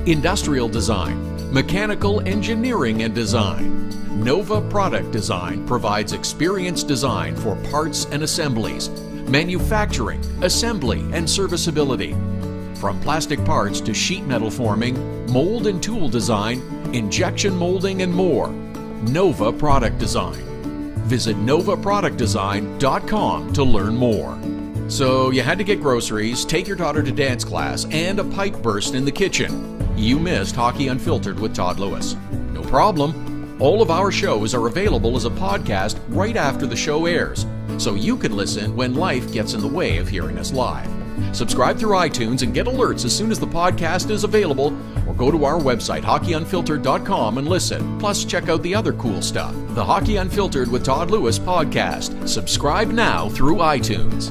Industrial design, mechanical engineering and design. Nova Product Design provides experienced design for parts and assemblies, manufacturing, assembly, and serviceability. From plastic parts to sheet metal forming, mold and tool design, injection molding, and more. Nova Product Design. Visit novaproductdesign.com to learn more. So you had to get groceries, take your daughter to dance class, and a pipe burst in the kitchen. You missed Hockey Unfiltered with Todd Lewis. No problem. All of our shows are available as a podcast right after the show airs, so you can listen when life gets in the way of hearing us live. Subscribe through iTunes and get alerts as soon as the podcast is available, or go to our website, hockeyunfiltered.com, and listen. Plus, check out the other cool stuff. The Hockey Unfiltered with Todd Lewis podcast. Subscribe now through iTunes.